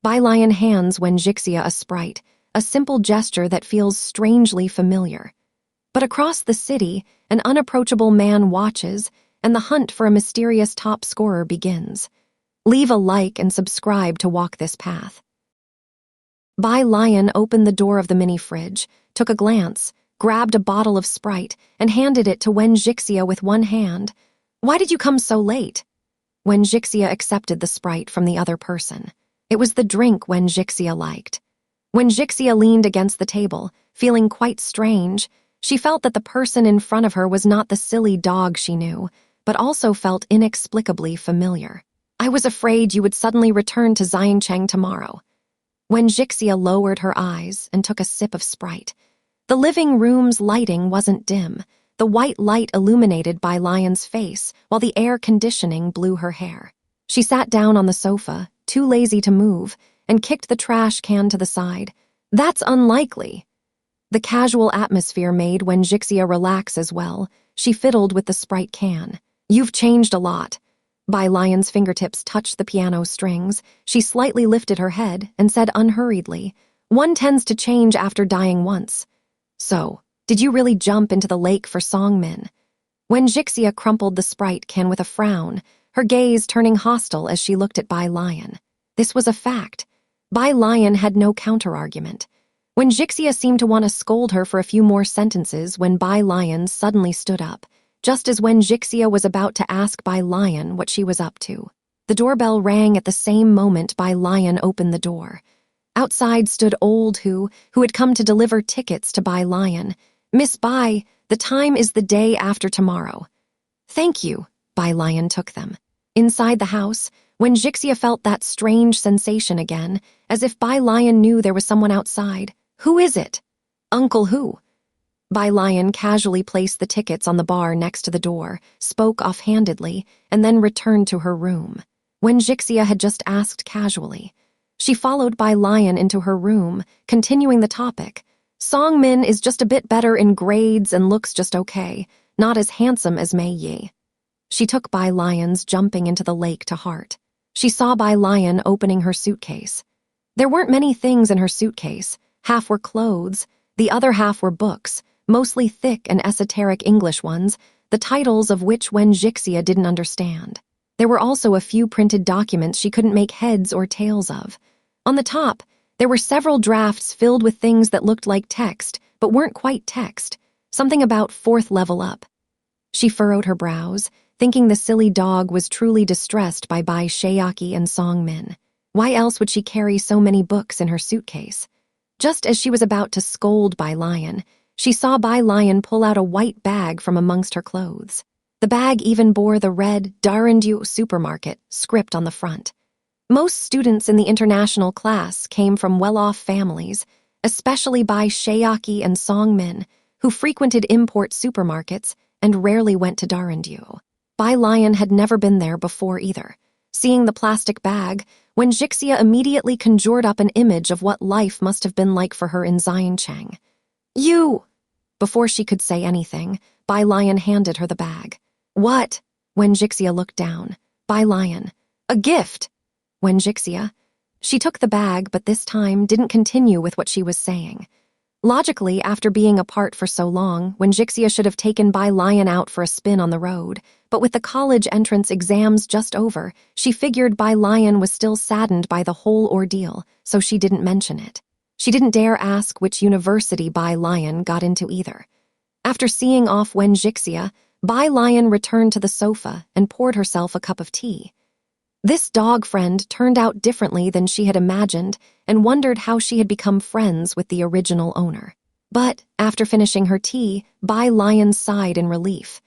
Bai Lian hands Wen Zhixia a Sprite, a simple gesture that feels strangely familiar. But across the city, an unapproachable man watches, and the hunt for a mysterious top scorer begins. Leave a like and subscribe to walk this path. Bai Lian opened the door of the mini-fridge, took a glance, grabbed a bottle of Sprite, and handed it to Wen Zhixia with one hand. "Why did you come so late?" Wen Zhixia accepted the Sprite from the other person. It was the drink Wen Zhixia liked. When Zhixia leaned against the table, feeling quite strange, she felt that the person in front of her was not the silly dog she knew, but also felt inexplicably familiar. "I was afraid you would suddenly return to Xiancheng tomorrow." When Zhixia lowered her eyes and took a sip of Sprite, the living room's lighting wasn't dim. The white light illuminated Bai Lian's face, while the air conditioning blew her hair. She sat down on the sofa, too lazy to move, and kicked the trash can to the side. "That's unlikely." The casual atmosphere made Wen Zhixia relax as well. She fiddled with the Sprite can. "You've changed a lot." Bai Lian's fingertips touched the piano strings. She slightly lifted her head and said unhurriedly, "One tends to change after dying once." "So, did you really jump into the lake for Songmin?" Wen Zhixia crumpled the Sprite can with a frown, her gaze turning hostile as she looked at Bai Lian. This was a fact. Bai Lian had no counterargument. When Zhixia seemed to want to scold her for a few more sentences when Bai Lian suddenly stood up, just as when Zhixia was about to ask Bai Lian what she was up to. The doorbell rang at the same moment Bai Lian opened the door. Outside stood Old who had come to deliver tickets to Bai Lian. "Miss Bai, the time is the day after tomorrow." "Thank you." Bai Lian took them. Inside the house, when Zhixia felt that strange sensation again, as if Bai Lian knew there was someone outside. "Who is it?" "Uncle who?" Bai Lian casually placed the tickets on the bar next to the door, spoke offhandedly, and then returned to her room. When Zhixia had just asked casually, she followed Bai Lian into her room, continuing the topic. "Songmin is just a bit better in grades and looks just okay, not as handsome as Mei Yi." She took Bai Lian's jumping into the lake to heart. She saw Bai Lian opening her suitcase. There weren't many things in her suitcase. Half were clothes, the other half were books, mostly thick and esoteric English ones, the titles of which Wen Zhixia didn't understand. There were also a few printed documents she couldn't make heads or tails of. On the top, there were several drafts filled with things that looked like text, but weren't quite text, something about 4th level up. She furrowed her brows, thinking the silly dog was truly distressed by Bai Shayaki and Songmin. Why else would she carry so many books in her suitcase? Just as she was about to scold Bai Lian, she saw Bai Lian pull out a white bag from amongst her clothes. The bag even bore the red Darandyu supermarket script on the front. Most students in the international class came from well-off families, especially Bai Shayaki and Songmin, who frequented import supermarkets and rarely went to Darandyu. Bai Lian had never been there before either. Seeing the plastic bag, when Zhixia immediately conjured up an image of what life must have been like for her in Xiancheng. "You!" Before she could say anything, Bai Lian handed her the bag. "What?" When Zhixia looked down. Bai Lian. "A gift." When Zhixia. She took the bag, but this time didn't continue with what she was saying. Logically, after being apart for so long, Wen Zhixia should have taken Bai Lian out for a spin on the road, but with the college entrance exams just over, she figured Bai Lian was still saddened by the whole ordeal, so she didn't mention it. She didn't dare ask which university Bai Lian got into either. After seeing off Wen Zhixia, Bai Lian returned to the sofa and poured herself a cup of tea. This dog friend turned out differently than she had imagined and wondered how she had become friends with the original owner. But, after finishing her tea, Bai Lian sighed in relief.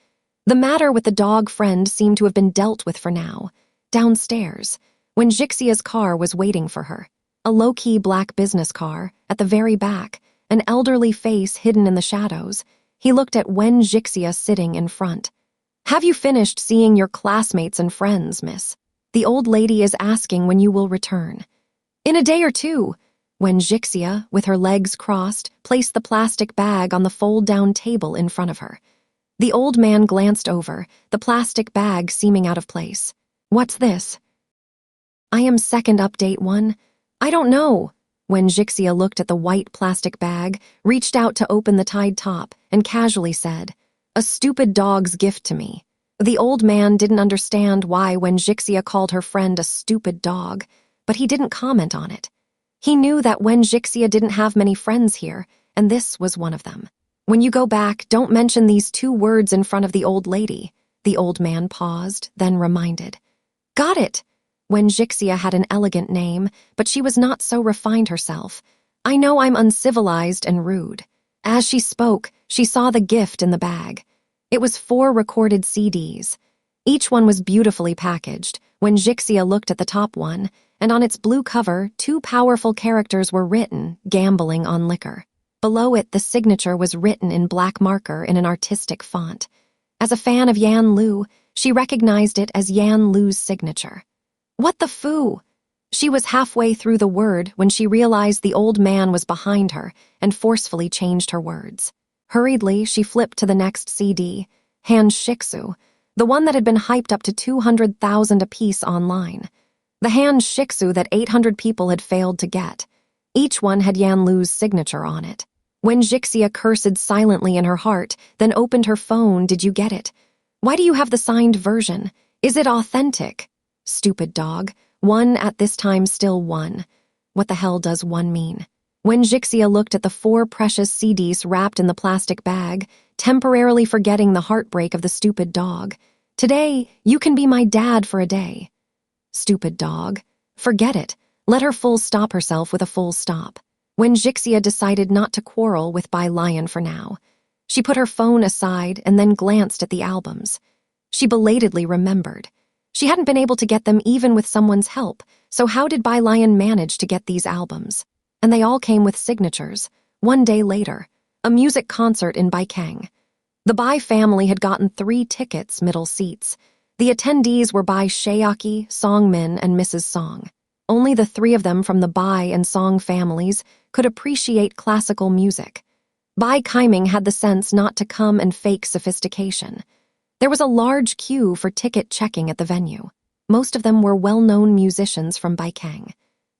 The matter with the dog friend seemed to have been dealt with for now. Downstairs, when Zhixia's car was waiting for her, a low-key black business car, at the very back, an elderly face hidden in the shadows, he looked at Wen Zhixia sitting in front. "Have you finished seeing your classmates and friends, miss? The old lady is asking when you will return." "In a day or two." When Zhixia, with her legs crossed, placed the plastic bag on the fold-down table in front of her. The old man glanced over, the plastic bag seeming out of place. "What's this?" "I am second update 1. I don't know. Wen Zhixia looked at the white plastic bag, reached out to open the tied top, and casually said, "A stupid dog's gift to me." The old man didn't understand why Wen Zhixia called her friend a stupid dog, but he didn't comment on it. He knew that Wen Zhixia didn't have many friends here, and this was one of them. "When you go back, don't mention these 2 words in front of the old lady." The old man paused, then reminded. "Got it." Wen Zhixia had an elegant name, but she was not so refined herself. "I know I'm uncivilized and rude." As she spoke, she saw the gift in the bag. It was 4 recorded CDs. Each one was beautifully packaged. Wen Zhixia looked at the top one, and on its blue cover, 2 powerful characters were written, "Gambling on liquor." Below it, the signature was written in black marker in an artistic font. As a fan of Yan Lu, she recognized it as Yan Lu's signature. What the foo? She was halfway through the word when she realized the old man was behind her and forcefully changed her words. Hurriedly, she flipped to the next CD, Han Shixu, the one that had been hyped up to 200,000 apiece online. The Han Shixu that 800 people had failed to get. Each one had Yan Lu's signature on it. Wen Zhixia cursed silently in her heart, then opened her phone. "Did you get it? Why do you have the signed version? Is it authentic?" Stupid dog. 1 at this time still 1. What the hell does 1 mean? Wen Zhixia looked at the 4 precious CDs wrapped in the plastic bag, temporarily forgetting the heartbreak of the stupid dog. "Today, you can be my dad for a day." Stupid dog. Forget it. Let her full stop herself with a full stop. Wen Zhixia decided not to quarrel with Bai Lian for now. She put her phone aside and then glanced at the albums. She belatedly remembered. She hadn't been able to get them even with someone's help, so how did Bai Lian manage to get these albums? And they all came with signatures. 1 day later, a music concert in Baikeng. The Bai family had gotten 3 tickets, middle seats. The attendees were Bai Shayaki, Song Min, and Mrs. Song. Only the 3 of them from the Bai and Song families could appreciate classical music. Bai Kaiming had the sense not to come and fake sophistication. There was a large queue for ticket checking at the venue. Most of them were well-known musicians from Baikeng.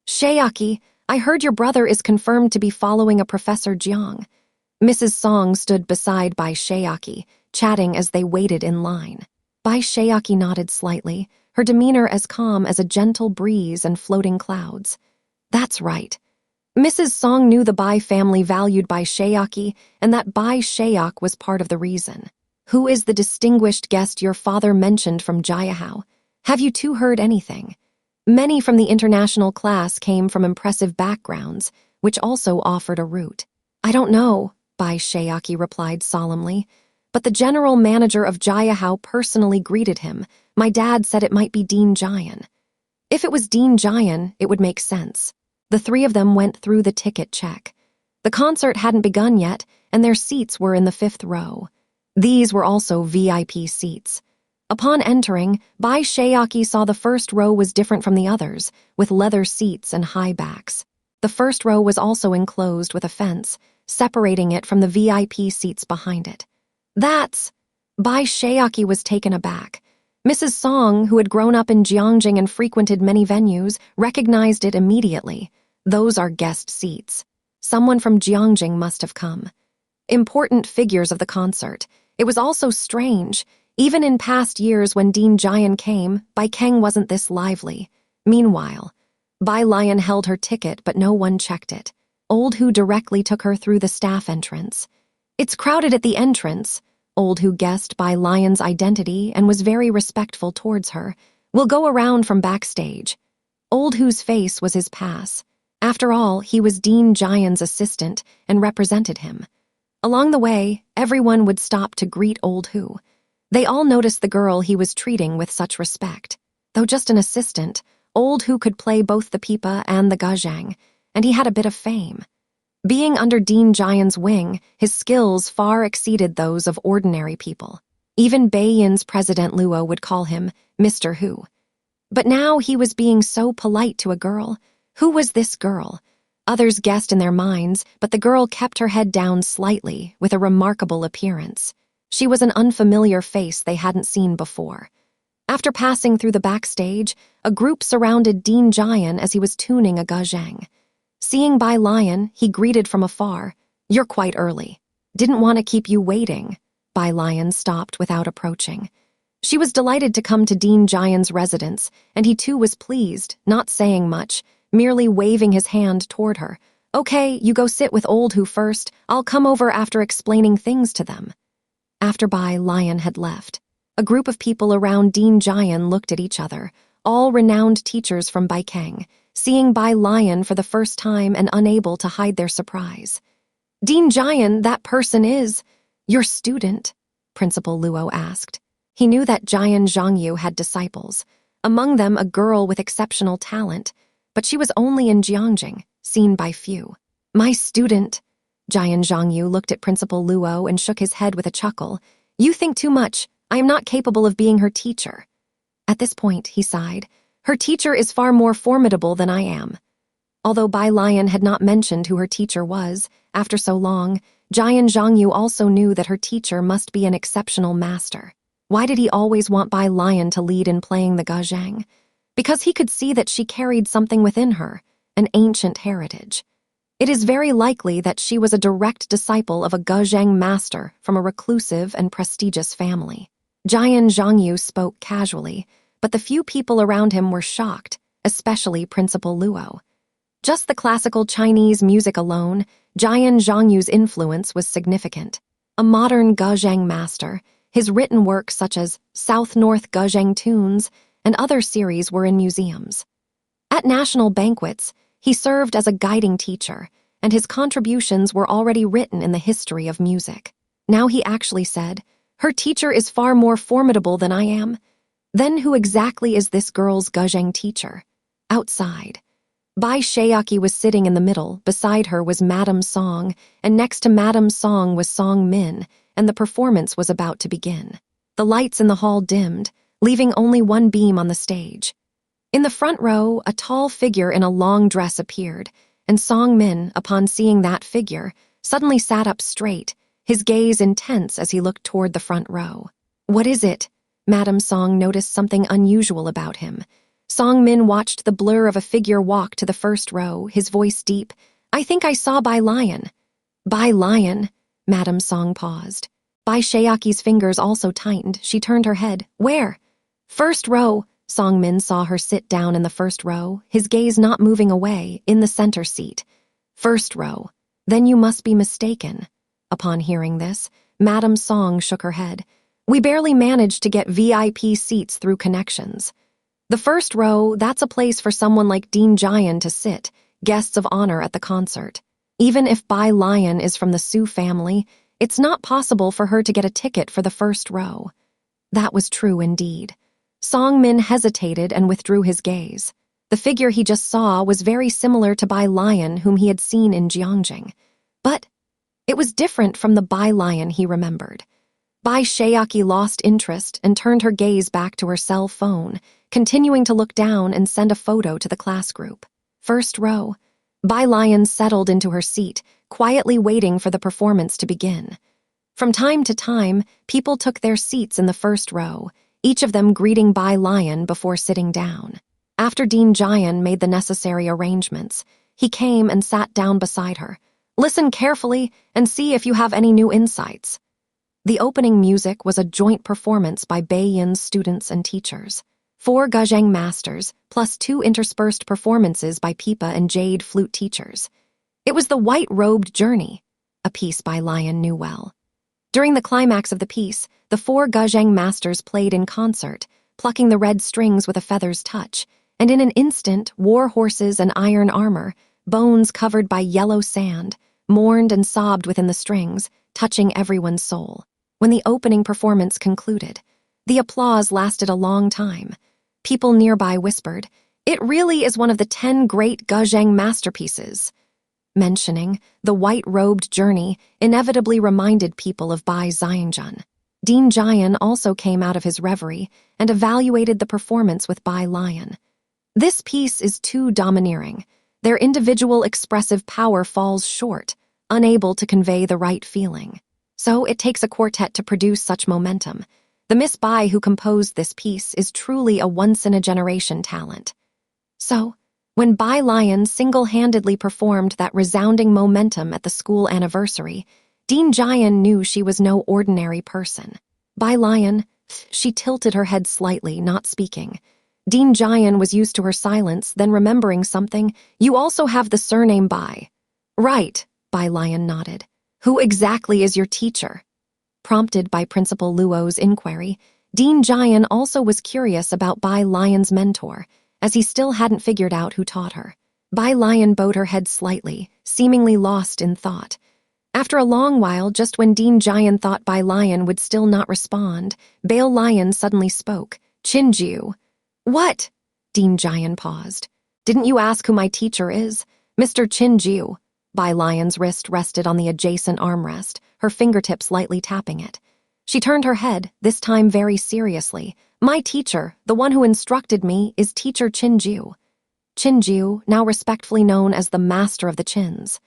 "Shayaki, I heard your brother is confirmed to be following a Professor Jiang." Mrs. Song stood beside Bai Shayaki, chatting as they waited in line. Bai Shayaki nodded slightly, her demeanor as calm as a gentle breeze and floating clouds. "That's right." Mrs. Song knew the Bai family valued Bai Shayaki and that Bai Shayak was part of the reason. "Who is the distinguished guest your father mentioned from Jiahao? Have you 2 heard anything?" Many from the international class came from impressive backgrounds, which also offered a route. "I don't know," Bai Shayaki replied solemnly, "but the general manager of Jiahao personally greeted him. My dad said it might be Dean Jian." If it was Dean Jian, it would make sense. The 3 of them went through the ticket check. The concert hadn't begun yet, and their seats were in the 5th row. These were also VIP seats. Upon entering, Bai Shayaki saw the first row was different from the others, with leather seats and high backs. The first row was also enclosed with a fence, separating it from the VIP seats behind it. "That's..." Bai Shayaki was taken aback. Mrs. Song, who had grown up in Jiangjing and frequented many venues, recognized it immediately. "Those are guest seats. Someone from Jiangjing must have come." Important figures of the concert. It was also strange. Even in past years when Dean Jian came, Baikeng wasn't this lively. Meanwhile, Bai Lian held her ticket, but no one checked it. Old Hu directly took her through the staff entrance. "It's crowded at the entrance." Old Hu guessed Bai Lian's identity and was very respectful towards her. "We'll go around from backstage." Old Hu's face was his pass. After all, he was Dean Jian's assistant and represented him. Along the way, everyone would stop to greet Old Hu. They all noticed the girl he was treating with such respect. Though just an assistant, Old Hu could play both the pipa and the gazhang, and he had a bit of fame. Being under Dean Jian's wing, his skills far exceeded those of ordinary people. Even Beiyan's President Luo would call him Mr. Hu. But now he was being so polite to a girl. Who was this girl? Others guessed in their minds, but the girl kept her head down slightly, with a remarkable appearance. She was an unfamiliar face they hadn't seen before. After passing through the backstage, a group surrounded Dean Jian as he was tuning a gazheng. Seeing Bai Lian, he greeted from afar. "You're quite early. Didn't want to keep you waiting." Bai Lian stopped without approaching. She was delighted to come to Dean Jian's residence, and he too was pleased, not saying much, merely waving his hand toward her. "Okay, you go sit with old Hu first. I'll come over after explaining things to them." After Bai Lian had left, a group of people around Dean Jian looked at each other, all renowned teachers from Baikeng, seeing Bai Lian for the first time and unable to hide their surprise. "Dean Jian, that person is your student?" Principal Luo asked. He knew that Jian Zhangyu had disciples, among them a girl with exceptional talent, but she was only in Jiangjing, seen by few. "My student." Jian Zhangyu looked at Principal Luo and shook his head with a chuckle. "You think too much. I am not capable of being her teacher." At this point, he sighed. "Her teacher is far more formidable than I am." Although Bai Lian had not mentioned who her teacher was, after so long, Jian Zhangyu also knew that her teacher must be an exceptional master. Why did he always want Bai Lian to lead in playing the gazheng? Because he could see that she carried something within her, an ancient heritage. It is very likely that she was a direct disciple of a gazheng master from a reclusive and prestigious family. Jian Zhangyu spoke casually, but the few people around him were shocked, especially Principal Luo. Just the classical Chinese music alone, Jian Zhangyu's influence was significant. A modern gazheng master, his written works such as South-North Gazheng Tunes and other series were in museums. At national banquets, he served as a guiding teacher, and his contributions were already written in the history of music. Now he actually said, "Her teacher is far more formidable than I am." Then who exactly is this girl's gazheng teacher? Outside, Bai Shayaki was sitting in the middle, beside her was Madame Song, and next to Madame Song was Song Min, and the performance was about to begin. The lights in the hall dimmed, leaving only one beam on the stage. In the front row, a tall figure in a long dress appeared, and Song Min, upon seeing that figure, suddenly sat up straight, his gaze intense as he looked toward the front row. "What is it?" Madame Song noticed something unusual about him. Song Min watched the blur of a figure walk to the first row, his voice deep. "I think I saw Bai Lian." "Bai Lian?" Madame Song paused. Bai Shayaki's fingers also tightened. She turned her head. "Where?" "First row." Song Min saw her sit down in the first row, his gaze not moving away, in the center seat. "First row. Then you must be mistaken." Upon hearing this, Madame Song shook her head. "We barely managed to get VIP seats through connections. The first row, that's a place for someone like Dean Jian to sit, guests of honor at the concert. Even if Bai Lian is from the Su family, it's not possible for her to get a ticket for the first row." That was true indeed. Song Min hesitated and withdrew his gaze. The figure he just saw was very similar to Bai Lian whom he had seen in Jiangjing. But it was different from the Bai Lian he remembered. Bai Shayaki lost interest and turned her gaze back to her cell phone, continuing to look down and send a photo to the class group. First row. Bai Lian settled into her seat, quietly waiting for the performance to begin. From time to time, people took their seats in the first row, each of them greeting Bai Lian before sitting down. After Dean Jian made the necessary arrangements, he came and sat down beside her. "Listen carefully and see if you have any new insights." The opening music was a joint performance by Bai Lian's students and teachers. 4 gazheng masters, plus 2 interspersed performances by pipa and jade flute teachers. It was the white-robed journey, a piece Bai Lian knew well. During the climax of the piece, the 4 gazheng masters played in concert, plucking the red strings with a feather's touch, and in an instant, war horses and iron armor, bones covered by yellow sand, mourned and sobbed within the strings, touching everyone's soul. When the opening performance concluded, the applause lasted a long time. People nearby whispered, "It really is one of the 10 great gazheng masterpieces." Mentioning the white-robed journey inevitably reminded people of Bai Xiangjun. Dean Jian also came out of his reverie and evaluated the performance with Bai Lian. "This piece is too domineering. Their individual expressive power falls short, unable to convey the right feeling. So it takes a quartet to produce such momentum. The Miss Bai who composed this piece is truly a once-in-a-generation talent. So, when Bai Lian single-handedly performed that resounding momentum at the school anniversary, Dean Jian knew she was no ordinary person. Bai Lian, she tilted her head slightly, not speaking. Dean Jian was used to her silence, then remembering something. You also have the surname Bai. Right, Bai Lian nodded. Who exactly is your teacher? Prompted by Principal Luo's inquiry, Dean Jian also was curious about Bai Lian's mentor, as he still hadn't figured out who taught her. Bai Lian bowed her head slightly, seemingly lost in thought. After a long while, just when Dean Jian thought Bai Lian would still not respond, Bai Lian suddenly spoke. Qinjiu. What? Dean Jian paused. Didn't you ask who my teacher is? Mr. Qinjiu. Bai Lian's wrist rested on the adjacent armrest, her fingertips lightly tapping it. She turned her head, this time very seriously. My teacher, the one who instructed me, is Teacher Qinjiu. Qinjiu, now respectfully known as the Master of the Qins.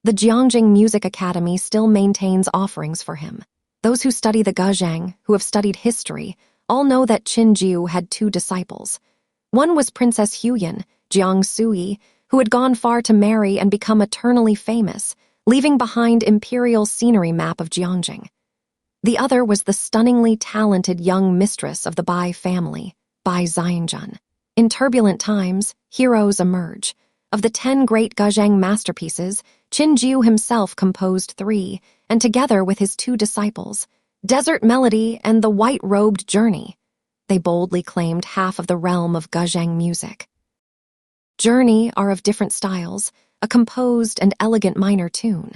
The Jiangjing Music Academy still maintains offerings for him. Those who study the Guzheng, who have studied history, all know that Qinjiu had two disciples. One was Princess Huyan, Jiang Sui, who had gone far to marry and become eternally famous, leaving behind imperial scenery map of Jiangjing. The other was the stunningly talented young mistress of the Bai family, Bai Xianjun. In turbulent times, heroes emerge. Of the 10 great Guzheng masterpieces, Qinjiu himself composed 3, and together with his 2 disciples, Desert Melody and The White-Robed Journey, they boldly claimed half of the realm of Guzheng music. Journey are of different styles, a composed and elegant minor tune.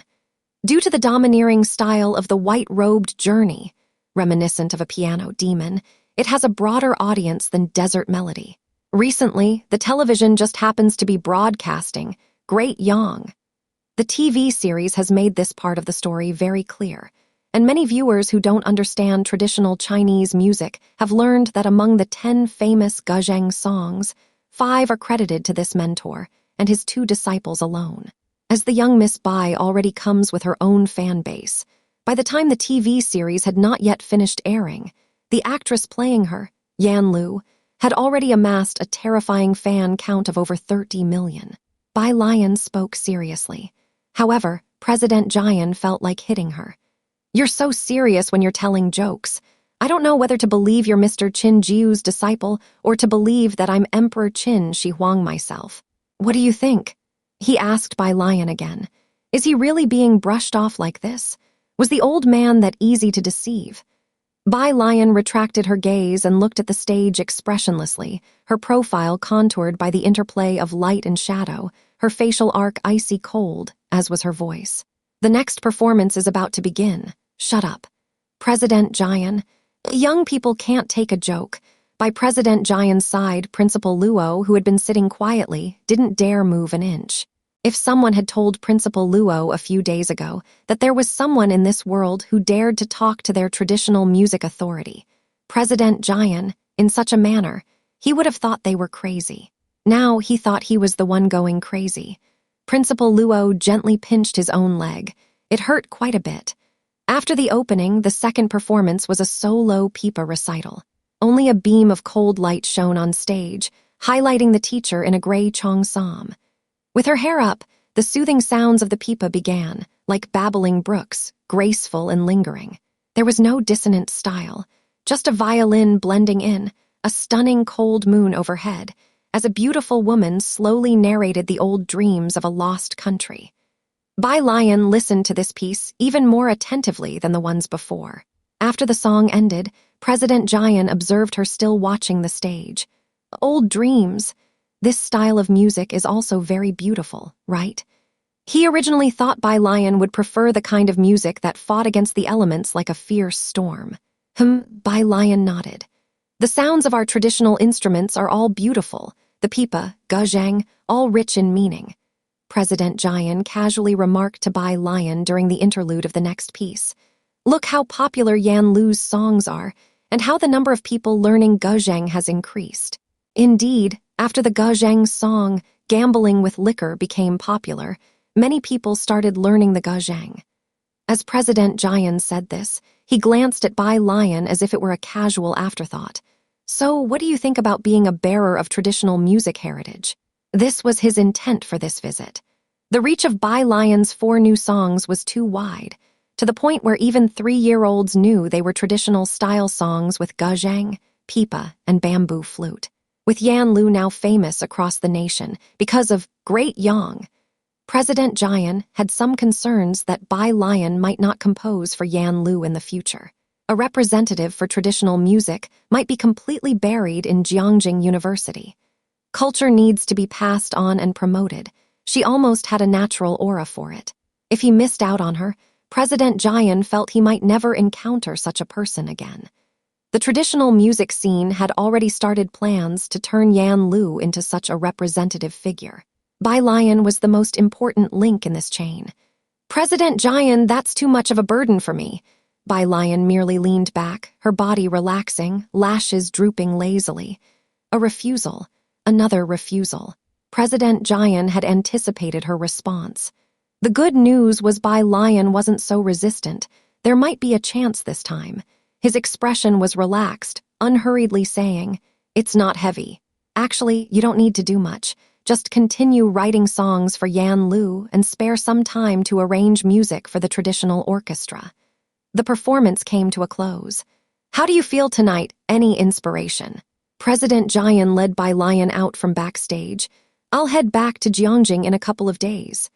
Due to the domineering style of The White-Robed Journey, reminiscent of a piano demon, it has a broader audience than Desert Melody. Recently, the television just happens to be broadcasting Great Yang. The TV series has made this part of the story very clear, and many viewers who don't understand traditional Chinese music have learned that among the 10 famous Guzheng songs, 5 are credited to this mentor and his 2 disciples alone. As the young Miss Bai already comes with her own fan base, by the time the TV series had not yet finished airing, the actress playing her, Yan Lu, had already amassed a terrifying fan count of over 30 million. Bai Lian spoke seriously. However, President Jian felt like hitting her. You're so serious when you're telling jokes. I don't know whether to believe you're Mr. Qinjiu's disciple or to believe that I'm Emperor Qin Shi Huang myself. What do you think? He asked Bai Lian again. Is he really being brushed off like this? Was the old man that easy to deceive? Bai Lian retracted her gaze and looked at the stage expressionlessly, her profile contoured by the interplay of light and shadow, her facial arc icy cold, as was her voice. The next performance is about to begin. Shut up. President Jian. Young people can't take a joke. By President Jian's side, Principal Luo, who had been sitting quietly, didn't dare move an inch. If someone had told Principal Luo a few days ago that there was someone in this world who dared to talk to their traditional music authority, President Jian, in such a manner, he would have thought they were crazy. Now he thought he was the one going crazy. Principal Luo gently pinched his own leg. It hurt quite a bit. After the opening, the second performance was a solo pipa recital. Only a beam of cold light shone on stage, highlighting the teacher in a gray cheongsam. With her hair up, the soothing sounds of the pipa began, like babbling brooks, graceful and lingering. There was no dissonant style, just a violin blending in, a stunning cold moon overhead, as a beautiful woman slowly narrated the old dreams of a lost country. Bai Lian listened to this piece even more attentively than the ones before. After the song ended, President Jian observed her still watching the stage. Old dreams. This style of music is also very beautiful, right? He originally thought Bai Lian would prefer the kind of music that fought against the elements like a fierce storm. Bai Lian nodded. The sounds of our traditional instruments are all beautiful, the pipa, guzheng, all rich in meaning. President Jian casually remarked to Bai Lian during the interlude of the next piece. Look how popular Yan Lu's songs are, and how the number of people learning guzheng has increased. Indeed, after the guzheng song, Gambling with Liquor, became popular, many people started learning the guzheng. As President Jian said this, He glanced at Bai Lian as if it were a casual afterthought. "So, what do you think about being a bearer of traditional music heritage?" This was his intent for this visit. The reach of Bai Lian's 4 new songs was too wide, to the point where even 3-year-olds knew they were traditional style songs with guzheng, pipa, and bamboo flute. With Yan Lu now famous across the nation because of Great Yang, President Jian had some concerns that Bai Lian might not compose for Yan Lu in the future. A representative for traditional music might be completely buried in Jiangjing University. Culture needs to be passed on and promoted. She almost had a natural aura for it. If he missed out on her, President Jian felt he might never encounter such a person again. The traditional music scene had already started plans to turn Yan Lu into such a representative figure. Bai Lian was the most important link in this chain. "President Jian, that's too much of a burden for me." Bai Lian merely leaned back, her body relaxing, lashes drooping lazily. A refusal, another refusal. President Jian had anticipated her response. The good news was Bai Lian wasn't so resistant. There might be a chance this time. His expression was relaxed, unhurriedly saying, "It's not heavy. Actually, you don't need to do much. Just continue writing songs for Yan Lu and spare some time to arrange music for the traditional orchestra." The performance came to a close. "How do you feel tonight? Any inspiration?" President Jian led Bai Lian out from backstage. "I'll head back to Jiangjing in a couple of days."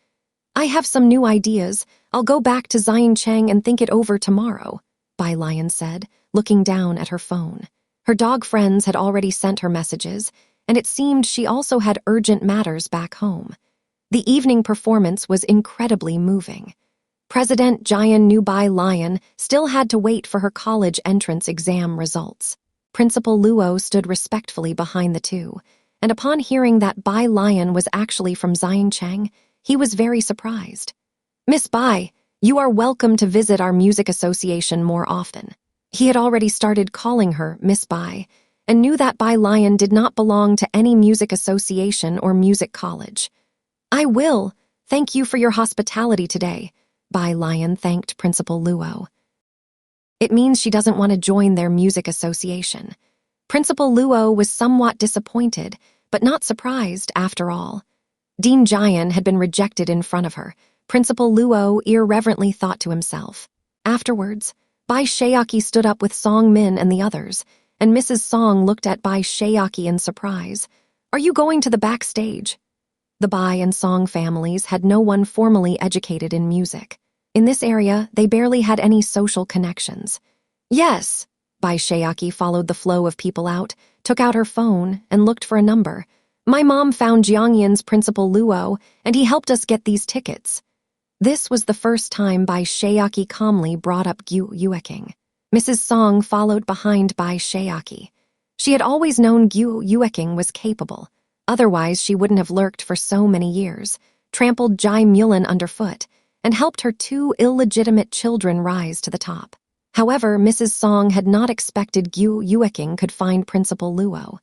"I have some new ideas. I'll go back to Xiancheng and think it over tomorrow," Bai Lian said, looking down at her phone. Her dog friends had already sent her messages, and it seemed she also had urgent matters back home. The evening performance was incredibly moving. President Jian knew Bai Lian still had to wait for her college entrance exam results. Principal Luo stood respectfully behind the two, and upon hearing that Bai Lian was actually from Xiancheng, he was very surprised. "Miss Bai, you are welcome to visit our music association more often." He had already started calling her Miss Bai, and knew that Bai Lian did not belong to any music association or music college. "I will. Thank you for your hospitality today," Bai Lian thanked Principal Luo. "It means she doesn't want to join their music association." Principal Luo was somewhat disappointed, but not surprised after all. Dean Jian had been rejected in front of her. Principal Luo irreverently thought to himself. Afterwards, Bai Shaoqi stood up with Song Min and the others, and Mrs. Song looked at Bai Shaoqi in surprise. "Are you going to the backstage?" The Bai and Song families had no one formally educated in music. In this area, they barely had any social connections. "Yes." Bai Shaoqi followed the flow of people out, took out her phone, and looked for a number. "My mom found Jiangyan's Principal Luo, and he helped us get these tickets." This was the first time Bai Shaoqi calmly brought up Xu Zhiyue. Mrs. Song followed behind Bai Shaoqi. She had always known Xu Zhiyue was capable. Otherwise, she wouldn't have lurked for so many years, trampled Jai Mulan underfoot, and helped her 2 illegitimate children rise to the top. However, Mrs. Song had not expected Xu Zhiyue could find Principal Luo.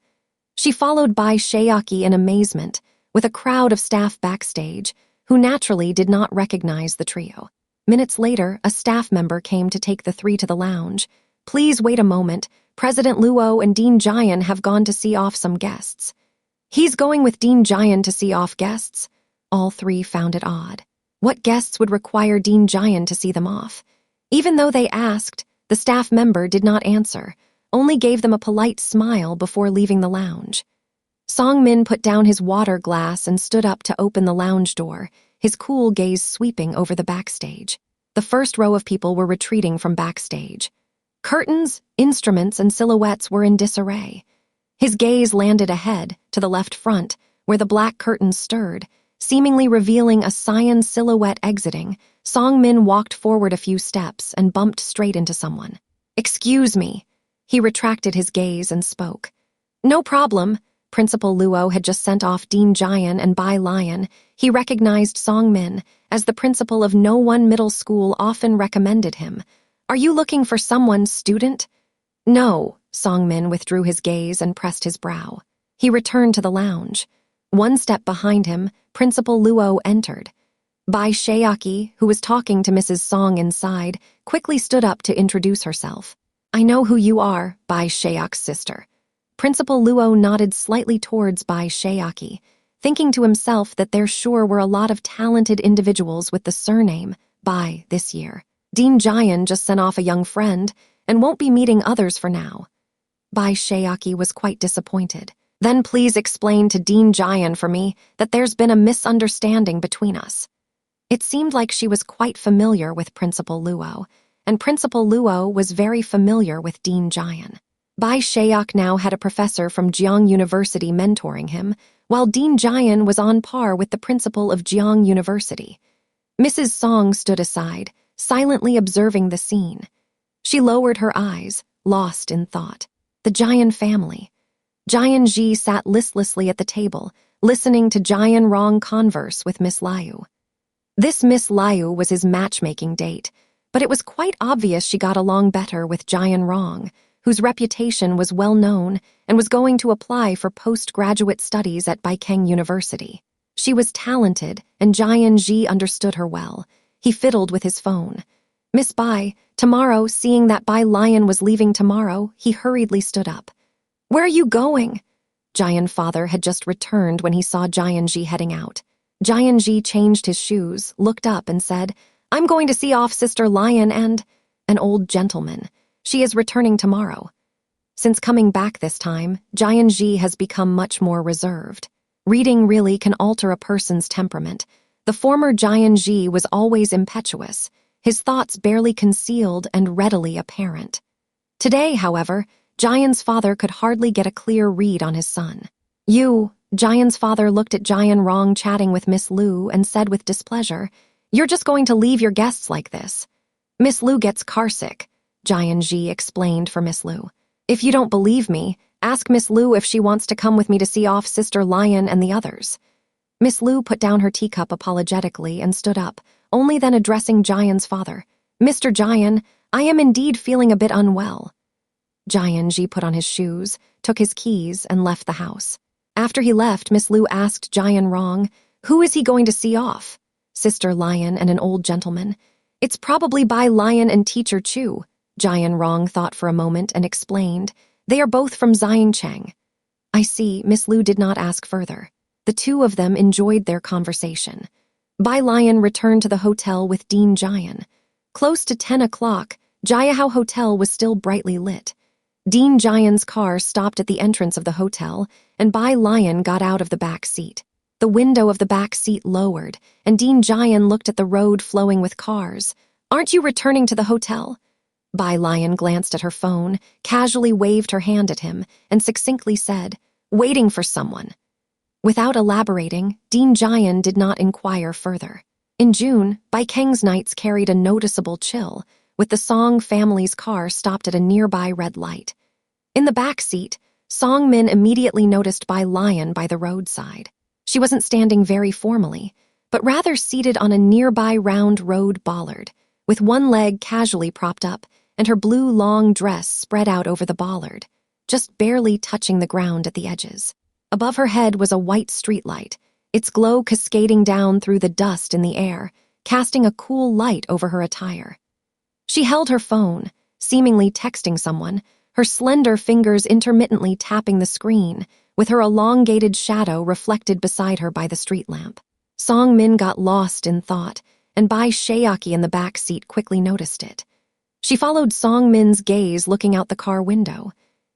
She followed Bai Shaoqi in amazement, with a crowd of staff backstage, who naturally did not recognize the trio. Minutes later, a staff member came to take the 3 to the lounge. "Please wait a moment. President Luo and Dean Jian have gone to see off some guests." "He's going with Dean Jian to see off guests?" All 3 found it odd. What guests would require Dean Jian to see them off? Even though they asked, the staff member did not answer, only gave them a polite smile before leaving the lounge. Song Min put down his water glass and stood up to open the lounge door, his cool gaze sweeping over the backstage. The first row of people were retreating from backstage. Curtains, instruments, and silhouettes were in disarray. His gaze landed ahead, to the left front, where the black curtains stirred, seemingly revealing a cyan silhouette exiting. Song Min walked forward a few steps and bumped straight into someone. "Excuse me." He retracted his gaze and spoke. "No problem." Principal Luo had just sent off Dean Jian and Bai Lian. He recognized Song Min as the principal of No One Middle School often recommended him. "Are you looking for someone, student?" "No." Song Min withdrew his gaze and pressed his brow. He returned to the lounge. One step behind him, Principal Luo entered. Bai Lian, who was talking to Mrs. Song inside, quickly stood up to introduce herself. "I know who you are, Bai Lian's sister." Principal Luo nodded slightly towards Bai Lian, thinking to himself that there sure were a lot of talented individuals with the surname Bai this year. Dean Jian just sent off a young friend and won't be meeting others for now. Bai Lian was quite disappointed. "Then please explain to Dean Jian for me that there's been a misunderstanding between us." It seemed like she was quite familiar with Principal Luo, and Principal Luo was very familiar with Dean Jian. Bai Lian now had a professor from Jiang University mentoring him, while Dean Jian was on par with the principal of Jiang University. Mrs. Song stood aside, silently observing the scene. She lowered her eyes, lost in thought. The Jian family. Jian Ji sat listlessly at the table, listening to Jian Rong converse with Miss Liu. This Miss Liu was his matchmaking date, but it was quite obvious she got along better with Jian Rong, whose reputation was well known and was going to apply for postgraduate studies at Baikeng University. She was talented, and Jian Ji understood her well. He fiddled with his phone. "Miss Bai, tomorrow," seeing that Bai Lian was leaving tomorrow, he hurriedly stood up. "Where are you going?" Jian father had just returned when he saw Jian Ji heading out. Jian Ji changed his shoes, looked up and said, "I'm going to see off Sister Lion and—" "An old gentleman. She is returning tomorrow." Since coming back this time, Jian Ji has become much more reserved. Reading really can alter a person's temperament. The former Jian Ji was always impetuous, his thoughts barely concealed and readily apparent. Today, however, Jian's father could hardly get a clear read on his son. Jian's father looked at Jian Rong chatting with Miss Lu and said with displeasure, "You're just going to leave your guests like this." "Miss Lu gets carsick," Jian Ji explained for Miss Lu. "If you don't believe me, ask Miss Lu if she wants to come with me to see off Sister Lion and the others." Miss Lu put down her teacup apologetically and stood up, only then addressing Jian's father. "Mr. Jian, I am indeed feeling a bit unwell." Jian Ji put on his shoes, took his keys, and left the house. After he left, Miss Lu asked Jian Rong, "Who is he going to see off?" "Sister Lion and an old gentleman." "It's probably Bai Lian and Teacher Chu." Jian Rong thought for a moment and explained, "They are both from Xiangcheng." "I see." Miss Lu did not ask further. The two of them enjoyed their conversation. Bai Lian returned to the hotel with Dean Jian. Close to 10 o'clock, Jiahao Hotel was still brightly lit. Dean Jian's car stopped at the entrance of the hotel, and Bai Lian got out of the back seat. The window of the back seat lowered, and Dean Jian looked at the road flowing with cars. "Aren't you returning to the hotel?" Bai Lian glanced at her phone, casually waved her hand at him, and succinctly said, "Waiting for someone." Without elaborating, Dean Jian did not inquire further. In June, Baikeng's nights carried a noticeable chill, with the Song family's car stopped at a nearby red light. In the back seat, Song Min immediately noticed Bai Lian by the roadside. She wasn't standing very formally, but rather seated on a nearby round road bollard, with one leg casually propped up and her blue long dress spread out over the bollard, just barely touching the ground at the edges. Above her head was a white streetlight, its glow cascading down through the dust in the air, casting a cool light over her attire. She held her phone, seemingly texting someone, her slender fingers intermittently tapping the screen, with her elongated shadow reflected beside her by the street lamp. Song Min got lost in thought, and Bai Lian in the back seat quickly noticed it. She followed Song Min's gaze looking out the car window.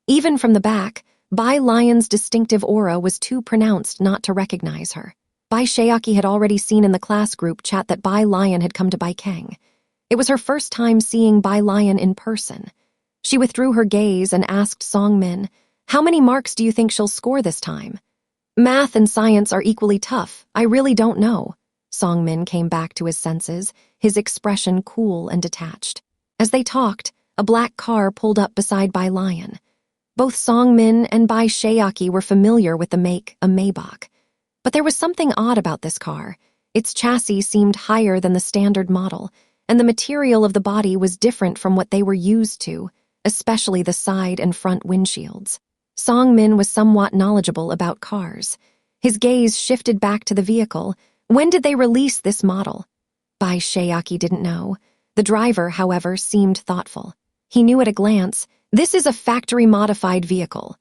Even from the back, Bai Lian's distinctive aura was too pronounced not to recognize her. Bai Lian had already seen in the class group chat that Bai Lian had come to Baikeng. It was her first time seeing Bai Lian in person. She withdrew her gaze and asked Song Min, "How many marks do you think she'll score this time?" "Math and science are equally tough. I really don't know." Song Min came back to his senses, his expression cool and detached. As they talked, a black car pulled up beside Bai Lian. Both Song Min and Bai Lian were familiar with the make, a Maybach. But there was something odd about this car. Its chassis seemed higher than the standard model, and the material of the body was different from what they were used to, especially the side and front windshields. Song Min was somewhat knowledgeable about cars. His gaze shifted back to the vehicle, When did they release this model? Bai Lian didn't know. The driver, however, seemed thoughtful. He knew at a glance, this is a factory-modified vehicle.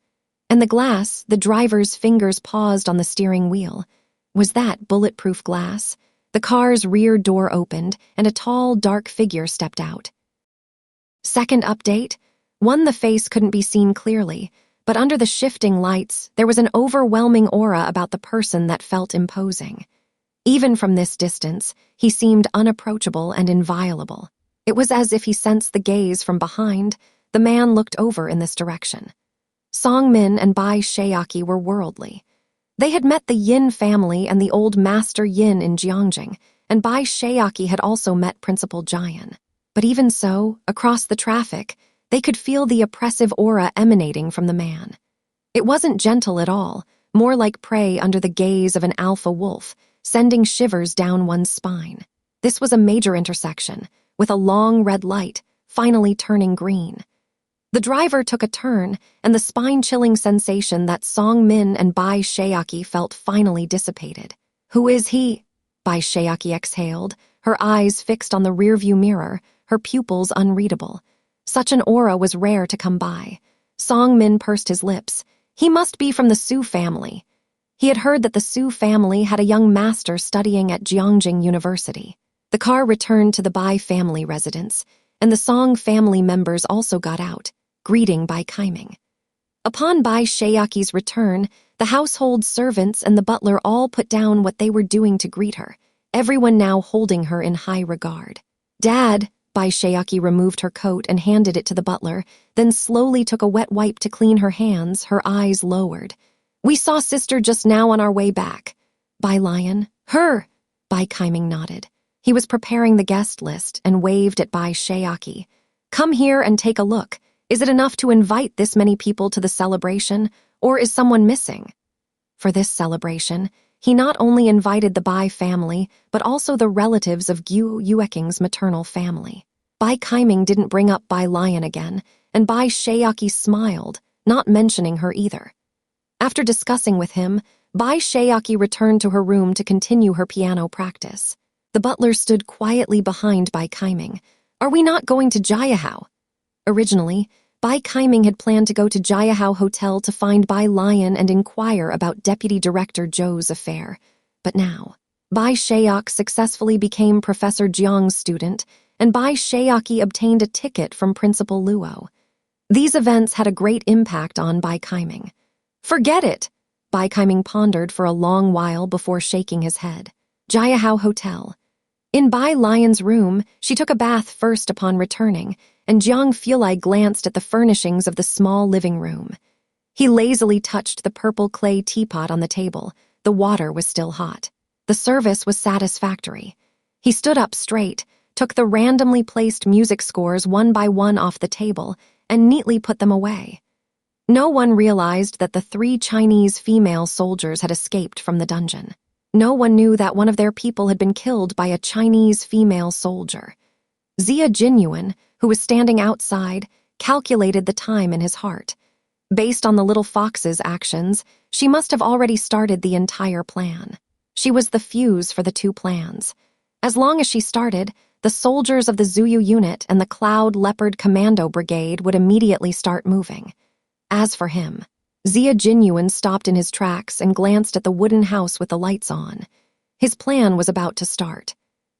And the glass, the driver's fingers paused on the steering wheel. Was that bulletproof glass? The car's rear door opened, and a tall, dark figure stepped out. Second update? One, the face couldn't be seen clearly, but under the shifting lights, there was an overwhelming aura about the person that felt imposing. Even from this distance, he seemed unapproachable and inviolable. It was as if he sensed the gaze from behind. The man looked over in this direction. Song Min and Bai Lian were worldly. They had met the Yin family and the old Master Yin in Jiangjing, and Bai Lian had also met Principal Jian. But even so, across the traffic, they could feel the oppressive aura emanating from the man. It wasn't gentle at all, more like prey under the gaze of an alpha wolf, sending shivers down one's spine. This was a major intersection, with a long red light, finally turning green. The driver took a turn, and the spine-chilling sensation that Song Min and Bai Lian felt finally dissipated. Who is he? Bai Lian exhaled, her eyes fixed on the rearview mirror, her pupils unreadable. Such an aura was rare to come by. Song Min pursed his lips. He must be from the Xu family. He had heard that the Xu family had a young master studying at Jiangjing University. The car returned to the Bai family residence, and the Song family members also got out, greeting Bai Kaiming. Upon Bai Lian's return, the household servants and the butler all put down what they were doing to greet her, everyone now holding her in high regard. "Dad," Bai Lian removed her coat and handed it to the butler, then slowly took a wet wipe to clean her hands, her eyes lowered. "We saw sister just now on our way back." "Bai Lian?" "Her!" Bai Kaiming nodded. He was preparing the guest list and waved at Bai Lian. "Come here and take a look. Is it enough to invite this many people to the celebration, or is someone missing?" For this celebration, he not only invited the Bai family, but also the relatives of Xu Zhiyue's maternal family. Bai Kaiming didn't bring up Bai Lian again, and Bai Lian smiled, not mentioning her either. After discussing with him, Bai Lian returned to her room to continue her piano practice. The butler stood quietly behind Bai Kaiming. "Are we not going to Jiahao?" Originally, Bai Kaiming had planned to go to Jiahao Hotel to find Bai Lian and inquire about Deputy Director Zhou's affair. But now, Bai Lian successfully became Professor Jiang's student, and Bai Lian obtained a ticket from Principal Luo. These events had a great impact on Bai Kaiming. "Forget it!" Bai Kaiming pondered for a long while before shaking his head. Jiahao Hotel. In Bai Lian's room, she took a bath first upon returning, and Jiang Fulai glanced at the furnishings of the small living room. He lazily touched the purple clay teapot on the table. The water was still hot. The service was satisfactory. He stood up straight, took the randomly placed music scores one by one off the table, and neatly put them away. No one realized that the 3 Chinese female soldiers had escaped from the dungeon. No one knew that one of their people had been killed by a Chinese female soldier. Xu Zhiyue, who was standing outside, calculated the time in his heart. Based on the little fox's actions, she must have already started the entire plan. She was the fuse for the 2 plans. As long as she started, the soldiers of the Zhuyu unit and the Cloud Leopard Commando Brigade would immediately start moving. As for him, Xu Zhiyue stopped in his tracks and glanced at the wooden house with the lights on. His plan was about to start.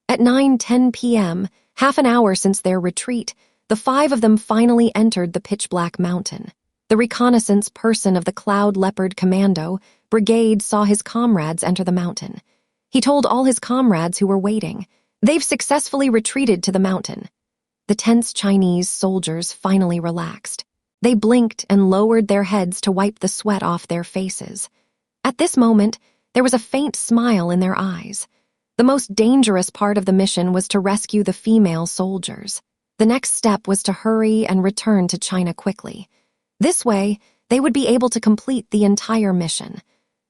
At 9:10 p.m., half an hour since their retreat, the 5 of them finally entered the pitch-black mountain. The reconnaissance person of the Cloud Leopard Commando Brigade saw his comrades enter the mountain. He told all his comrades who were waiting, "They've successfully retreated to the mountain." The tense Chinese soldiers finally relaxed. They blinked and lowered their heads to wipe the sweat off their faces. At this moment, there was a faint smile in their eyes. The most dangerous part of the mission was to rescue the female soldiers. The next step was to hurry and return to China quickly. This way, they would be able to complete the entire mission.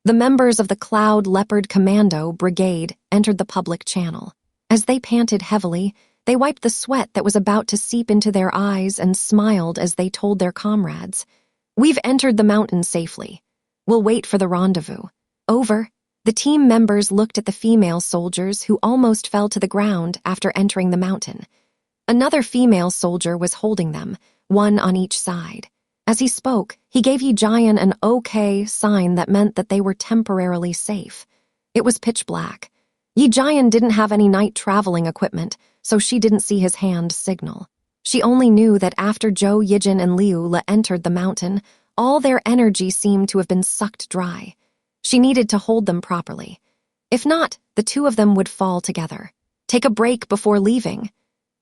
The members of the Cloud Leopard Commando Brigade entered the public channel. As they panted heavily, they wiped the sweat that was about to seep into their eyes and smiled as they told their comrades, "We've entered the mountain safely. We'll wait for the rendezvous." "Over," The team members looked at the female soldiers who almost fell to the ground after entering the mountain. Another female soldier was holding them, one on each side. As he spoke, he gave Yi Jian an okay sign that meant that they were temporarily safe. It was pitch black. Yi Jian didn't have any night traveling equipment, so she didn't see his hand signal. She only knew that after Zhou Yijin and Liu Le entered the mountain, all their energy seemed to have been sucked dry. She needed to hold them properly. If not, the two of them would fall together. Take a break before leaving.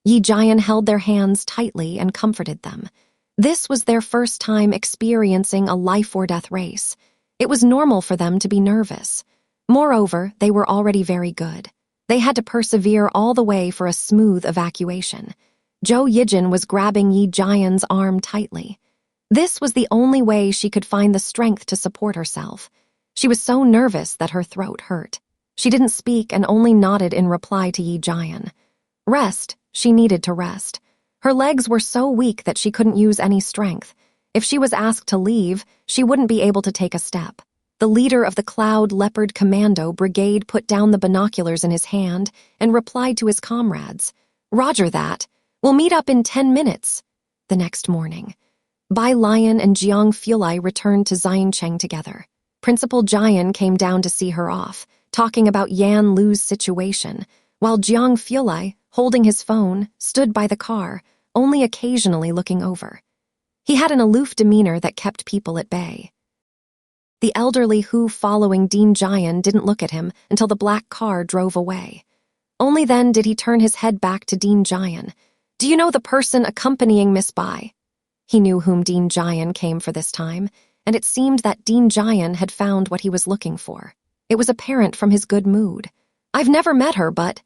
Yi Jian held their hands tightly and comforted them. This was their first time experiencing a life-or-death race. It was normal for them to be nervous. Moreover, they were already very good. They had to persevere all the way for a smooth evacuation. Zhou Yijin was grabbing Yi Jian's arm tightly. This was the only way she could find the strength to support herself. She was so nervous that her throat hurt. She didn't speak and only nodded in reply to Yi Jian. Rest, she needed to rest. Her legs were so weak that she couldn't use any strength. If she was asked to leave, she wouldn't be able to take a step. The leader of the Cloud Leopard Commando Brigade put down the binoculars in his hand and replied to his comrades. "Roger that. We'll meet up in 10 minutes. The next morning, Bai Lian and Jiang Fulai returned to Xiancheng together. Principal Jian came down to see her off, talking about Yan Lu's situation, while Jiang Fulai, holding his phone, stood by the car, only occasionally looking over. He had an aloof demeanor that kept people at bay. The elderly Hu following Dean Jian didn't look at him until the black car drove away. Only then did he turn his head back to Dean Jian. "Do you know the person accompanying Miss Bai?" He knew whom Dean Jian came for this time, and it seemed that Dean Jian had found what he was looking for. It was apparent from his good mood. "I've never met her, but—"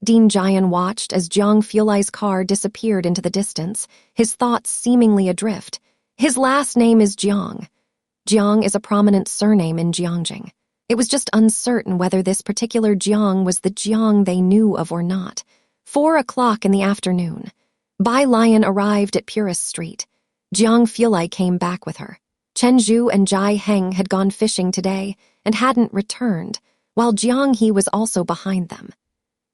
Dean Jian watched as Jiang Fulai's car disappeared into the distance, his thoughts seemingly adrift. "His last name is Jiang. Jiang is a prominent surname in Jiangjing. It was just uncertain whether this particular Jiang was the Jiang they knew of or not. 4 o'clock in the afternoon. Bai Lian arrived at Purist Street. Jiang Fulai came back with her. Chen Zhu and Jai Heng had gone fishing today and hadn't returned, while Jiang He was also behind them.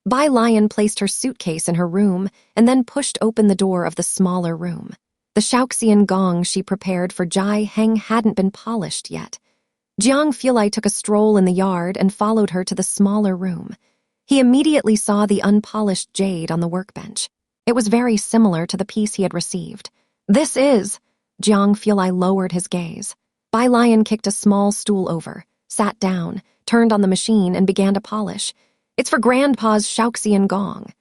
Bai Lian placed her suitcase in her room and then pushed open the door of the smaller room. The Shaoxian gong she prepared for Jai Heng hadn't been polished yet. Jiang Fulai took a stroll in the yard and followed her to the smaller room. He immediately saw the unpolished jade on the workbench. It was very similar to the piece he had received. "This is—" Jiang Fulai lowered his gaze. Bai Lian kicked a small stool over, sat down, turned on the machine and began to polish. "It's for Grandpa's Shaoxian gong."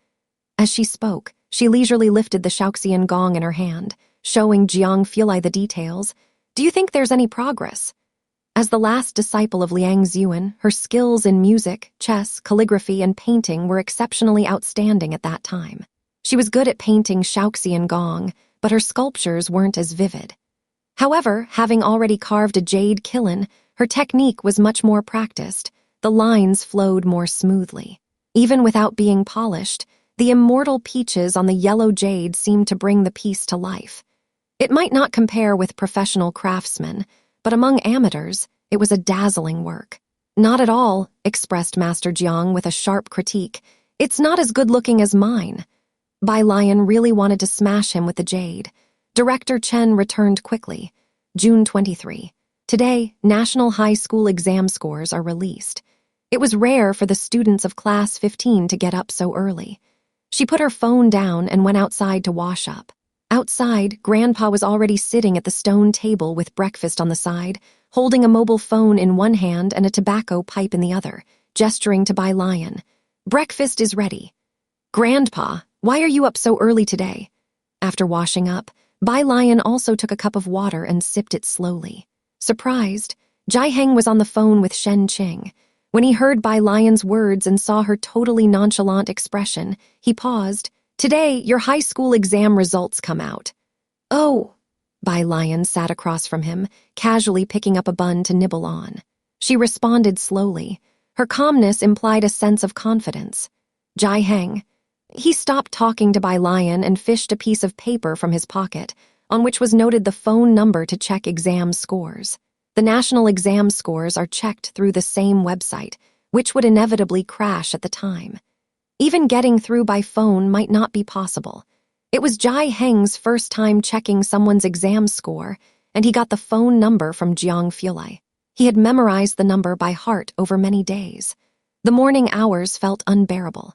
As she spoke, she leisurely lifted the Shaoxian gong in her hand, showing Jiang Fulai the details. "Do you think there's any progress?" As the last disciple of Liang Ziyuan, her skills in music, chess, calligraphy, and painting were exceptionally outstanding at that time. She was good at painting Shaoxian gong, but her sculptures weren't as vivid. However, having already carved a jade qilin, her technique was much more practiced. The lines flowed more smoothly. Even without being polished, the immortal peaches on the yellow jade seemed to bring the piece to life. It might not compare with professional craftsmen, but among amateurs, it was a dazzling work. "Not at all," expressed Master Jiang with a sharp critique. "It's not as good-looking as mine." Bai Lian really wanted to smash him with the jade. Director Chen returned quickly. June 23. Today, national high school exam scores are released. It was rare for the students of Class 15 to get up so early. She put her phone down and went outside to wash up. Outside, Grandpa was already sitting at the stone table with breakfast on the side, holding a mobile phone in one hand and a tobacco pipe in the other, gesturing to Bai Lian. "Breakfast is ready." "Grandpa, why are you up so early today?" After washing up, Bai Lian also took a cup of water and sipped it slowly. Surprised, Jai Heng was on the phone with Shen Qing. When he heard Bai Lian's words and saw her totally nonchalant expression, he paused. "Today, your high school exam results come out." "Oh." Bai Lian sat across from him, casually picking up a bun to nibble on. She responded slowly. Her calmness implied a sense of confidence. "Jai Heng." He stopped talking to Bai Lian and fished a piece of paper from his pocket, on which was noted the phone number to check exam scores. The national exam scores are checked through the same website, which would inevitably crash at the time. Even getting through by phone might not be possible. It was Jai Heng's first time checking someone's exam score, and he got the phone number from Jiang Fulai. He had memorized the number by heart over many days. The morning hours felt unbearable.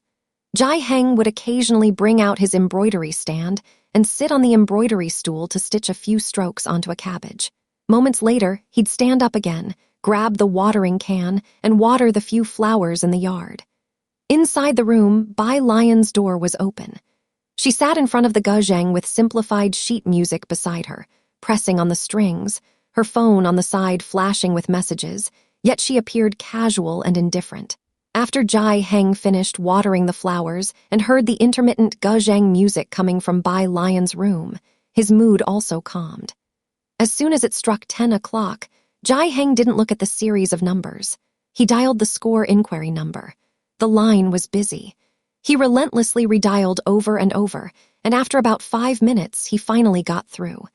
Jai Heng would occasionally bring out his embroidery stand and sit on the embroidery stool to stitch a few strokes onto a cabbage. Moments later, he'd stand up again, grab the watering can, and water the few flowers in the yard. Inside the room, Bai Lian's door was open. She sat in front of the guzheng with simplified sheet music beside her, pressing on the strings, her phone on the side flashing with messages, yet she appeared casual and indifferent. After Jai Heng finished watering the flowers and heard the intermittent guzheng music coming from Bai Lian's room, his mood also calmed. As soon as it struck 10 o'clock, Jai Heng didn't look at the series of numbers. He dialed the score inquiry number. The line was busy. He relentlessly redialed over and over, and after about 5 minutes, he finally got through.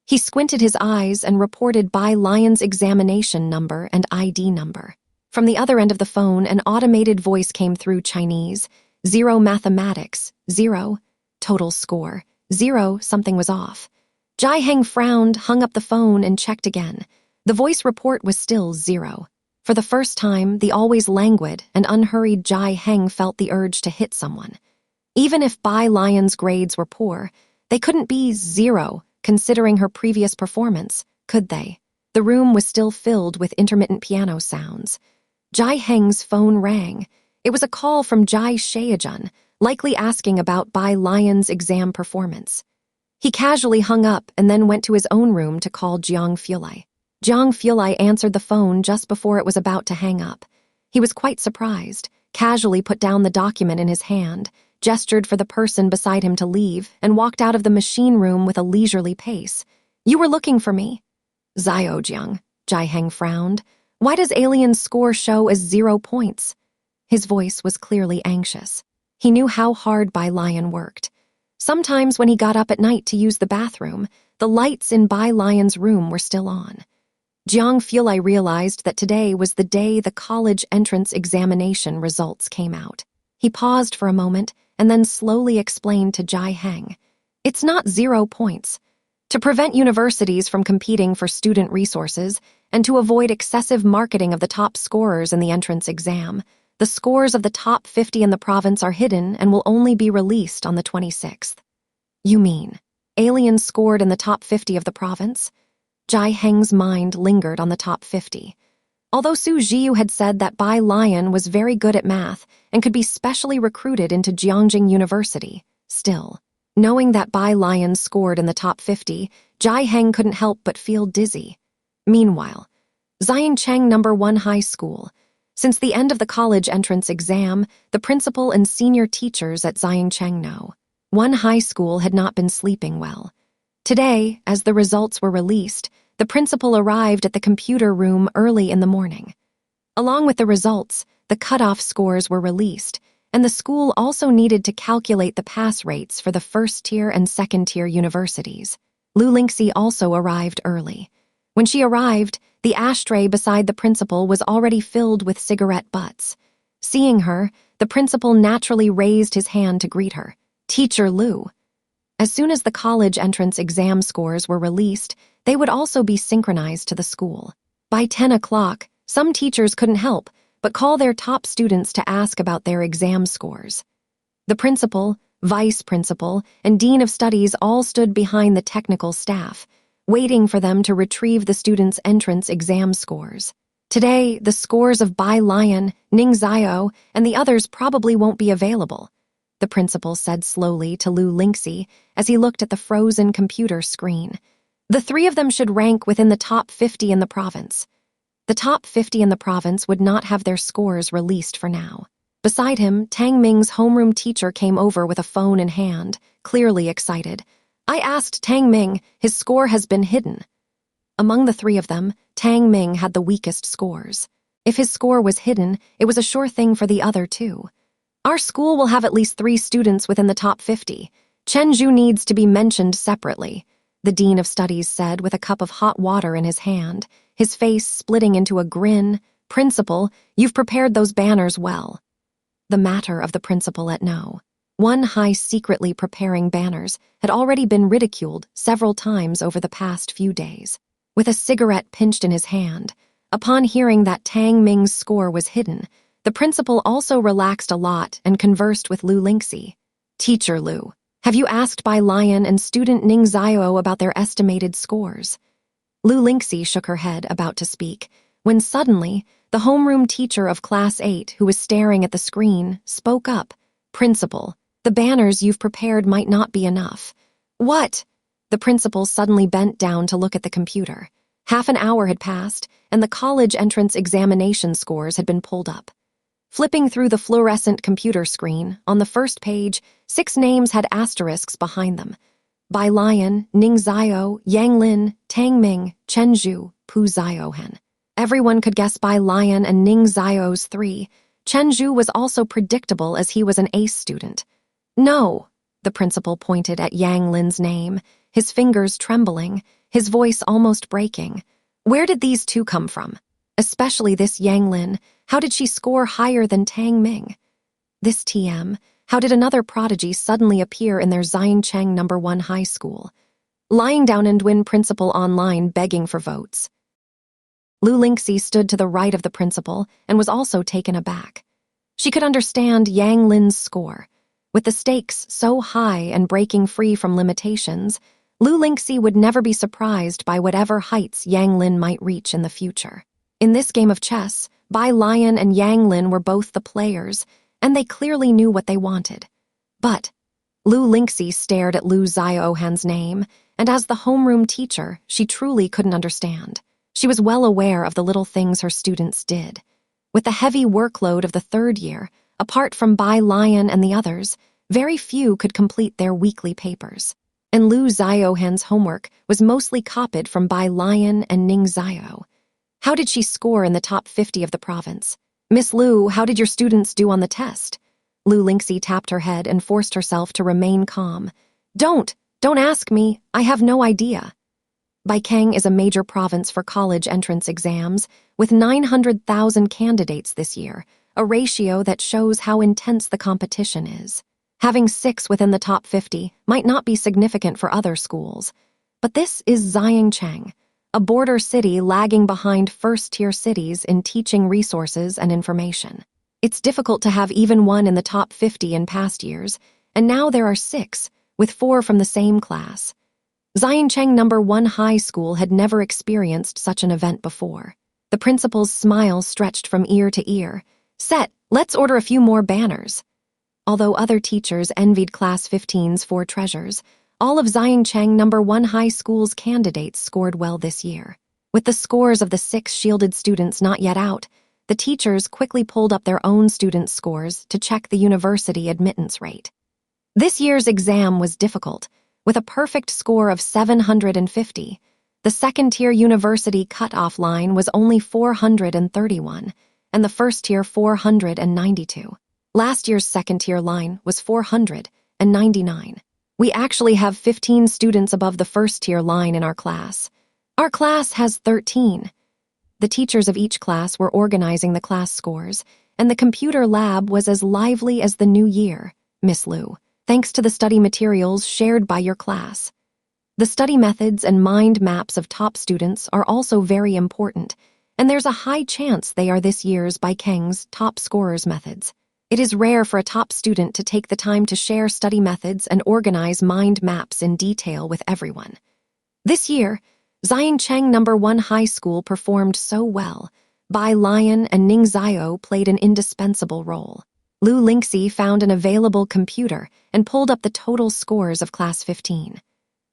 He squinted his eyes and reported Bai Lian's examination number and ID number. From the other end of the phone, an automated voice came through Chinese. 0 mathematics, 0. Total score, 0. Something was off. Jai Heng frowned, hung up the phone, and checked again. The voice report was still 0. For the first time, the always languid and unhurried Jai Heng felt the urge to hit someone. Even if Bai Lian's grades were poor, they couldn't be 0, considering her previous performance, could they? The room was still filled with intermittent piano sounds. Jai Heng's phone rang. It was a call from Jai Shaojun, likely asking about Bai Lian's exam performance. He casually hung up and then went to his own room to call Jiang Fulai. Jiang Fulai answered the phone just before it was about to hang up. He was quite surprised, casually put down the document in his hand, gestured for the person beside him to leave, and walked out of the machine room with a leisurely pace. "You were looking for me?" "Zio Jiang," Jai Heng frowned. "Why does Alien's score show as 0 points?" His voice was clearly anxious. He knew how hard Bai Lian worked. Sometimes when he got up at night to use the bathroom, the lights in Bai Lian's room were still on. Jiang Fulai realized that today was the day the college entrance examination results came out. He paused for a moment and then slowly explained to Jai Heng, "It's not 0 points. To prevent universities from competing for student resources and to avoid excessive marketing of the top scorers in the entrance exam, the scores of the top 50 in the province are hidden and will only be released on the 26th. "You mean, Alien scored in the top 50 of the province?" Jai Heng's mind lingered on the top 50. Although Xu Zhiyue had said that Bai Lian was very good at math and could be specially recruited into Jiangjing University, still, knowing that Bai Lian scored in the top 50, Jai Heng couldn't help but feel dizzy. Meanwhile, Xiangcheng No. 1 High School. Since the end of the college entrance exam, the principal and senior teachers at Xiangcheng No. 1 High School had not been sleeping well. Today, as the results were released, the principal arrived at the computer room early in the morning. Along with the results, the cutoff scores were released, and the school also needed to calculate the pass rates for the first-tier and second-tier universities. Lu Lingxi also arrived early. When she arrived, the ashtray beside the principal was already filled with cigarette butts. Seeing her, the principal naturally raised his hand to greet her. "Teacher Lu." As soon as the college entrance exam scores were released, they would also be synchronized to the school. By 10 o'clock, some teachers couldn't help but call their top students to ask about their exam scores. The principal, vice principal, and dean of studies all stood behind the technical staff, waiting for them to retrieve the students' entrance exam scores. Today, the scores of Bai Lian, Ning Zhao, and the others probably won't be available, the principal said slowly to Lu Lingxi as he looked at the frozen computer screen. The three of them should rank within the top 50 in the province. The top 50 in the province would not have their scores released for now. Beside him, Tang Ming's homeroom teacher came over with a phone in hand, clearly excited. "I asked Tang Ming, his score has been hidden." Among the three of them, Tang Ming had the weakest scores. If his score was hidden, it was a sure thing for the other two. "Our school will have at least 3 students within the top 50. Chen Zhu needs to be mentioned separately," the dean of studies said with a cup of hot water in his hand, his face splitting into a grin. "Principal, you've prepared those banners well." The matter of the principal at no. Wen Hai secretly preparing banners had already been ridiculed several times over the past few days. With a cigarette pinched in his hand, upon hearing that Tang Ming's score was hidden, the principal also relaxed a lot and conversed with Lu Lingxi. "Teacher Lu, have you asked Bai Lian and student Ning Zhixia about their estimated scores?" Lu Lingxi shook her head, about to speak, when suddenly the homeroom teacher of Class 8, who was staring at the screen, spoke up. "Principal, the banners you've prepared might not be enough." "What?" The principal suddenly bent down to look at the computer. Half an hour had passed, and the college entrance examination scores had been pulled up. Flipping through the fluorescent computer screen, on the first page, 6 names had asterisks behind them. Bai Lian, Ning Zhixia, Yang Lin, Tang Ming, Chen Zhu, Pu Zhiohen. Everyone could guess Bai Lian and Ning Zhio's 3. Chen Zhu was also predictable as he was an ace student. "No," the principal pointed at Yang Lin's name, his fingers trembling, his voice almost breaking. "Where did these two come from? Especially this Yang Lin. How did she score higher than Tang Ming? This TM, how did another prodigy suddenly appear in their Xiangcheng No. 1 high school?" Lying down and Dwin principal online begging for votes. Lu Lingxi stood to the right of the principal and was also taken aback. She could understand Yang Lin's score. With the stakes so high and breaking free from limitations, Lu Lingxi would never be surprised by whatever heights Yang Lin might reach in the future. In this game of chess, Bai Lian and Yang Lin were both the players, and they clearly knew what they wanted. But Lu Lingxi stared at Lu Zhiohan's name, and as the homeroom teacher, she truly couldn't understand. She was well aware of the little things her students did. With the heavy workload of the 3rd year, apart from Bai Lian and the others, very few could complete their weekly papers. And Lu Zhiohan's homework was mostly copied from Bai Lian and Ning Zhixia. How did she score in the top 50 of the province? "Miss Lu, how did your students do on the test?" Lu Lingxi tapped her head and forced herself to remain calm. Don't ask me. I have no idea." Baikeng is a major province for college entrance exams, with 900,000 candidates this year, a ratio that shows how intense the competition is. Having 6 within the top 50 might not be significant for other schools, but this is Xiangcheng, a border city lagging behind first-tier cities in teaching resources and information. It's difficult to have even one in the top 50 in past years, and now there are 6, with 4 from the same class. Xiangcheng No. 1 high school had never experienced such an event before. The principal's smile stretched from ear to ear. "Set, let's order a few more banners." Although other teachers envied Class 15's 4 treasures, all of Xiangcheng No. 1 high school's candidates scored well this year. With the scores of the 6 shielded students not yet out, the teachers quickly pulled up their own students' scores to check the university admittance rate. This year's exam was difficult. With a perfect score of 750, the second-tier university cutoff line was only 431, and the first-tier 492. Last year's second-tier line was 499. We actually have 15 students above the first-tier line in our class. Our class has 13. The teachers of each class were organizing the class scores, and the computer lab was as lively as the new year, Miss Lu, thanks to the study materials shared by your class. The study methods and mind maps of top students are also very important, and there's a high chance they are this year's Baikeng's top scorers methods. It is rare for a top student to take the time to share study methods and organize mind maps in detail with everyone. This year, Xiangcheng No. 1 high school performed so well. Bai Lian and Ning Zhixia played an indispensable role. Lu Lingxi found an available computer and pulled up the total scores of Class 15.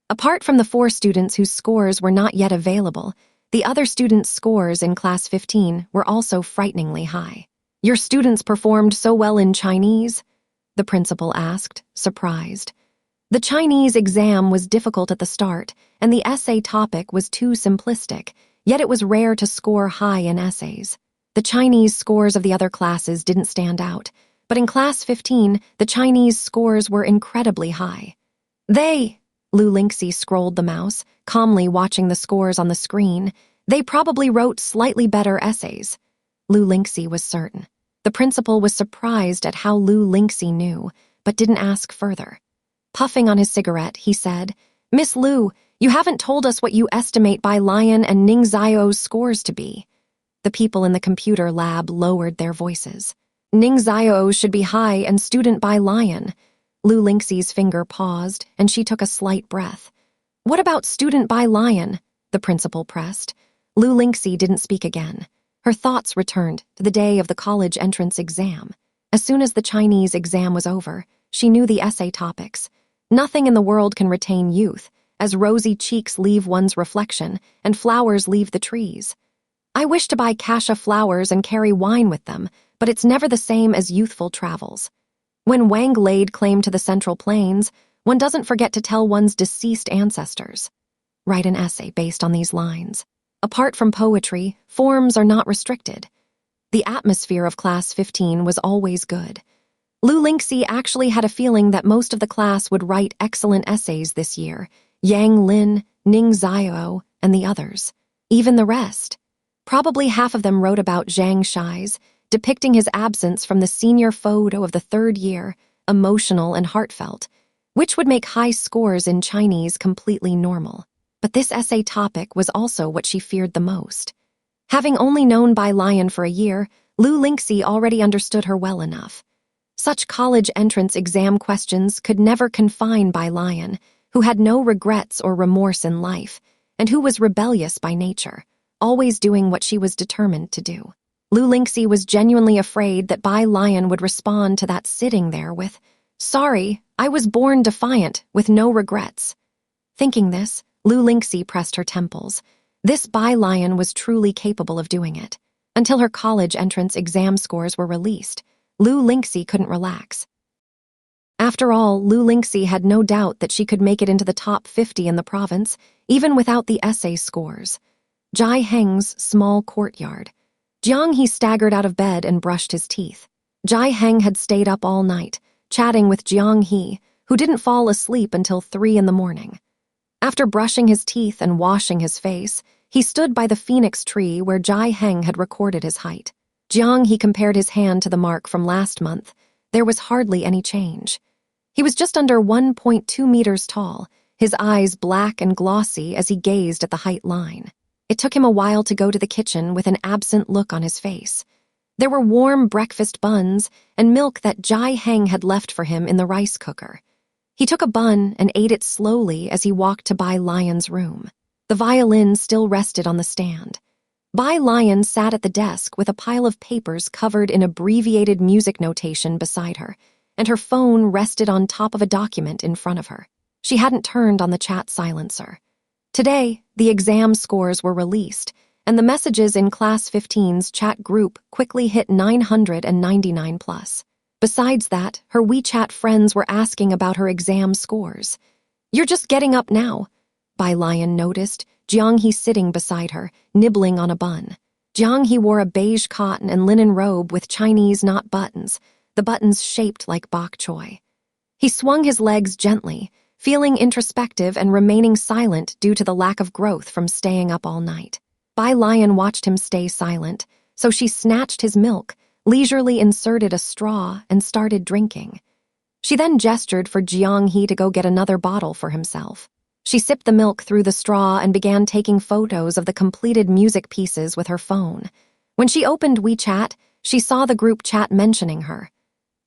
Apart from the 4 students whose scores were not yet available, the other students' scores in Class 15 were also frighteningly high. "Your students performed so well in Chinese?" the principal asked, surprised. The Chinese exam was difficult at the start, and the essay topic was too simplistic, yet it was rare to score high in essays. The Chinese scores of the other classes didn't stand out, but in Class 15, the Chinese scores were incredibly high. Lu Lingxi scrolled the mouse, calmly watching the scores on the screen. They probably wrote slightly better essays. Lu Lingxi was certain. The principal was surprised at how Lu Lingxi knew, but didn't ask further. Puffing on his cigarette, he said, "Miss Lu, you haven't told us what you estimate Bai Lian and Ning Zhio's scores to be." The people in the computer lab lowered their voices. "Ning Zhio's should be high and student Bai Lian." Lu Lingxi's finger paused, and she took a slight breath. "What about student Bai Lian?" the principal pressed. Lu Lingxi didn't speak again. Her thoughts returned to the day of the college entrance exam. As soon as the Chinese exam was over, she knew the essay topics. Nothing in the world can retain youth, as rosy cheeks leave one's reflection and flowers leave the trees. I wish to buy cassia flowers and carry wine with them, but it's never the same as youthful travels. When Wang laid claim to the Central Plains, one doesn't forget to tell one's deceased ancestors. Write an essay based on these lines. Apart from poetry, forms are not restricted. The atmosphere of Class 15 was always good. Lu Lingxi actually had a feeling that most of the class would write excellent essays this year. Yang Lin, Ning Zhio, and the others. Even the rest. Probably half of them wrote about Zhang Shai's, depicting his absence from the senior photo of the third year, emotional and heartfelt, which would make high scores in Chinese completely normal. But this essay topic was also what she feared the most. Having only known Bai Lian for a year, Lu Lingxi already understood her well enough. Such college entrance exam questions could never confine Bai Lian, who had no regrets or remorse in life, and who was rebellious by nature, always doing what she was determined to do. Lu Lingxi was genuinely afraid that Bai Lian would respond to that sitting there with, "Sorry, I was born defiant, with no regrets." Thinking this, Lu Lingxi pressed her temples. This Bai Lian was truly capable of doing it. Until her college entrance exam scores were released, Lu Lingxi couldn't relax. After all, Lu Lingxi had no doubt that she could make it into the top 50 in the province, even without the essay scores. Jai Heng's small courtyard. Jiang He staggered out of bed and brushed his teeth. Jai Heng had stayed up all night, chatting with Jiang He, who didn't fall asleep until 3 in the morning. After brushing his teeth and washing his face, he stood by the phoenix tree where Jai Heng had recorded his height. Jiang He compared his hand to the mark from last month. There was hardly any change. He was just under 1.2 meters tall, his eyes black and glossy as he gazed at the height line. It took him a while to go to the kitchen with an absent look on his face. There were warm breakfast buns and milk that Jai Heng had left for him in the rice cooker. He took a bun and ate it slowly as he walked to Bai Lian's room. The violin still rested on the stand. Bai Lian sat at the desk with a pile of papers covered in abbreviated music notation beside her, and her phone rested on top of a document in front of her. She hadn't turned on the chat silencer. Today, the exam scores were released, and the messages in Class 15's chat group quickly hit 999 plus. Besides that, her WeChat friends were asking about her exam scores. "You're just getting up now," Bai Lian noticed, Jiang He sitting beside her, nibbling on a bun. Jiang He wore a beige cotton and linen robe with Chinese knot buttons, the buttons shaped like bok choy. He swung his legs gently, feeling introspective and remaining silent due to the lack of growth from staying up all night. Bai Lian watched him stay silent, so she snatched his milk, leisurely inserted a straw, and started drinking. She then gestured for Jiang He to go get another bottle for himself. She sipped the milk through the straw and began taking photos of the completed music pieces with her phone. When she opened WeChat, she saw the group chat mentioning her.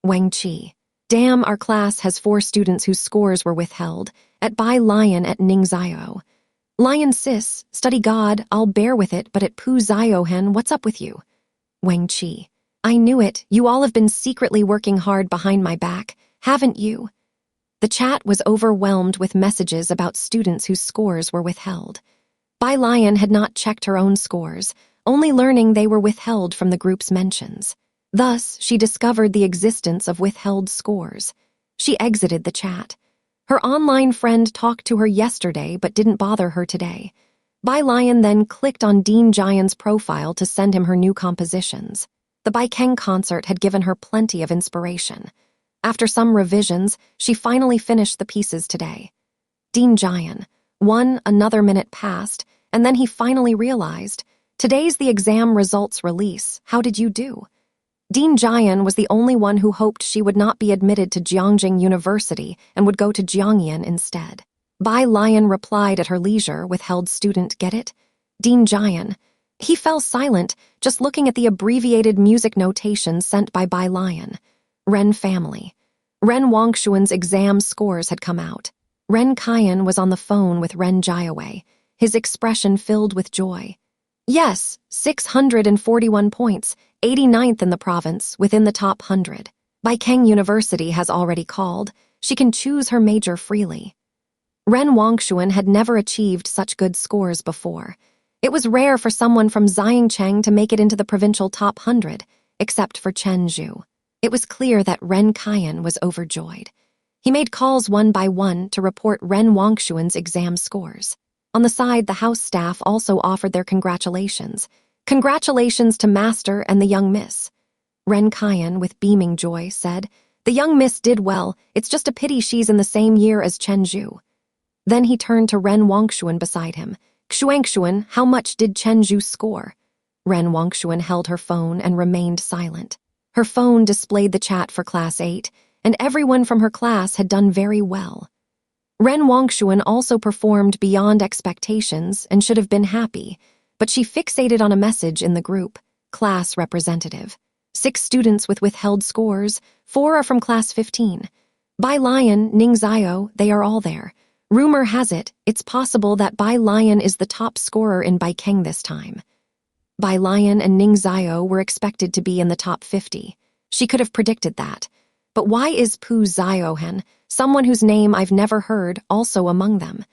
Wang Qi. "Damn, our class has 4 students whose scores were withheld, at Bai Lian at Ning Zhio. Lion sis, study God, I'll bear with it, but at Pu Ziohen, what's up with you?" Wang Qi. "I knew it, you all have been secretly working hard behind my back, haven't you?" The chat was overwhelmed with messages about students whose scores were withheld. Bai Lian had not checked her own scores, only learning they were withheld from the group's mentions. Thus, she discovered the existence of withheld scores. She exited the chat. Her online friend talked to her yesterday but didn't bother her today. Bai Lian then clicked on Dean Jian's profile to send him her new compositions. The Bai Keng concert had given her plenty of inspiration. After some revisions, she finally finished the pieces today. Dean Jian. Another minute passed, and then he finally realized, "Today's the exam results release. How did you do?" Dean Jian was the only one who hoped she would not be admitted to Jiangjing University and would go to Jiangyan instead. Bai Lian replied at her leisure with held student, "Get it? Dean Jian." He fell silent, just looking at the abbreviated music notation sent by Bai Lian. Ren family. Ren Wangxuan's exam scores had come out. Ren Qian was on the phone with Wen Zhixia, his expression filled with joy. "Yes, 641 points, 89th in the province, within the top 100. Baikeng University has already called. She can choose her major freely." Ren Wangxuan had never achieved such good scores before. It was rare for someone from Xiangcheng to make it into the provincial top 100, except for Chen Zhu. It was clear that Ren Qian was overjoyed. He made calls one by one to report Ren Wangxuan's exam scores. On the side, the house staff also offered their congratulations. "Congratulations to Master and the young miss." Ren Qian, with beaming joy, said, "The young miss did well. It's just a pity she's in the same year as Chen Zhu." Then he turned to Ren Wangxuan beside him. "Xuanxuan, how much did Chen Zhu score?" Ren Wangxuan held her phone and remained silent. Her phone displayed the chat for Class 8, and everyone from her class had done very well. Ren Wangxuan also performed beyond expectations and should have been happy, but she fixated on a message in the group, "Class representative. 6 students with withheld scores, 4 are from Class 15. Bai Lian, Ning Zhiyue, they are all there. Rumor has it, it's possible that Bai Lian is the top scorer in Baikeng this time." Bai Lian and Ning Zhiyue were expected to be in the top 50. She could have predicted that. But why is Pu Ziohen, someone whose name I've never heard, also among them?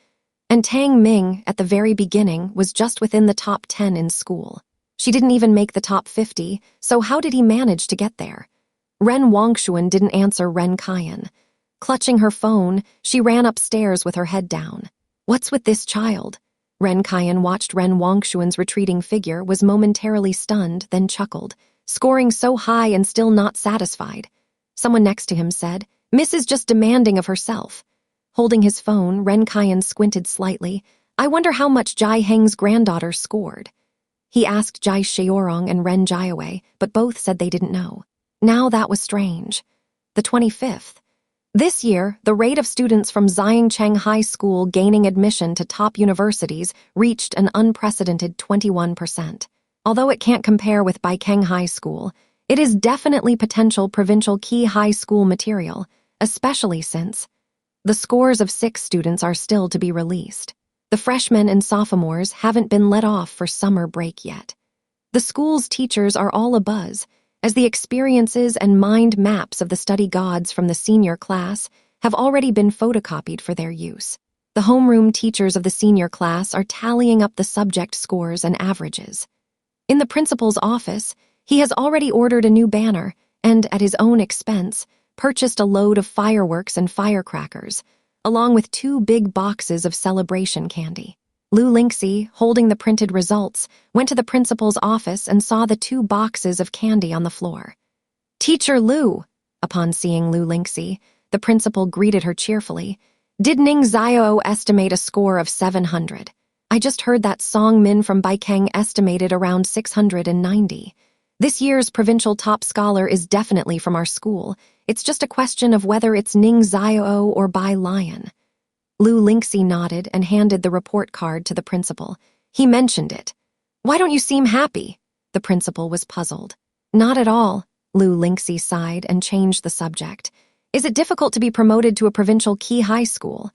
And Tang Ming, at the very beginning, was just within the top 10 in school. She didn't even make the top 50, so how did he manage to get there? Ren Wangxuan didn't answer Ren Qian. Clutching her phone, she ran upstairs with her head down. What's with this child? Ren Qian watched Ren Wangxuan's retreating figure, was momentarily stunned, then chuckled, scoring so high and still not satisfied. Someone next to him said, "Miss is just demanding of herself." Holding his phone, Ren Qian squinted slightly. "I wonder how much Jai Heng's granddaughter scored." He asked Jai Xiaorong and Ren Jiawei, but both said they didn't know. Now that was strange. The 25th. This year, the rate of students from Xiangcheng High School gaining admission to top universities reached an unprecedented 21%. Although it can't compare with Baikeng High School, it is definitely potential provincial key high school material, especially since the scores of 6 students are still to be released. The freshmen and sophomores haven't been let off for summer break yet. The school's teachers are all abuzz, as the experiences and mind maps of the study gods from the senior class have already been photocopied for their use. The homeroom teachers of the senior class are tallying up the subject scores and averages. In the principal's office, he has already ordered a new banner and, at his own expense, purchased a load of fireworks and firecrackers, along with 2 big boxes of celebration candy. Lu Lingxi, holding the printed results, went to the principal's office and saw the 2 boxes of candy on the floor. "Teacher Lu," upon seeing Lu Lingxi, the principal greeted her cheerfully. "Did Ning Zhiyue estimate a score of 700? I just heard that Song Min from Baikeng estimated around 690. This year's provincial top scholar is definitely from our school. It's just a question of whether it's Ning Zhiyue or Bai Lian." Lu Lingxi nodded and handed the report card to the principal. "He mentioned it." "Why don't you seem happy?" The principal was puzzled. "Not at all," Lu Lingxi sighed and changed the subject. "Is it difficult to be promoted to a provincial key high school?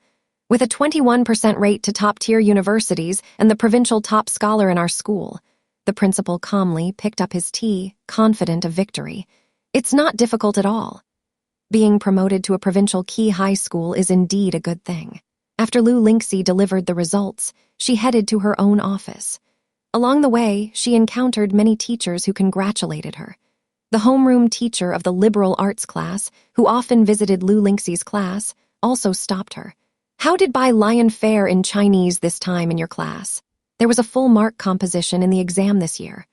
With a 21% rate to top-tier universities and the provincial top scholar in our school." The principal calmly picked up his tea, confident of victory. "It's not difficult at all. Being promoted to a provincial key high school is indeed a good thing." After Lu Lingxi delivered the results, she headed to her own office. Along the way, she encountered many teachers who congratulated her. The homeroom teacher of the liberal arts class, who often visited Lu Lingxi's class, also stopped her. "How did Bai Lian fare in Chinese this time in your class? There was a full mark composition in the exam this year."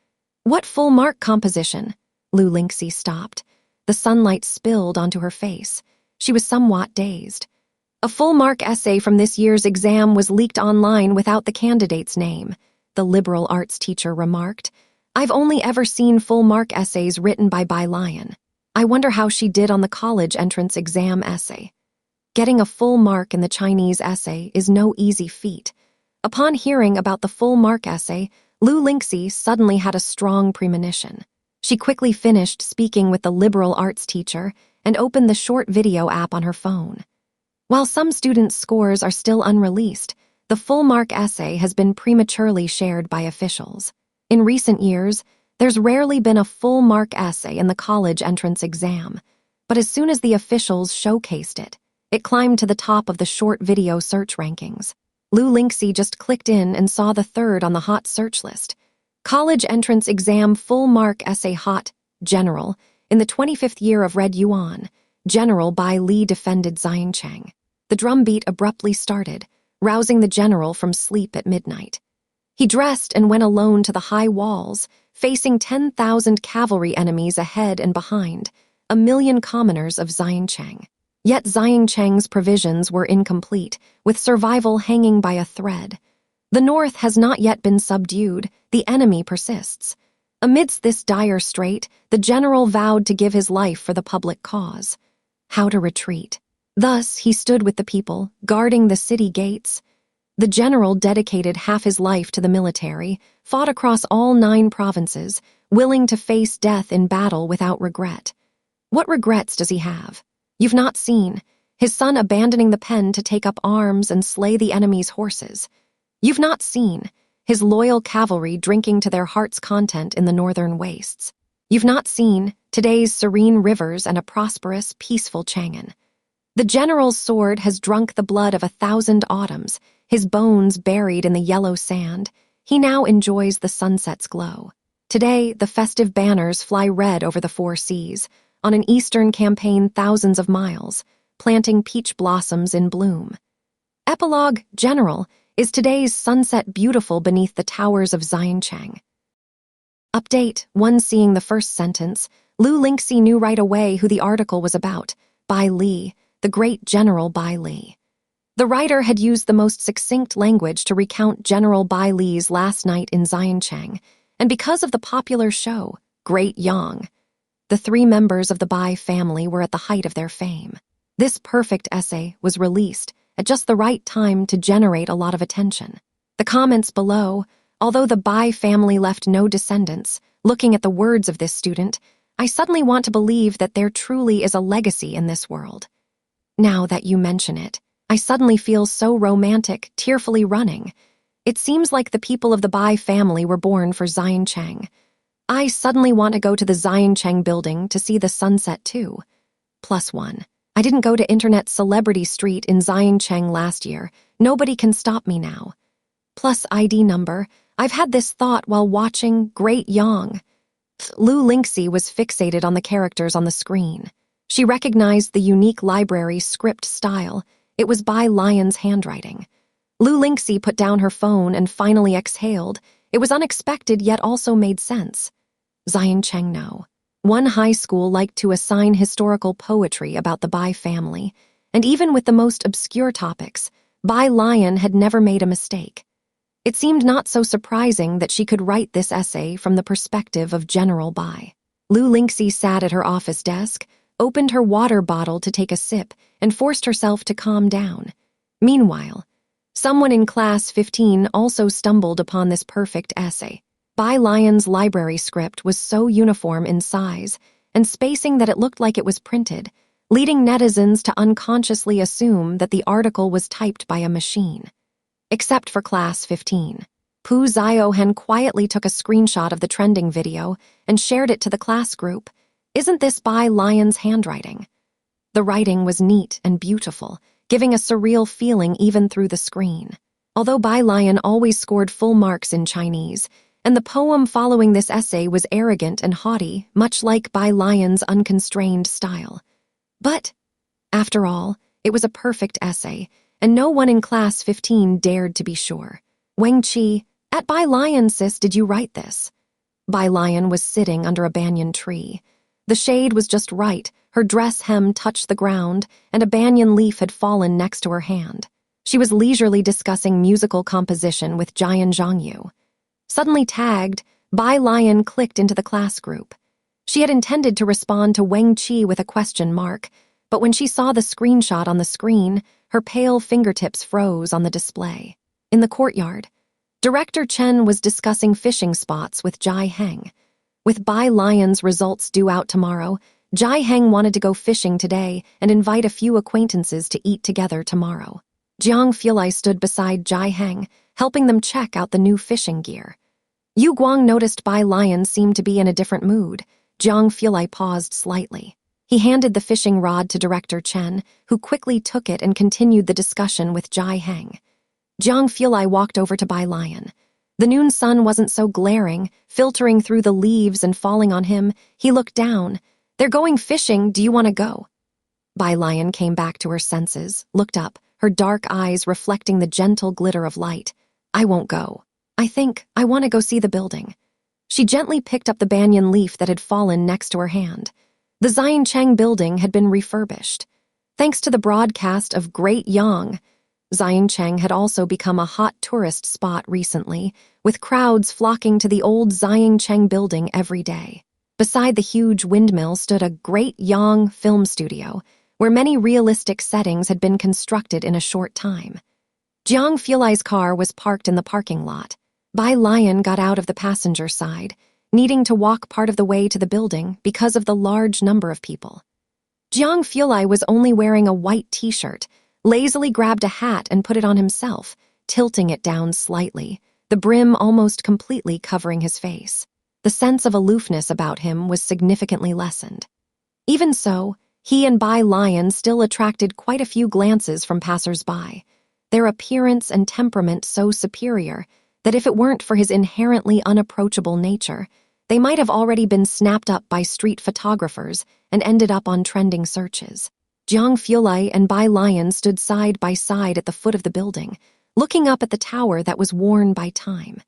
"What full mark composition?" Lu Lingxi stopped. The sunlight spilled onto her face. She was somewhat dazed. A full-mark essay from this year's exam was leaked online without the candidate's name, the liberal arts teacher remarked. I've only ever seen full-mark essays written by Bai Lian. I wonder how she did on the college entrance exam essay. Getting a full mark in the Chinese essay is no easy feat. Upon hearing about the full-mark essay, Lu Lingxi suddenly had a strong premonition. She quickly finished speaking with the liberal arts teacher and opened the short video app on her phone. While some students' scores are still unreleased, the full-mark essay has been prematurely shared by officials. In recent years, there's rarely been a full-mark essay in the college entrance exam, but as soon as the officials showcased it, it climbed to the top of the short video search rankings. Lu Lingxi just clicked in and saw the third on the hot search list. College entrance exam full-mark essay hot, general. In the 25th year of Red Yuan, General Bai Li defended Zhixia. The drumbeat abruptly started, rousing the general from sleep at midnight. He dressed and went alone to the high walls, facing 10,000 cavalry enemies ahead and behind, 1,000,000 commoners of Zhixia. Yet Zhixia provisions were incomplete, with survival hanging by a thread. The north has not yet been subdued, the enemy persists. Amidst this dire strait, the general vowed to give his life for the public cause. How to retreat? Thus, he stood with the people, guarding the city gates. The general dedicated half his life to the military, fought across all 9 provinces, willing to face death in battle without regret. What regrets does he have? You've not seen his son abandoning the pen to take up arms and slay the enemy's horses. You've not seen his loyal cavalry drinking to their heart's content in the northern wastes. You've not seen today's serene rivers and a prosperous, peaceful Chang'an. The general's sword has drunk the blood of 1,000 autumns, his bones buried in the yellow sand. He now enjoys the sunset's glow. Today, the festive banners fly red over the 4 seas, on an eastern campaign thousands of miles, planting peach blossoms in bloom. Epilogue, General, is today's sunset beautiful beneath the towers of Zhixia. Update, 1 seeing the first sentence, Lu Lingxi knew right away who the article was about, Bai Li, the great General Bai Li. The writer had used the most succinct language to recount General Bai Li's last night in Zhixia, and because of the popular show, Great Yang, the 3 members of the Bai family were at the height of their fame. This perfect essay was released at just the right time to generate a lot of attention. The comments below, although the Bai family left no descendants, looking at the words of this student, I suddenly want to believe that there truly is a legacy in this world. Now that you mention it, I suddenly feel so romantic, tearfully running. It seems like the people of the Bai family were born for Zhixia. I suddenly want to go to the Zhixia building to see the sunset too. +1. I didn't go to Internet Celebrity Street in Zhixia last year. Nobody can stop me now. Plus ID number. I've had this thought while watching Great Yang. Lu Lingxi was fixated on the characters on the screen. She recognized the unique library script style. It was Bai Lian's handwriting. Lu Lingxi put down her phone and finally exhaled. It was unexpected yet also made sense. Zhixia no. One high school liked to assign historical poetry about the Bai family, and even with the most obscure topics, Bai Lian had never made a mistake. It seemed not so surprising that she could write this essay from the perspective of General Bai. Lu Lingxi sat at her office desk, opened her water bottle to take a sip, and forced herself to calm down. Meanwhile, someone in class 15 also stumbled upon this perfect essay. Bai Lian's library script was so uniform in size and spacing that it looked like it was printed, leading netizens to unconsciously assume that the article was typed by a machine. Except for class 15. Pu Ziohen quietly took a screenshot of the trending video and shared it to the class group. Isn't this Bai Lian's handwriting? The writing was neat and beautiful, giving a surreal feeling even through the screen. Although Bai Lian always scored full marks in Chinese, and the poem following this essay was arrogant and haughty, much like Bai Lian's unconstrained style. But, after all, it was a perfect essay, and no one in class 15 dared to be sure. Wang Qi, at Bai Lian, sis, did you write this? Bai Lian was sitting under a banyan tree. The shade was just right, her dress hem touched the ground, and a banyan leaf had fallen next to her hand. She was leisurely discussing musical composition with Jian Zhangyu. Suddenly tagged, Bai Lian clicked into the class group. She had intended to respond to Wang Qi with a question mark, but when she saw the screenshot on the screen, her pale fingertips froze on the display. In the courtyard, Director Chen was discussing fishing spots with Jai Heng. With Bai Lian's results due out tomorrow, Jai Heng wanted to go fishing today and invite a few acquaintances to eat together tomorrow. Jiang Fulai stood beside Jai Heng, helping them check out the new fishing gear. Yu Guang noticed Bai Lian seemed to be in a different mood. Jiang Fulai paused slightly. He handed the fishing rod to Director Chen, who quickly took it and continued the discussion with Jai Heng. Jiang Fulai walked over to Bai Lian. The noon sun wasn't so glaring, filtering through the leaves and falling on him. He looked down. "They're going fishing, do you want to go?" Bai Lian came back to her senses, looked up, her dark eyes reflecting the gentle glitter of light. "I won't go. I think I want to go see the building." She gently picked up the banyan leaf that had fallen next to her hand. The Xiancheng building had been refurbished. Thanks to the broadcast of Great Yang, Xiancheng had also become a hot tourist spot recently, with crowds flocking to the old Xiancheng building every day. Beside the huge windmill stood a Great Yang film studio, where many realistic settings had been constructed in a short time. Jiang Fulai's car was parked in the parking lot. Bai Lian got out of the passenger side, needing to walk part of the way to the building because of the large number of people. Jiang Fulai was only wearing a white t-shirt, lazily grabbed a hat and put it on himself, tilting it down slightly, the brim almost completely covering his face. The sense of aloofness about him was significantly lessened. Even so, he and Bai Lian still attracted quite a few glances from passers-by, their appearance and temperament so superior that if it weren't for his inherently unapproachable nature, they might have already been snapped up by street photographers and ended up on trending searches. Jiang Fulai and Bai Lian stood side by side at the foot of the building, looking up at the tower that was worn by time.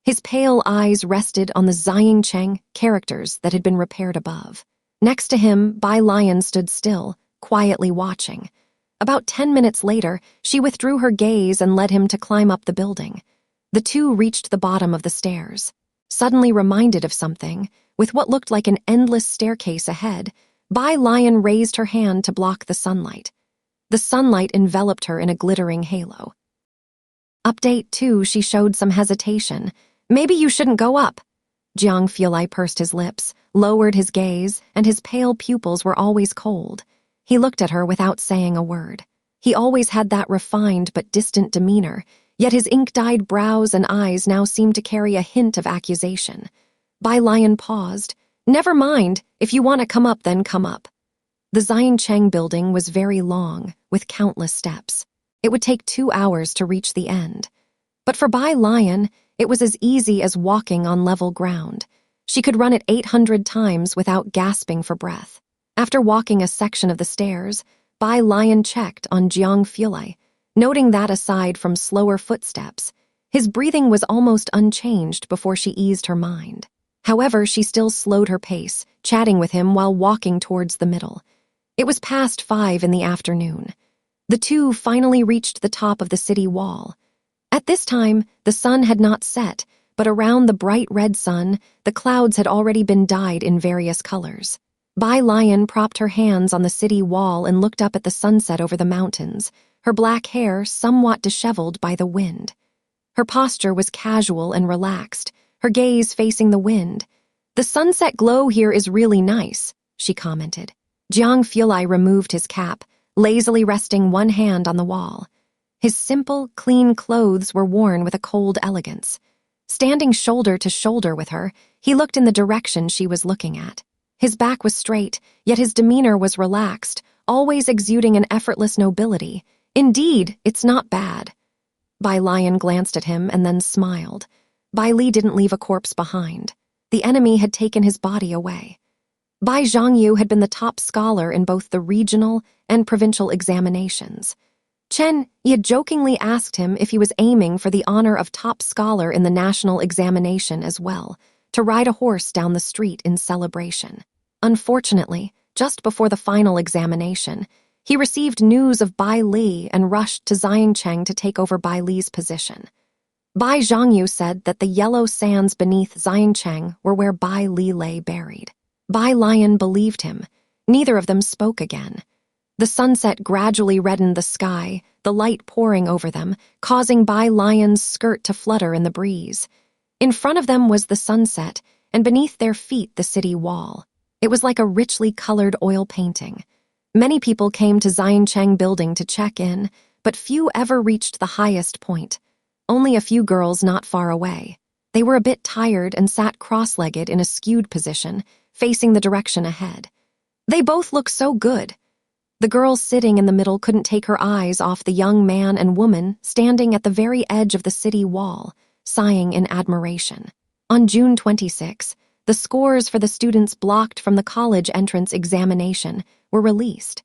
His pale eyes rested on the Xiancheng characters that had been repaired above. Next to him, Bai Lian stood still, quietly watching. About 10 minutes later, she withdrew her gaze and led him to climb up the building. The two reached the bottom of the stairs. Suddenly reminded of something, with what looked like an endless staircase ahead, Bai Lian raised her hand to block the sunlight. The sunlight enveloped her in a glittering halo. Update 2, she showed some hesitation. "Maybe you shouldn't go up." Jiang Fulai pursed his lips, lowered his gaze, and his pale pupils were always cold. He looked at her without saying a word. He always had that refined but distant demeanor, yet his ink-dyed brows and eyes now seemed to carry a hint of accusation. Bai Lian paused. "Never mind, if you want to come up, then come up." The Xiancheng building was very long, with countless steps. It would take 2 hours to reach the end. But for Bai Lian, it was as easy as walking on level ground. She could run it 800 times without gasping for breath. After walking a section of the stairs, Bai Lian checked on Jiang Fulai, noting that aside from slower footsteps, his breathing was almost unchanged before she eased her mind. However, she still slowed her pace, chatting with him while walking towards the middle. It was past 5 in the afternoon. The two finally reached the top of the city wall. At this time, the sun had not set, but around the bright red sun, the clouds had already been dyed in various colors. Bai Lian propped her hands on the city wall and looked up at the sunset over the mountains, her black hair somewhat disheveled by the wind. Her posture was casual and relaxed, her gaze facing the wind. "The sunset glow here is really nice," she commented. Jiang Fulai removed his cap, lazily resting one hand on the wall. His simple, clean clothes were worn with a cold elegance. Standing shoulder to shoulder with her, he looked in the direction she was looking at. His back was straight, yet his demeanor was relaxed, always exuding an effortless nobility. "Indeed, it's not bad." Bai Lian glanced at him and then smiled. Bai Li didn't leave a corpse behind. The enemy had taken his body away. Bai Zhangyu had been the top scholar in both the regional and provincial examinations. Chen Yi jokingly asked him if he was aiming for the honor of top scholar in the national examination as well, to ride a horse down the street in celebration. Unfortunately, just before the final examination, he received news of Bai Li and rushed to Xiancheng to take over Bai Li's position. Bai Zhixia said that the yellow sands beneath Xiancheng were where Bai Li lay buried. Bai Lian believed him. Neither of them spoke again. The sunset gradually reddened the sky, the light pouring over them, causing Bai Lian's skirt to flutter in the breeze. In front of them was the sunset, and beneath their feet the city wall. It was like a richly colored oil painting. Many people came to Xiancheng building to check in, but few ever reached the highest point. Only a few girls not far away. They were a bit tired and sat cross-legged in a skewed position, facing the direction ahead. They both looked so good. The girl sitting in the middle couldn't take her eyes off the young man and woman standing at the very edge of the city wall, sighing in admiration. On June 26, the scores for the students blocked from the college entrance examination were released.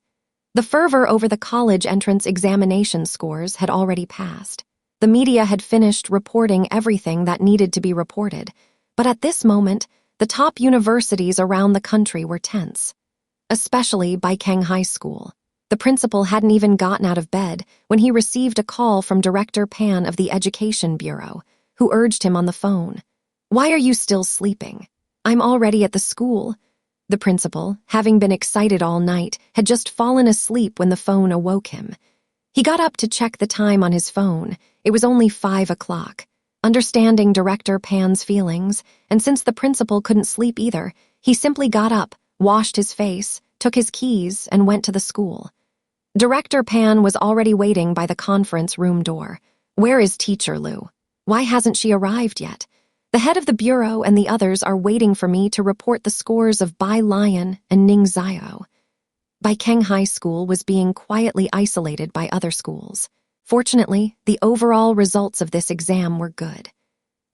The fervor over the college entrance examination scores had already passed. The media had finished reporting everything that needed to be reported, but at this moment, the top universities around the country were tense. Especially Baikeng High School. The principal hadn't even gotten out of bed when he received a call from Director Pan of the Education Bureau, who urged him on the phone. "Why are you still sleeping? I'm already at the school." The principal, having been excited all night, had just fallen asleep when the phone awoke him. He got up to check the time on his phone. It was only 5 o'clock. Understanding Director Pan's feelings, and since the principal couldn't sleep either, he simply got up, washed his face, took his keys, and went to the school. Director Pan was already waiting by the conference room door. "Where is Teacher Lu? Why hasn't she arrived yet? The head of the bureau and the others are waiting for me to report the scores of Bai Lian and Ning Zhixia." Baikeng High School was being quietly isolated by other schools. Fortunately, the overall results of this exam were good.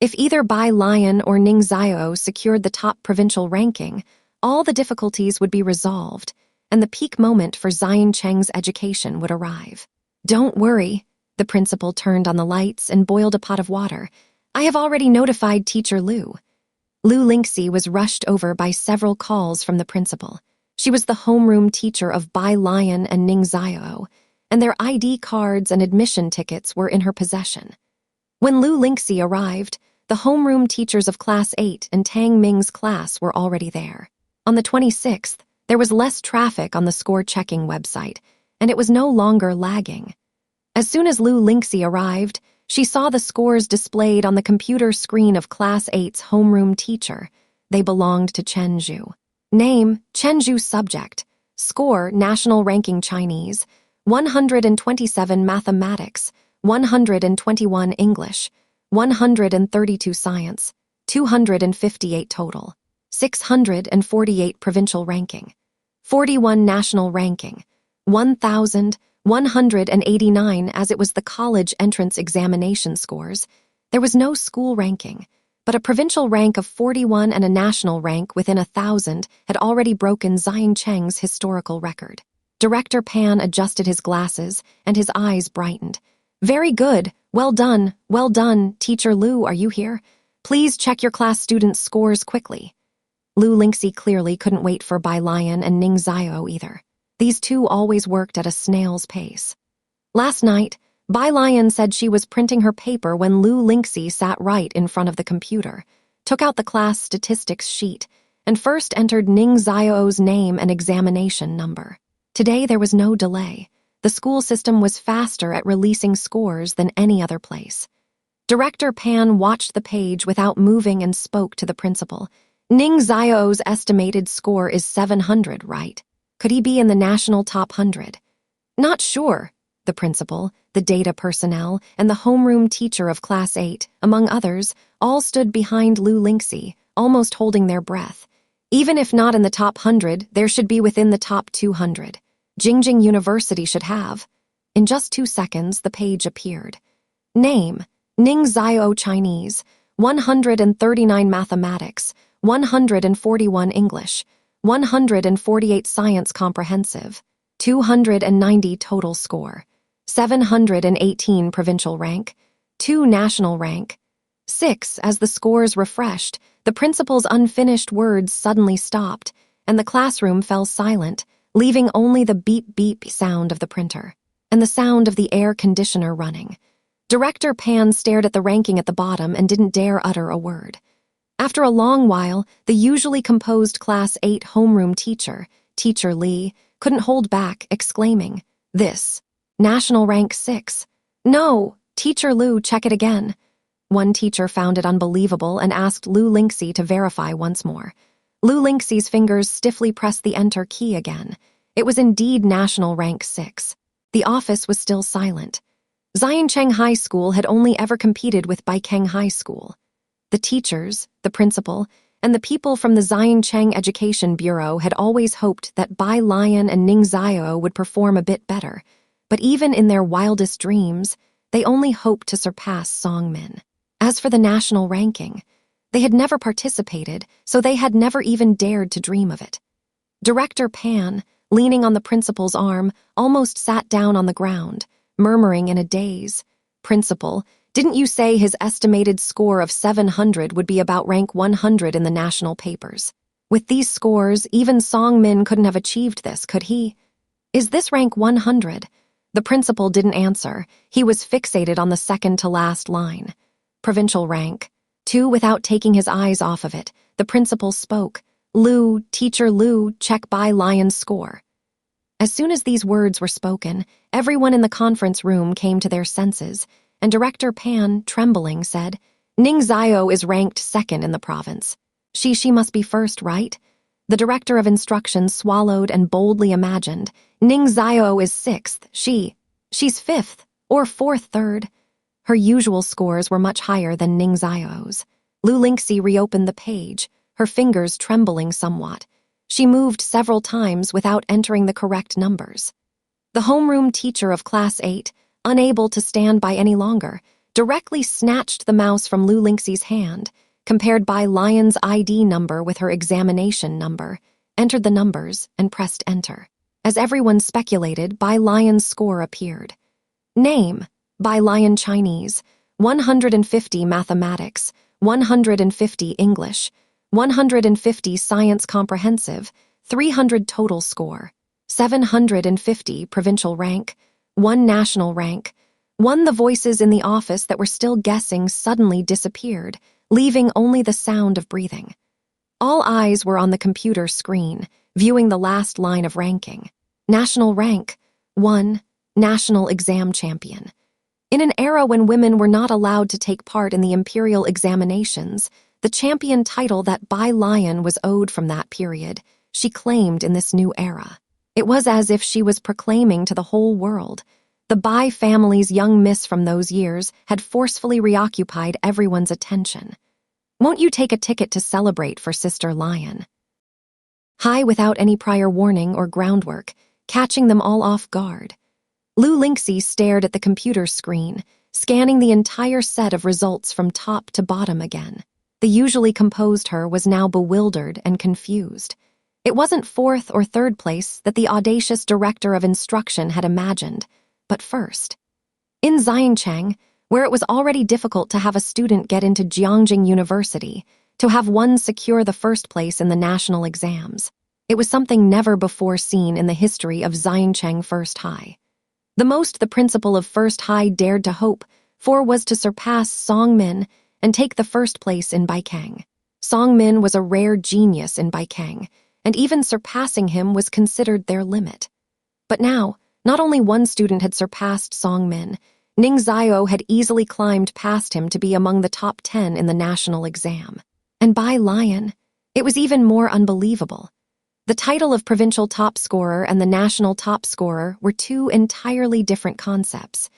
If either Bai Lian or Ning Zhixia secured the top provincial ranking, all the difficulties would be resolved, and the peak moment for Xiancheng's education would arrive. "Don't worry," the principal turned on the lights and boiled a pot of water. "I have already notified Teacher Lu." Lu Lingxi was rushed over by several calls from the principal. She was the homeroom teacher of Bai Lian and Ning Zhixia, and their ID cards and admission tickets were in her possession. When Lu Lingxi arrived, the homeroom teachers of Class 8 and Tang Ming's class were already there. On the 26th, there was less traffic on the score-checking website, and it was no longer lagging. As soon as Lu Lingxi arrived, she saw the scores displayed on the computer screen of Class 8's homeroom teacher. They belonged to Chen Zhu. Name, Chen Zhu. Subject, score, national ranking Chinese, 127 mathematics, 121 English, 132 science, 258 total. 648 provincial ranking, 41 national ranking, 1,189 as it was the college entrance examination scores. There was no school ranking, but a provincial rank of 41 and a national rank within 1,000 had already broken Xiancheng's historical record. Director Pan adjusted his glasses and his eyes brightened. "Very good. Well done. Well done. Teacher Lu, are you here? Please check your class students' scores quickly." Lu Lingxi clearly couldn't wait for Bai Lian and Ning Zhixia either. These two always worked at a snail's pace. Last night, Bai Lian said she was printing her paper when Lu Lingxi sat right in front of the computer, took out the class statistics sheet, and first entered Ning Zhixio's name and examination number. Today there was no delay. The school system was faster at releasing scores than any other place. Director Pan watched the page without moving and spoke to the principal. "Ning Zhixio's estimated score is 700, right? Could he be in the national top 100? "Not sure." The principal, the data personnel, and the homeroom teacher of Class 8, among others, all stood behind Lu Lingxi, almost holding their breath. Even if not in the top 100, there should be within the top 200. Jing University should have. In just 2 seconds, the page appeared. Name, Ning Zhixia Chinese, 139 mathematics, 141 English, 148 science comprehensive, 290 total score, 718 provincial rank, 2 national rank, 6. As the scores refreshed, the principal's unfinished words suddenly stopped, and the classroom fell silent, leaving only the beep-beep sound of the printer and the sound of the air conditioner running. Director Pan stared at the ranking at the bottom and didn't dare utter a word. After a long while, the usually composed Class 8 homeroom teacher, Teacher Lee, couldn't hold back, exclaiming, "This. National rank 6. No, Teacher Lu, check it again." One teacher found it unbelievable and asked Lu Lingxi to verify once more. Lu Lingxi's fingers stiffly pressed the enter key again. It was indeed national rank 6. The office was still silent. Xiancheng High School had only ever competed with Baikeng High School. The teachers, the principal, and the people from the Xiancheng Education Bureau had always hoped that Bai Lian and Ning Zhixia would perform a bit better, but even in their wildest dreams, they only hoped to surpass Song Min. As for the national ranking, they had never participated, so they had never even dared to dream of it. Director Pan, leaning on the principal's arm, almost sat down on the ground, murmuring in a daze, "Principal, didn't you say his estimated score of 700 would be about rank 100 in the national papers? With these scores, even Song Min couldn't have achieved this, could he? Is this rank 100? The principal didn't answer. He was fixated on the second-to-last line. Provincial rank. 2, without taking his eyes off of it, the principal spoke. "Lu, Teacher Lu, check Bai Lian's score." As soon as these words were spoken, everyone in the conference room came to their senses, and Director Pan, trembling, said, "Ning Zhixia is ranked 2nd in the province. She must be 1st, right?" The director of instruction swallowed and boldly imagined, "Ning Zhixia is 6th, she's 5th, or 4th third." Her usual scores were much higher than Ning Zhixio's. Lu Lingxi reopened the page, her fingers trembling somewhat. She moved several times without entering the correct numbers. The homeroom teacher of Class 8, unable to stand by any longer, directly snatched the mouse from Lu Lingxi's hand, compared Bai Lian's ID number with her examination number, entered the numbers, and pressed enter. As everyone speculated, Bai Lian's score appeared. Name: Bai Lian Chinese, 150 mathematics, 150 English, 150 science comprehensive, 300 total score, 750 provincial rank, 1 national rank. 1. The voices in the office that were still guessing suddenly disappeared, leaving only the sound of breathing. All eyes were on the computer screen, viewing the last line of ranking. National rank, 1, national exam champion. In an era when women were not allowed to take part in the imperial examinations, the champion title that Bai Lian was owed from that period, she claimed in this new era. It was as if she was proclaiming to the whole world. The Bai family's young miss from those years had forcefully reoccupied everyone's attention. "Won't you take a ticket to celebrate for Sister Lion?" Hi, without any prior warning or groundwork, catching them all off guard. Lu Lingxi stared at the computer screen, scanning the entire set of results from top to bottom again. The usually composed her was now bewildered and confused. It wasn't 4th or 3rd place that the audacious director of instruction had imagined, but 1st. In Xiancheng, where it was already difficult to have a student get into Jiangjing University, to have one secure the 1st place in the national exams. It was something never before seen in the history of Xiancheng First High. The most the principal of First High dared to hope for was to surpass Song Min and take the 1st place in Baikeng. Song Min was a rare genius in Baikeng, and even surpassing him was considered their limit. But now, not only one student had surpassed Song Min, Ning Zhixia had easily climbed past him to be among the top 10 in the national exam. And Bai Lian, it was even more unbelievable. The title of provincial top scorer and the national top scorer were 2 entirely different concepts.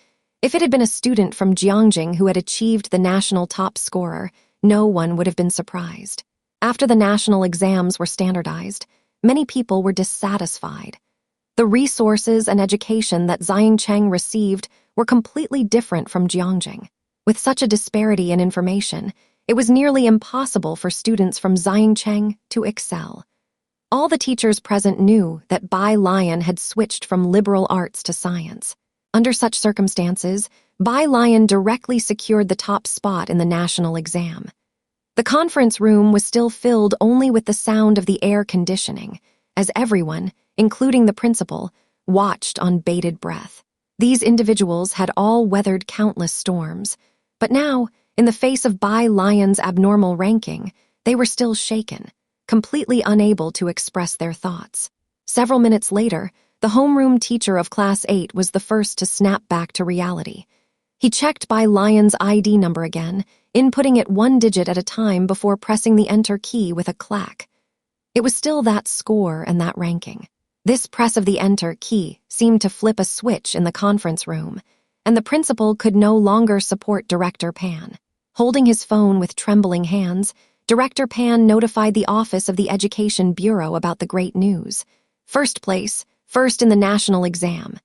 If it had been a student from Jiangjing who had achieved the national top scorer, no one would have been surprised. After the national exams were standardized, many people were dissatisfied. The resources and education that Xiancheng received were completely different from Jiangjing. With such a disparity in information, it was nearly impossible for students from Xiancheng to excel. All the teachers present knew that Bai Lian had switched from liberal arts to science. Under such circumstances, Bai Lian directly secured the top spot in the national exam. The conference room was still filled only with the sound of the air conditioning, as everyone, including the principal, watched on bated breath. These individuals had all weathered countless storms, but now, in the face of Bai Lian's abnormal ranking, they were still shaken, completely unable to express their thoughts. Several minutes later, the homeroom teacher of Class 8 was the first to snap back to reality. He checked Bai Lian's ID number again, inputting it one digit at a time before pressing the enter key with a clack. It was still that score and that ranking. This press of the enter key seemed to flip a switch in the conference room, and the principal could no longer support Director Pan. Holding his phone with trembling hands, Director Pan notified the Office of the Education Bureau about the great news. First place, first in the national exam.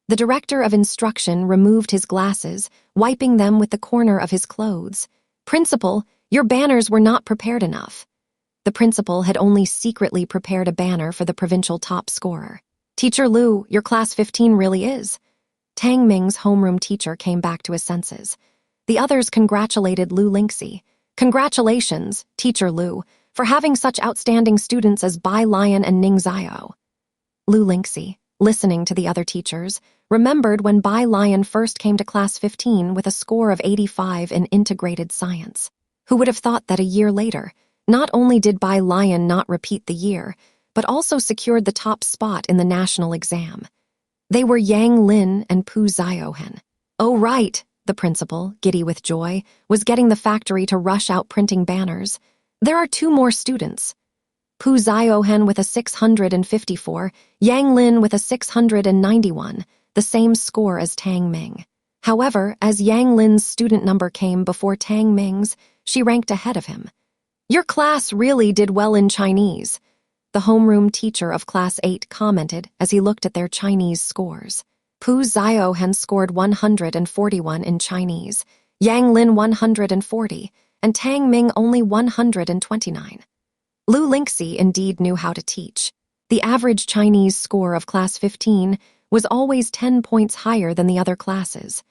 The director of instruction removed his glasses, wiping them with the corner of his clothes. Principal, your banners were not prepared enough. The principal had only secretly prepared a banner for the provincial top scorer. Teacher Lu, your class 15 really is. Tang Ming's homeroom teacher came back to his senses. The others congratulated Lu Lingxi. Congratulations, Teacher Lu, for having such outstanding students as Bai Lian and Ning Zhixia. Lu Lingxi, listening to the other teachers, remembered when Bai Lian first came to class 15 with a score of 85 in integrated science. Who would have thought that a year later, not only did Bai Lian not repeat the year, but also secured the top spot in the national exam. They were Yang Lin and Pu Zhiyue. Oh right, the principal, giddy with joy, was getting the factory to rush out printing banners. There are 2 more students. Pu Zhiyue with a 654, Yang Lin with a 691, the same score as Tang Ming. However, as Yang Lin's student number came before Tang Ming's, she ranked ahead of him. Your class really did well in Chinese, the homeroom teacher of Class 8 commented as he looked at their Chinese scores. Pu Zhiyue scored 141 in Chinese, Yang Lin 140, and Tang Ming only 129. Lu Lingxi indeed knew how to teach. The average Chinese score of Class 15 was always 10 points higher than the other classes.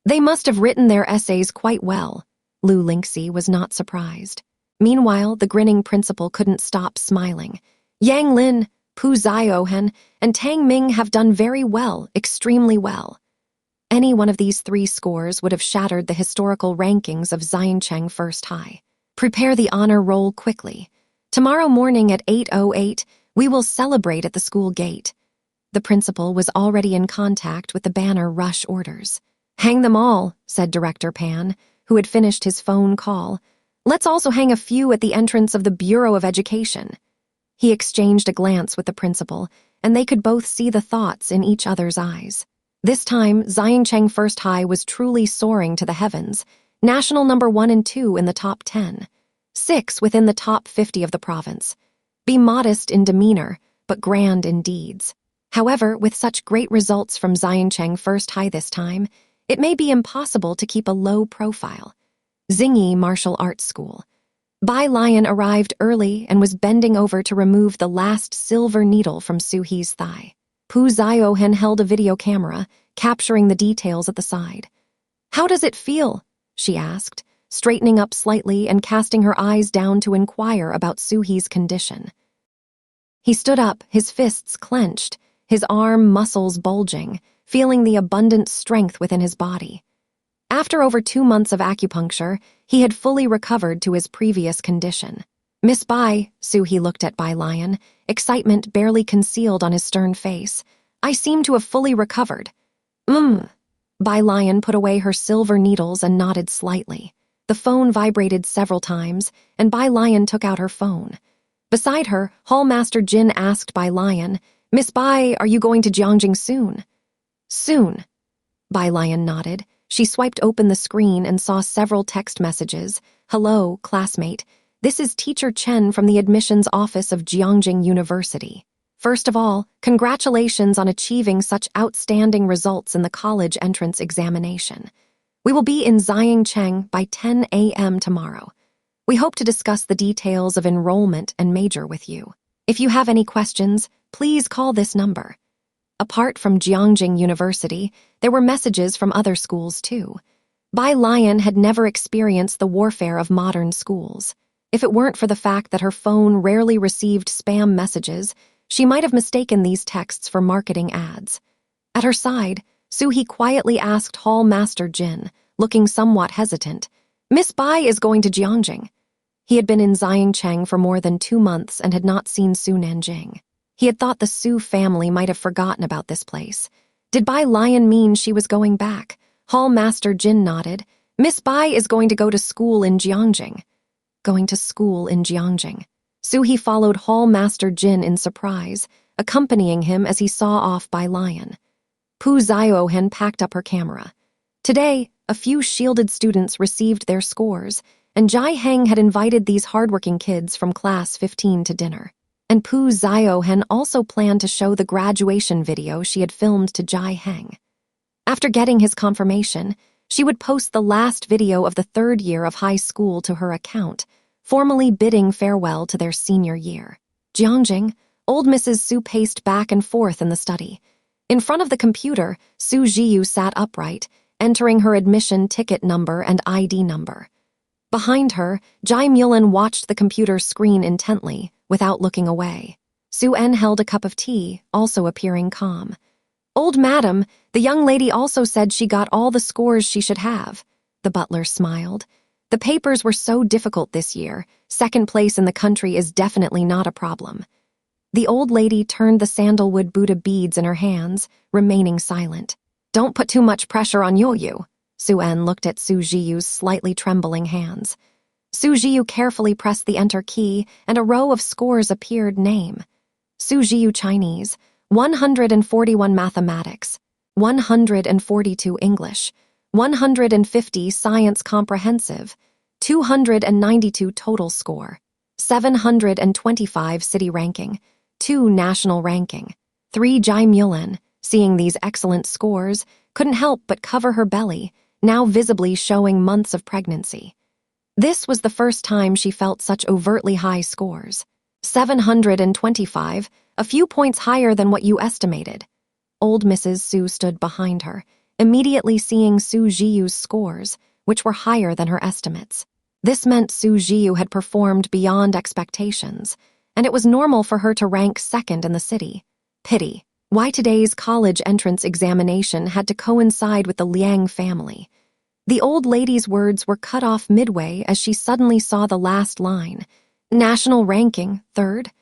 They must have written their essays quite well. Lu Lingxi was not surprised. Meanwhile, the grinning principal couldn't stop smiling. Yang Lin, Pu Zhiyue, and Tang Ming have done very well, extremely well. Any one of these 3 scores would have shattered the historical rankings of Xiancheng First High. Prepare the honor roll quickly. Tomorrow morning at 8:08, we will celebrate at the school gate. The principal was already in contact with the banner rush orders. Hang them all, said Director Pan, who had finished his phone call. Let's also hang a few at the entrance of the Bureau of Education. He exchanged a glance with the principal, and they could both see the thoughts in each other's eyes. This time, Xiancheng First High was truly soaring to the heavens, national number 1 and 2 in the top 10. 6 within the top 50 of the province. Be modest in demeanor, but grand in deeds. However, with such great results from Xiancheng First High this time, it may be impossible to keep a low profile. Xingyi Martial Arts School. Bai Lian arrived early and was bending over to remove the last silver needle from Suhi's thigh. Pu Zhiyue held a video camera, capturing the details at the side. How does it feel? She asked, straightening up slightly and casting her eyes down to inquire about Suhi's condition. He stood up, his fists clenched, his arm muscles bulging, feeling the abundant strength within his body. After over 2 months of acupuncture, he had fully recovered to his previous condition. Miss Bai, Suhi looked at Bai Lian, excitement barely concealed on his stern face. I seem to have fully recovered. Bai Lian put away her silver needles and nodded slightly. The phone vibrated several times, and Bai Lian took out her phone. Beside her, Hallmaster Jin asked Bai Lian, Miss Bai, are you going to Jiangjing soon? Soon. Bai Lian nodded. She swiped open the screen and saw several text messages. Hello, classmate. This is Teacher Chen from the admissions office of Jiangjing University. First of all, congratulations on achieving such outstanding results in the college entrance examination. We will be in Xiancheng by 10 a.m. tomorrow. We hope to discuss the details of enrollment and major with you. If you have any questions, please call this number. Apart from Jiangjing University, there were messages from other schools too. Bai Lian had never experienced the warfare of modern schools. If it weren't for the fact that her phone rarely received spam messages, she might have mistaken these texts for marketing ads. At her side, Suhi quietly asked Hall Master Jin, looking somewhat hesitant, "Miss Bai is going to Jiangjing." He had been in Xiangcheng for more than 2 months and had not seen Su Nanjing. He had thought the Su family might have forgotten about this place. Did Bai Lian mean she was going back? Hall Master Jin nodded. "Miss Bai is going to go to school in Jiangjing." Going to school in Jiangjing. Suhi followed Hall Master Jin in surprise, accompanying him as he saw off Bai Lian. Pu Ziohen packed up her camera. Today, a few shielded students received their scores, and Jai Heng had invited these hardworking kids from class 15 to dinner. And Pu Ziohen also planned to show the graduation video she had filmed to Jai Heng. After getting his confirmation, she would post the last video of the 3rd year of high school to her account, formally bidding farewell to their senior year. Jiangjing, old Mrs. Su paced back and forth in the study. In front of the computer, Xu Zhiyue sat upright, entering her admission ticket number and ID number. Behind her, Jai Mulan watched the computer screen intently, without looking away. Su En held a cup of tea, also appearing calm. "Old madam, the young lady also said she got all the scores she should have." The butler smiled. "The papers were so difficult this year. 2nd place in the country is definitely not a problem." The old lady turned the sandalwood Buddha beads in her hands, remaining silent. "Don't put too much pressure on Yoyu." Su En looked at Xu Zhiyue's slightly trembling hands. Xu Zhiyue carefully pressed the enter key, and a row of scores appeared. Name: Xu Zhiyue Chinese, 141 Mathematics, 142 English, 150 Science Comprehensive, 292 total score, 725 city ranking, 2 national ranking. 3 Jai Mulan, seeing these excellent scores, couldn't help but cover her belly, now visibly showing months of pregnancy. This was the first time she felt such overtly high scores. 725, a few points higher than what you estimated. Old Mrs. Su stood behind her, immediately seeing Xu Zhiyue's scores, which were higher than her estimates. This meant Xu Zhiyue had performed beyond expectations, and it was normal for her to rank 2nd in the city. Pity. Why today's college entrance examination had to coincide with the Liang family. The old lady's words were cut off midway as she suddenly saw the last line. "National ranking, 3rd?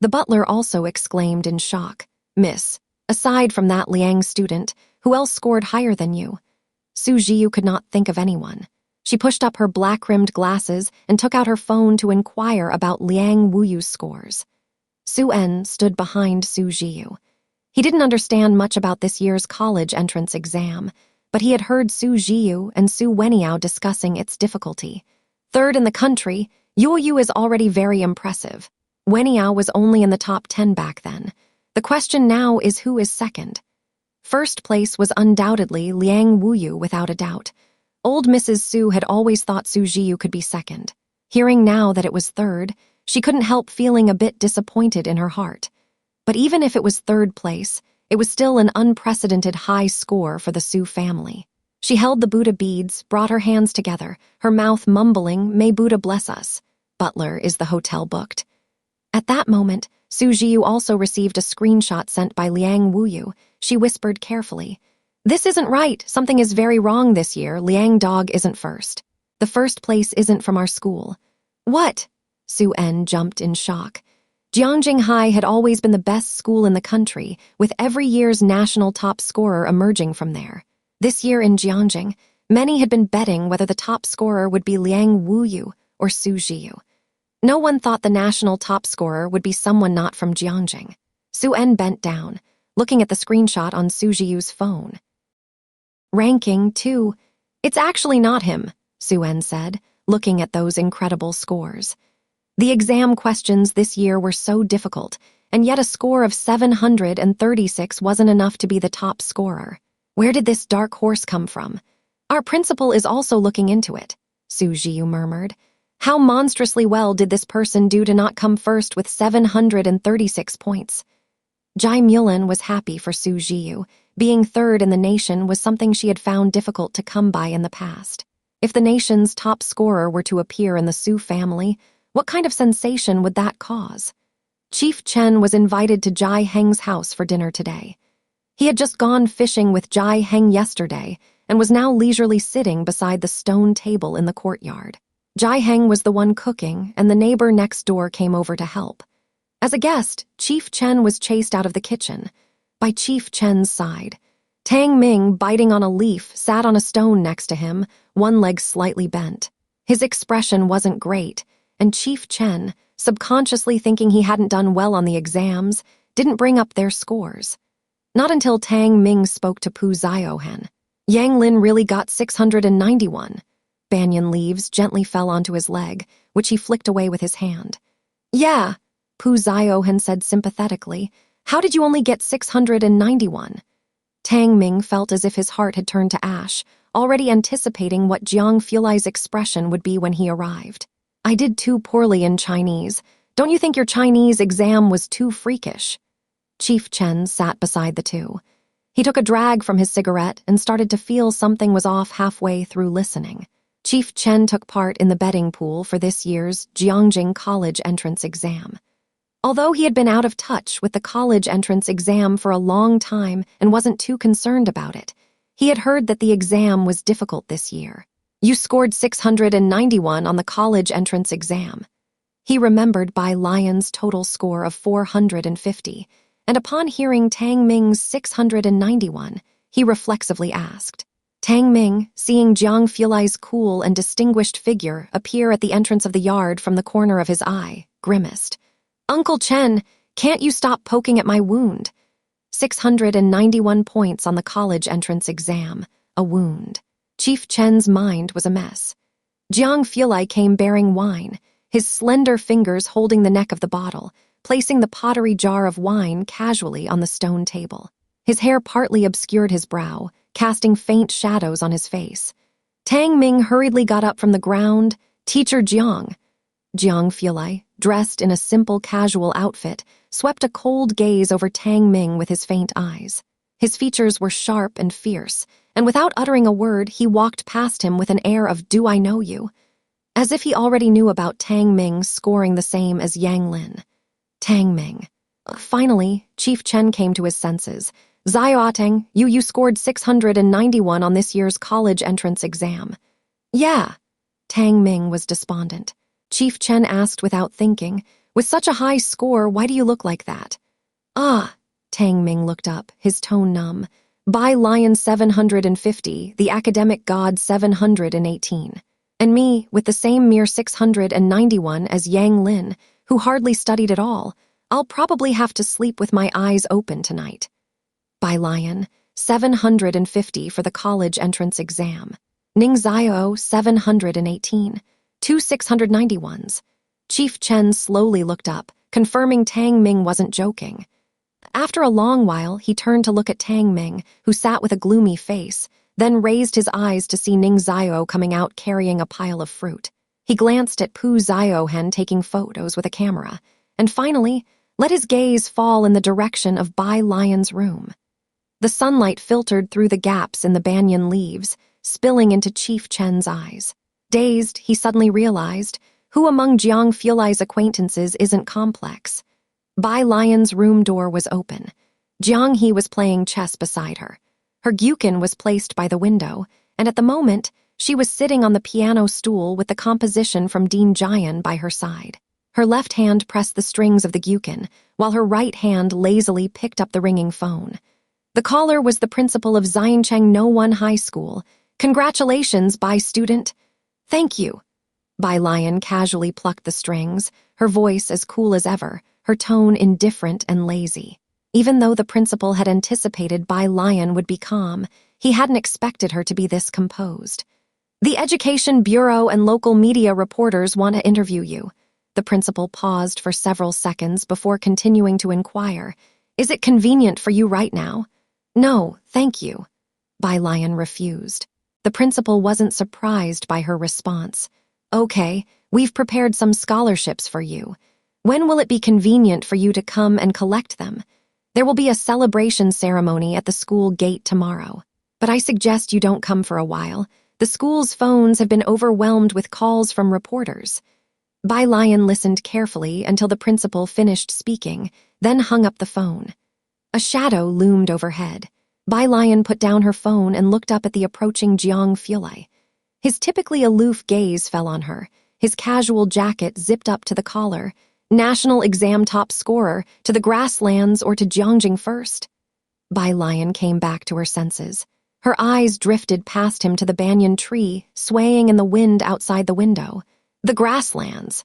The butler also exclaimed in shock. "Miss, aside from that Liang student, who else scored higher than you?" Xu Zhiyue could not think of anyone. She pushed up her black-rimmed glasses and took out her phone to inquire about Liang Wuyu's scores. Su En stood behind Xu Zhiyue. He didn't understand much about this year's college entrance exam, but he had heard Xu Zhiyue and Su Weniao discussing its difficulty. 3rd in the country, Yoyu is already very impressive. Weniao was only in the top 10 back then. The question now is who is 2nd. 1st place was undoubtedly Liang Wuyu without a doubt. Old Mrs. Su had always thought Xu Zhiyue could be 2nd. Hearing now that it was 3rd, she couldn't help feeling a bit disappointed in her heart. But even if it was 3rd place, it was still an unprecedented high score for the Su family. She held the Buddha beads, brought her hands together, her mouth mumbling, "May Buddha bless us. Butler, is the hotel booked?" At that moment, Xu Zhiyue also received a screenshot sent by Liang Wuyu. She whispered carefully, "This isn't right. Something is very wrong this year. Liang Dog isn't 1st. The 1st place isn't from our school." "What?" Su En jumped in shock. Jiangjing High had always been the best school in the country, with every year's national top scorer emerging from there. This year in Jiangjing, many had been betting whether the top scorer would be Liang Wuyu or Xu Zhiyue. No one thought the national top scorer would be someone not from Jiangjing. Su En bent down, looking at the screenshot on Xu Zhiyue's phone. "Ranking 2. It's actually not him," Su En said, looking at those incredible scores. The exam questions this year were so difficult, and yet a score of 736 wasn't enough to be the top scorer. Where did this dark horse come from? Our principal is also looking into it, Xu Zhiyue murmured. How monstrously well did this person do to not come 1st with 736 points? Jai Mulan was happy for Xu Zhiyue, Being third in the nation was something she had found difficult to come by in the past. If the nation's top scorer were to appear in the Su family, what kind of sensation would that cause? Chief Chen was invited to Jai Heng's house for dinner today. He had just gone fishing with Jai Heng yesterday and was now leisurely sitting beside the stone table in the courtyard. Jai Heng was the one cooking, and the neighbor next door came over to help. As a guest, Chief Chen was chased out of the kitchen. By Chief Chen's side, Tang Ming, biting on a leaf, sat on a stone next to him, one leg slightly bent. His expression wasn't great, and Chief Chen, subconsciously thinking he hadn't done well on the exams, didn't bring up their scores. Not until Tang Ming spoke to Pu Zhiyue. Yang Lin really got 691. Banyan leaves gently fell onto his leg, which he flicked away with his hand. Yeah, Pu Zhiyue said sympathetically. How did you only get 691? Tang Ming felt as if his heart had turned to ash, already anticipating what Jiang Fulai's expression would be when he arrived. I did too poorly in Chinese. Don't you think your Chinese exam was too freakish? Chief Chen sat beside the two. He took a drag from his cigarette and started to feel something was off halfway through listening. Chief Chen took part in the betting pool for this year's Jiangjing College entrance exam. Although he had been out of touch with the college entrance exam for a long time and wasn't too concerned about it, he had heard that the exam was difficult this year. You scored 691 on the college entrance exam. He remembered Bai Lian's total score of 450, and upon hearing Tang Ming's 691, he reflexively asked. Tang Ming, seeing Jiang Fulai's cool and distinguished figure appear at the entrance of the yard from the corner of his eye, grimaced. Uncle Chen, can't you stop poking at my wound? 691 points on the college entrance exam, a wound. Chief Chen's mind was a mess. Jiang Fulai came bearing wine, his slender fingers holding the neck of the bottle, placing the pottery jar of wine casually on the stone table. His hair partly obscured his brow, casting faint shadows on his face. Tang Ming hurriedly got up from the ground. Teacher Jiang. Jiang Fulai, dressed in a simple casual outfit, swept a cold gaze over Tang Ming with his faint eyes. His features were sharp and fierce, and without uttering a word, he walked past him with an air of "Do I know you?" as if he already knew about Tang Ming scoring the same as Yang Lin. Tang Ming. Finally, Chief Chen came to his senses. Ziyateng, you scored 691 on this year's college entrance exam. Yeah. Tang Ming was despondent. Chief Chen asked without thinking, with such a high score, why do you look like that? Ah, Tang Ming looked up, his tone numb. Bai Lian 750, the academic god 718. And me, with the same mere 691 as Yang Lin, who hardly studied at all, I'll probably have to sleep with my eyes open tonight. Bai Lian, 750 for the college entrance exam. Ning Zhiyue, 718. Two 691s. Chief Chen slowly looked up, confirming Tang Ming wasn't joking. After a long while, he turned to look at Tang Ming, who sat with a gloomy face, then raised his eyes to see Ning Zhiyue coming out carrying a pile of fruit. He glanced at Pu Zhiyue taking photos with a camera, and finally let his gaze fall in the direction of Bai Lian's room. The sunlight filtered through the gaps in the banyan leaves, spilling into Chief Chen's eyes. Dazed, he suddenly realized, who among Jiang Fulai's acquaintances isn't complex? Bai Lian's room door was open. Jiang He was playing chess beside her. Her gyukin was placed by the window, and at the moment, she was sitting on the piano stool with the composition from Dean Jian by her side. Her left hand pressed the strings of the gyukin, while her right hand lazily picked up the ringing phone. The caller was the principal of Xiancheng No 1 High School. Congratulations, Bai student. Thank you. Bai Lian casually plucked the strings, her voice as cool as ever, her tone indifferent and lazy. Even though the principal had anticipated Bai Lian would be calm, he hadn't expected her to be this composed. The Education Bureau and local media reporters want to interview you. The principal paused for several seconds before continuing to inquire. Is it convenient for you right now? No, thank you. Bai Lian refused. The principal wasn't surprised by her response. Okay, we've prepared some scholarships for you. When will it be convenient for you to come and collect them? There will be a celebration ceremony at the school gate tomorrow. But I suggest you don't come for a while. The school's phones have been overwhelmed with calls from reporters. Bai Lian listened carefully until the principal finished speaking, then hung up the phone. A shadow loomed overhead. Bai Lian put down her phone and looked up at the approaching Jiang Fulei. His typically aloof gaze fell on her, his casual jacket zipped up to the collar, national exam top scorer, to the grasslands or to Jiangjing first. Bai Lian came back to her senses. Her eyes drifted past him to the banyan tree, swaying in the wind outside the window. The grasslands.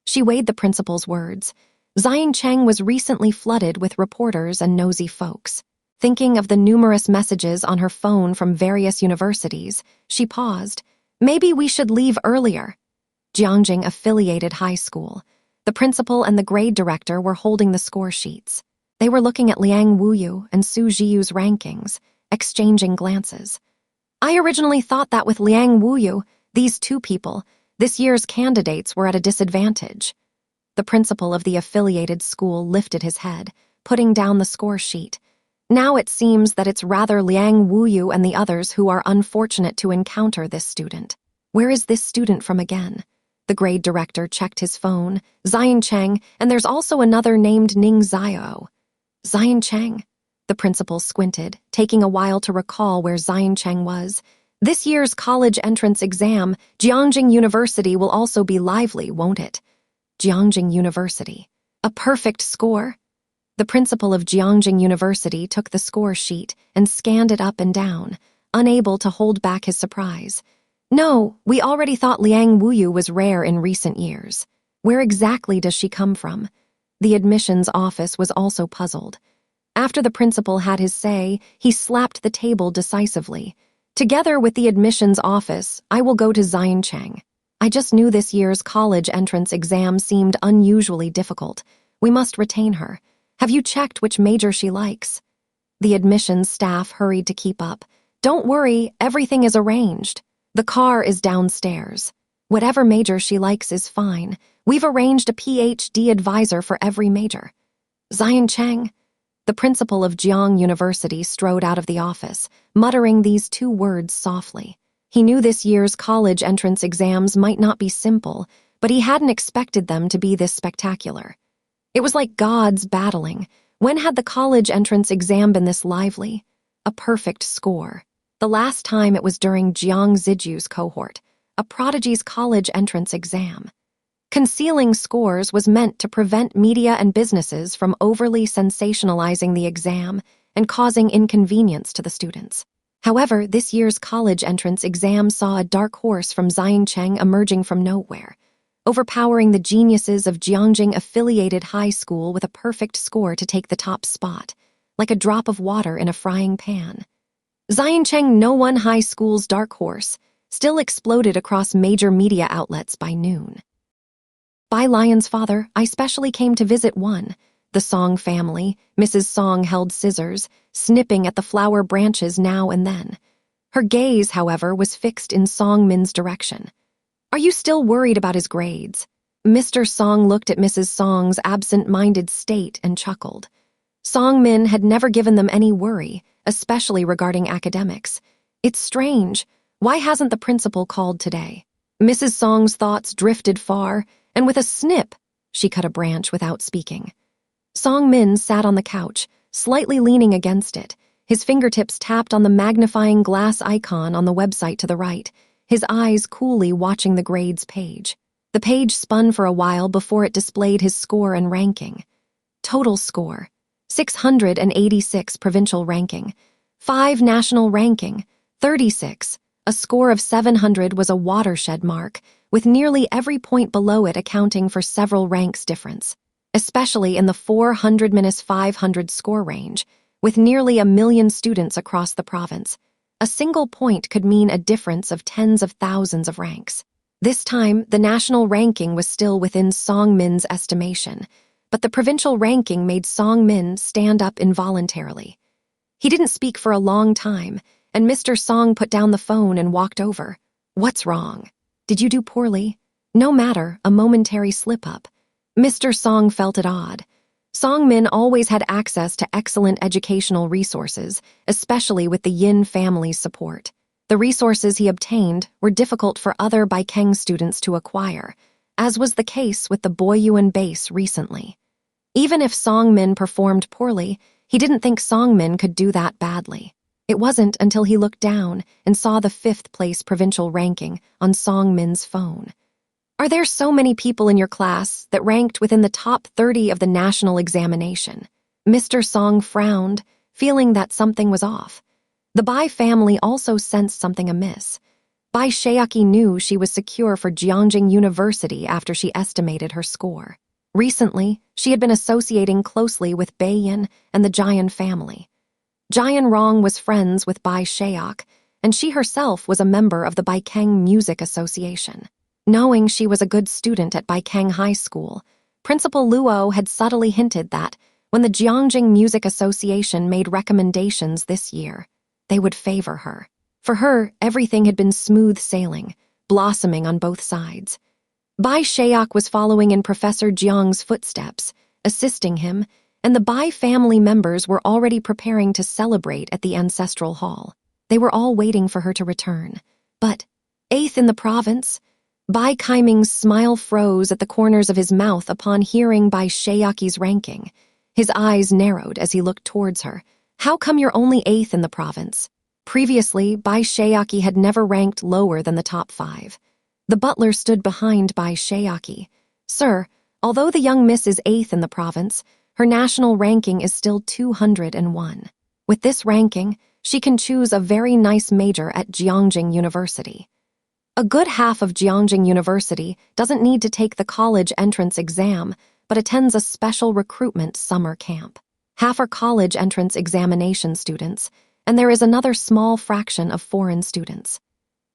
She weighed the principal's words. Zhang was recently flooded with reporters and nosy folks. Thinking of the numerous messages on her phone from various universities, she paused. Maybe we should leave earlier. Jiangjing affiliated high school. The principal and the grade director were holding the score sheets. They were looking at Liang Wuyu and Xu Zhiyue's rankings, exchanging glances. I originally thought that with Liang Wuyu, these two people, this year's candidates were at a disadvantage. The principal of the affiliated school lifted his head, putting down the score sheet. Now it seems that it's rather Liang Wuyu and the others who are unfortunate to encounter this student. Where is this student from again? The grade director checked his phone. Zhang, and there's also another named Ning Zhao. Zhang? The principal squinted, taking a while to recall where Zhang was. This year's college entrance exam, Jiangjing University will also be lively, won't it? Jiangjing University. A perfect score? The principal of Jiangjing University took the score sheet and scanned it up and down, unable to hold back his surprise. No, we already thought Liang Wuyu was rare in recent years. Where exactly does she come from? The admissions office was also puzzled. After the principal had his say, he slapped the table decisively. Together with the admissions office, I will go to Zhang. I just knew this year's college entrance exam seemed unusually difficult. We must retain her. Have you checked which major she likes? The admissions staff hurried to keep up. Don't worry, everything is arranged. The car is downstairs. Whatever major she likes is fine. We've arranged a PhD advisor for every major. Zhang. The principal of Jiang University strode out of the office, muttering these two words softly. He knew this year's college entrance exams might not be simple, but he hadn't expected them to be this spectacular. It was like gods battling. When had the college entrance exam been this lively? A perfect score. The last time it was during Zhang Zhiyue's cohort, a prodigy's college entrance exam. Concealing scores was meant to prevent media and businesses from overly sensationalizing the exam and causing inconvenience to the students. However, this year's college entrance exam saw a dark horse from Zhang emerging from nowhere, overpowering the geniuses of Jiangjing affiliated high school with a perfect score to take the top spot, like a drop of water in a frying pan. Zhang No One High School's dark horse still exploded across major media outlets by noon. Bai Lian's father, I specially came to visit one. The Song family, Mrs. Song held scissors, snipping at the flower branches now and then. Her gaze, however, was fixed in Song Min's direction. Are you still worried about his grades? Mr. Song looked at Mrs. Song's absent-minded state and chuckled. Song Min had never given them any worry, especially regarding academics. It's strange. Why hasn't the principal called today? Mrs. Song's thoughts drifted far, and with a snip, she cut a branch without speaking. Song Min sat on the couch, slightly leaning against it. His fingertips tapped on the magnifying glass icon on the website to the right, his eyes coolly watching the grades page. The page spun for a while before it displayed his score and ranking. Total score: 686 provincial ranking, 5 national ranking, 36. A score of 700 was a watershed mark, with nearly every point below it accounting for several ranks difference, especially in the 400-500 score range, with nearly 1 million students across the province. A single point could mean a difference of tens of thousands of ranks. This time, the national ranking was still within Song Min's estimation, but the provincial ranking made Song Min stand up involuntarily. He didn't speak for a long time, and Mr. Song put down the phone and walked over. What's wrong? Did you do poorly? No matter, a momentary slip-up. Mr. Song felt it odd. Song Min always had access to excellent educational resources, especially with the Yin family's support. The resources he obtained were difficult for other Baikeng students to acquire, as was the case with the Boyuan base recently. Even if Song Min performed poorly, he didn't think Song Min could do that badly. It wasn't until he looked down and saw the 5th place provincial ranking on Song Min's phone. Are there so many people in your class that ranked within the top 30 of the national examination? Mr. Song frowned, feeling that something was off. The Bai family also sensed something amiss. Bai Xiaoqi knew she was secure for Jiangjing University after she estimated her score. Recently, she had been associating closely with Bai Lian and the Jian family. Jian Rong was friends with Bai Xiaoq, and she herself was a member of the Baikeng Music Association. Knowing she was a good student at Baikeng High School, Principal Luo had subtly hinted that, when the Jiangjing Music Association made recommendations this year, they would favor her. For her, everything had been smooth sailing, blossoming on both sides. Bai Xiaoq was following in Professor Jiang's footsteps, assisting him, and the Bai family members were already preparing to celebrate at the ancestral hall. They were all waiting for her to return. But, 8th in the province? Bai Kaiming's smile froze at the corners of his mouth upon hearing Bai Xiaoqi's ranking. His eyes narrowed as he looked towards her. How come you're only 8th in the province? Previously, Bai Xiaoqi had never ranked lower than the top 5. The butler stood behind Bai Xiaoqi. Sir, although the young miss is 8th in the province, her national ranking is still 201. With this ranking, she can choose a very nice major at Jiangjing University. A good half of Jiangjing University doesn't need to take the college entrance exam, but attends a special recruitment summer camp. Half are college entrance examination students, and there is another small fraction of foreign students.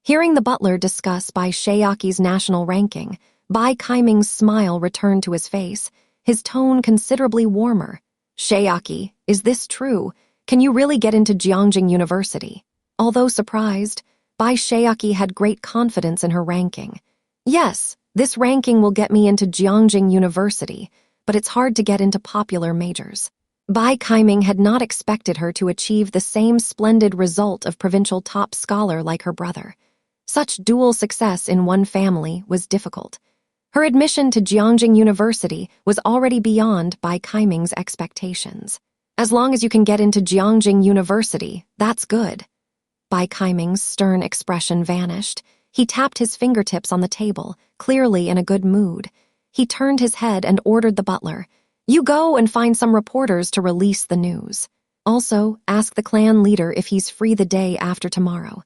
Hearing the butler discuss Bai Xiaoqi's national ranking, Bai Kaiming's smile returned to his face, his tone considerably warmer. Xiaoqi, is this true? Can you really get into Jiangjing University? Although surprised, Bai Xiaoqi had great confidence in her ranking. Yes, this ranking will get me into Jiangjing University, but it's hard to get into popular majors. Bai Kaiming had not expected her to achieve the same splendid result of provincial top scholar like her brother. Such dual success in one family was difficult. Her admission to Jiangjing University was already beyond Bai Kaiming's expectations. As long as you can get into Jiangjing University, that's good. Bai Kaiming's stern expression vanished. He tapped his fingertips on the table, clearly in a good mood. He turned his head and ordered the butler, "You go and find some reporters to release the news. Also, ask the clan leader if he's free the day after tomorrow."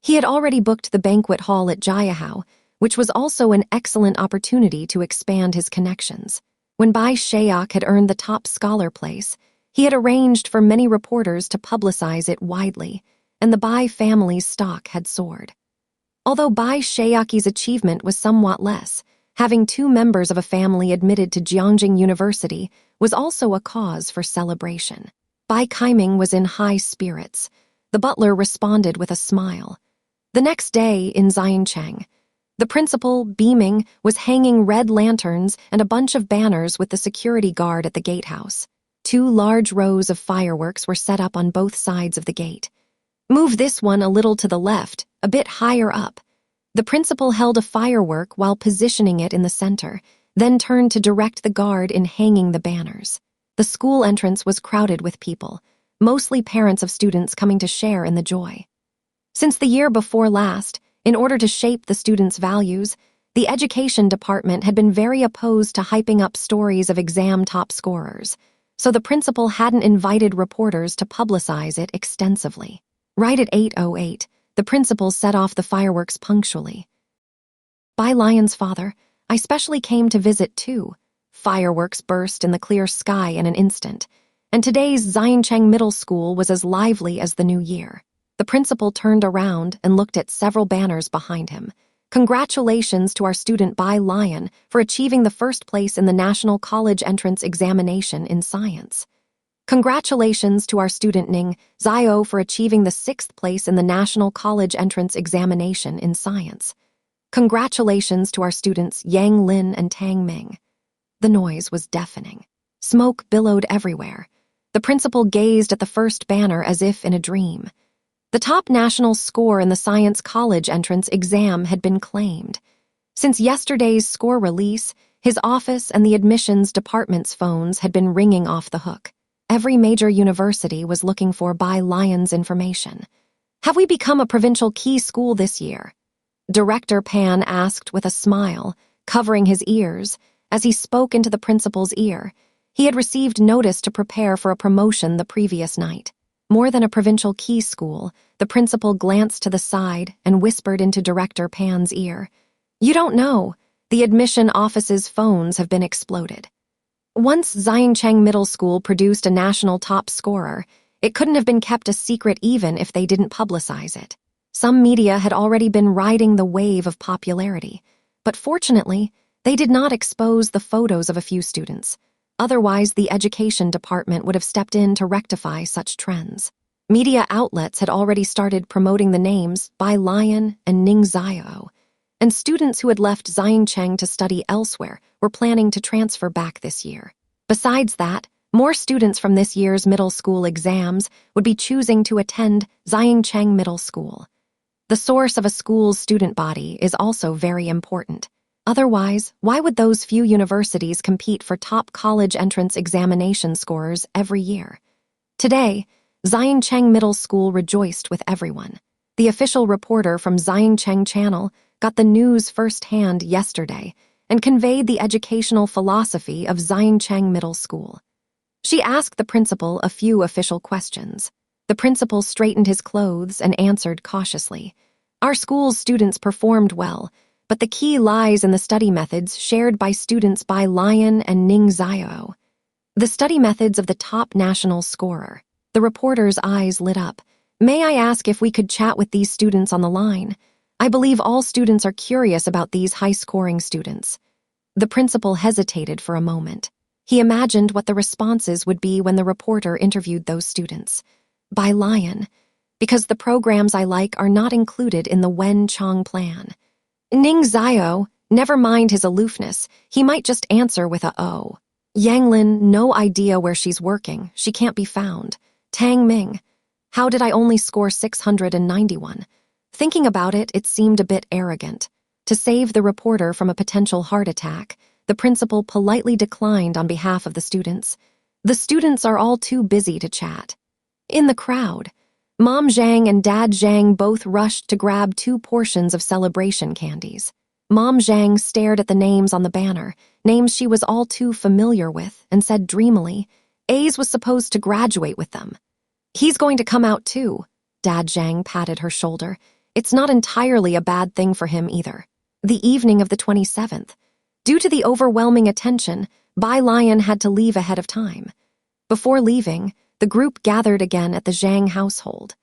He had already booked the banquet hall at Jiahao, which was also an excellent opportunity to expand his connections. When Bai Xiaoq had earned the top scholar place, he had arranged for many reporters to publicize it widely, and the Bai family's stock had soared. Although Bai Xiaoqi's achievement was somewhat less, having 2 members of a family admitted to Jiangjing University was also a cause for celebration. Bai Kaiming was in high spirits. The butler responded with a smile. The next day in Xiancheng, the principal, beaming, was hanging red lanterns and a bunch of banners with the security guard at the gatehouse. 2 large rows of fireworks were set up on both sides of the gate. Move this one a little to the left, a bit higher up. The principal held a firework while positioning it in the center, then turned to direct the guard in hanging the banners. The school entrance was crowded with people, mostly parents of students coming to share in the joy. Since the year before last, in order to shape the students' values, the education department had been very opposed to hyping up stories of exam top scorers, so the principal hadn't invited reporters to publicize it extensively. Right at 8:08, the principal set off the fireworks punctually. Bai Lian's father, I specially came to visit too. Fireworks burst in the clear sky in an instant, and today's Xiancheng Middle School was as lively as the new year. The principal turned around and looked at several banners behind him. Congratulations to our student Bai Lian for achieving the 1st place in the National College Entrance Examination in Science. Congratulations to our student Ning Zhiyue for achieving the 6th place in the National College Entrance Examination in Science. Congratulations to our students Yang Lin and Tang Ming. The noise was deafening. Smoke billowed everywhere. The principal gazed at the first banner as if in a dream. The top national score in the Science College entrance exam had been claimed. Since yesterday's score release, his office and the admissions department's phones had been ringing off the hook. Every major university was looking for Bai Lian's information. "Have we become a provincial key school this year?" Director Pan asked with a smile, covering his ears, as he spoke into the principal's ear. He had received notice to prepare for a promotion the previous night. More than a provincial key school, the principal glanced to the side and whispered into Director Pan's ear. "You don't know. The admission office's phones have been exploded." Once Xiangcheng Middle School produced a national top scorer, it couldn't have been kept a secret even if they didn't publicize it. Some media had already been riding the wave of popularity, but fortunately, they did not expose the photos of a few students. Otherwise, the education department would have stepped in to rectify such trends. Media outlets had already started promoting the names Bai Lian and Ning Zhixia, and students who had left Xiangcheng to study elsewhere were planning to transfer back this year. Besides that, more students from this year's middle school exams would be choosing to attend Xiangcheng Middle School. The source of a school's student body is also very important. Otherwise, why would those few universities compete for top college entrance examination scorers every year? Today, Xiangcheng Middle School rejoiced with everyone. The official reporter from Xiangcheng Channel got the news firsthand yesterday and conveyed the educational philosophy of Xiangcheng Middle School. She asked the principal a few official questions. The principal straightened his clothes and answered cautiously. "Our school's students performed well, but the key lies in the study methods shared by students Bai Lian and Ning Zhixia. The study methods of the top national scorer." The reporter's eyes lit up. "May I ask if we could chat with these students on the line? I believe all students are curious about these high-scoring students." The principal hesitated for a moment. He imagined what the responses would be when the reporter interviewed those students. "Bai Lian, because the programs I like are not included in the Wen Chong plan." Ning Zhixia, never mind his aloofness, he might just answer with a "oh." "Yanglin, no idea where she's working, she can't be found." "Tang Ming, how did I only score 691? Thinking about it, it seemed a bit arrogant. To save the reporter from a potential heart attack, the principal politely declined on behalf of the students. The students are all too busy to chat. In the crowd, Mom Zhang and Dad Zhang both rushed to grab 2 portions of celebration candies. Mom Zhang stared at the names on the banner, names she was all too familiar with, and said dreamily, "A's was supposed to graduate with them." "He's going to come out too." Dad Zhang patted her shoulder. "It's not entirely a bad thing for him either." The evening of the 27th. Due to the overwhelming attention, Bai Lian had to leave ahead of time. Before leaving, the group gathered again at the Zhang household.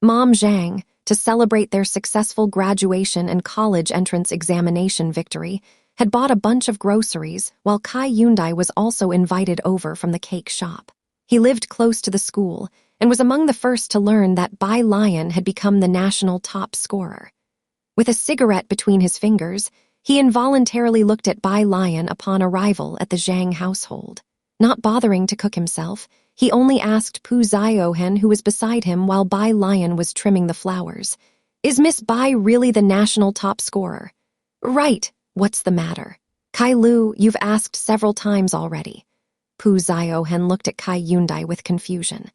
Mom Zhang, to celebrate their successful graduation and college entrance examination victory, had bought a bunch of groceries, while Kai Yundai was also invited over from the cake shop. He lived close to the school and was among the first to learn that Bai Lian had become the national top scorer. With a cigarette between his fingers, he involuntarily looked at Bai Lian upon arrival at the Zhang household. Not bothering to cook himself, he only asked Pu Ziohen, who was beside him while Bai Lian was trimming the flowers, "Is Miss Bai really the national top scorer?" "Right, what's the matter?" "Kai Lu, you've asked several times already." Pu Ziohen looked at Kai Yundai with confusion.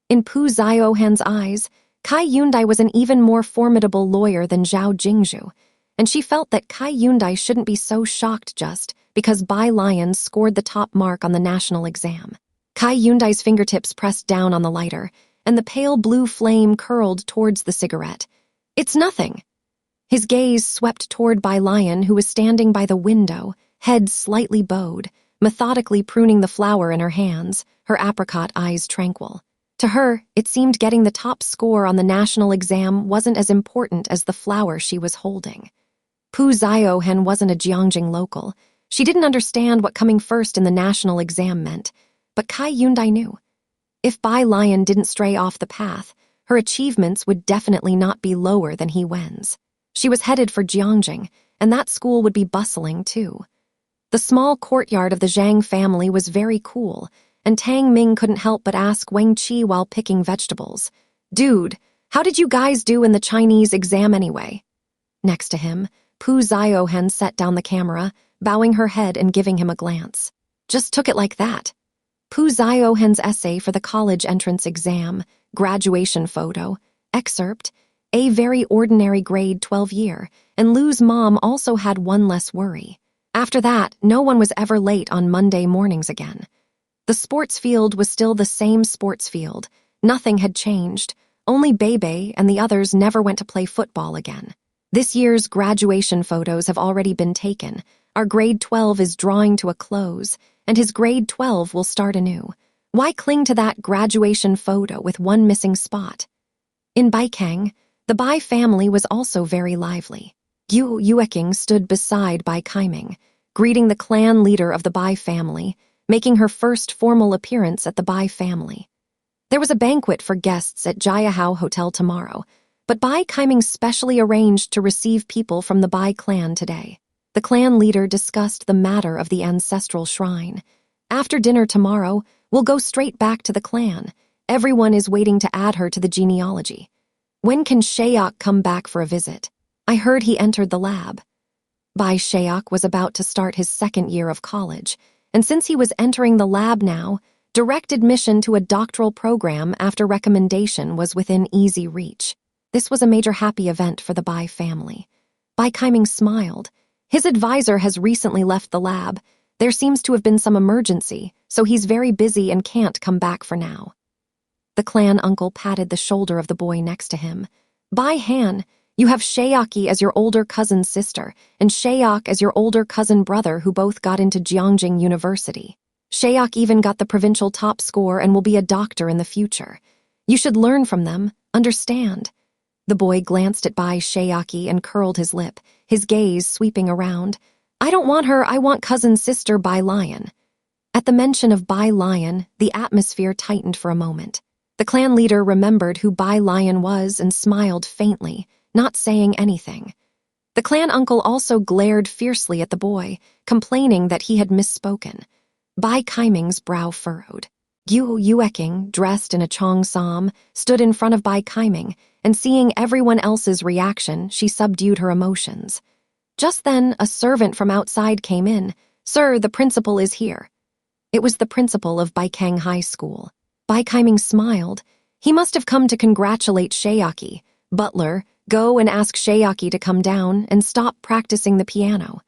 In Pu Ziohen's eyes, Kai Yundai was an even more formidable lawyer than Zhao Jingzhu, and she felt that Kai Yundai shouldn't be so shocked just because Bai Lian scored the top mark on the national exam. Kai Yundai's fingertips pressed down on the lighter, and the pale blue flame curled towards the cigarette. "It's nothing." His gaze swept toward Bai Lian, who was standing by the window, head slightly bowed, methodically pruning the flower in her hands, her apricot eyes tranquil. To her, it seemed getting the top score on the national exam wasn't as important as the flower she was holding. Pu Ziohen wasn't a Jiangjing local. She didn't understand what coming first in the national exam meant, but Kai Yundai knew. If Bai Lian didn't stray off the path, her achievements would definitely not be lower than Wen's. She was headed for Jiangjing, and that school would be bustling too. The small courtyard of the Zhang family was very cool, and Tang Ming couldn't help but ask Wang Qi while picking vegetables, "Dude, how did you guys do in the Chinese exam anyway?" Next to him, Pu Ziohen set down the camera, bowing her head and giving him a glance. "Just took it like that." Pu Ziohen's essay for the college entrance exam, graduation photo, excerpt, a very ordinary grade 12 year, and Lu's mom also had one less worry. After that, no one was ever late on Monday mornings again. The sports field was still the same sports field. Nothing had changed. Only Bebe and the others never went to play football again. This year's graduation photos have already been taken. Our grade 12 is drawing to a close, and his grade 12 will start anew. Why cling to that graduation photo with one missing spot? In Baikang, the Bai family was also very lively. Yu Yueking stood beside Bai Kaiming, greeting the clan leader of the Bai family, making her first formal appearance at the Bai family. There was a banquet for guests at Jiahao Hotel tomorrow, but Bai Kaiming specially arranged to receive people from the Bai clan today. The clan leader discussed the matter of the ancestral shrine. "After dinner tomorrow, we'll go straight back to the clan. Everyone is waiting to add her to the genealogy. When can Sheok come back for a visit? I heard he entered the lab." Bai Sheok was about to start his second year of college, and since he was entering the lab now, direct admission to a doctoral program after recommendation was within easy reach. This was a major happy event for the Bai family. Bai Kaiming smiled. His advisor has recently left the lab. There seems to have been some emergency, so he's very busy and can't come back for now. The clan uncle patted the shoulder of the boy next to him. "Bai Han, you have Sheoki as your older cousin's sister, and Sheok as your older cousin brother who both got into Jiangjing University. Sheok even got the provincial top score and will be a doctor in the future. You should learn from them, understand." The boy glanced at Bai Sheoki and curled his lip, his gaze sweeping around. "I don't want her, I want cousin's sister Bai Lian." At the mention of Bai Lian, the atmosphere tightened for a moment. The clan leader remembered who Bai Lian was and smiled faintly, not saying anything. The clan uncle also glared fiercely at the boy, complaining that he had misspoken. Bai Kaiming's brow furrowed. Yu Yueking, dressed in a cheongsam, stood in front of Bai Kaiming, and seeing everyone else's reaction, she subdued her emotions. Just then, a servant from outside came in. "Sir, the principal is here." It was the principal of Baikang High School. Bai Kaiming smiled. He must have come to congratulate Sheoki. "Butler, go and ask Sheoki to come down and stop practicing the piano."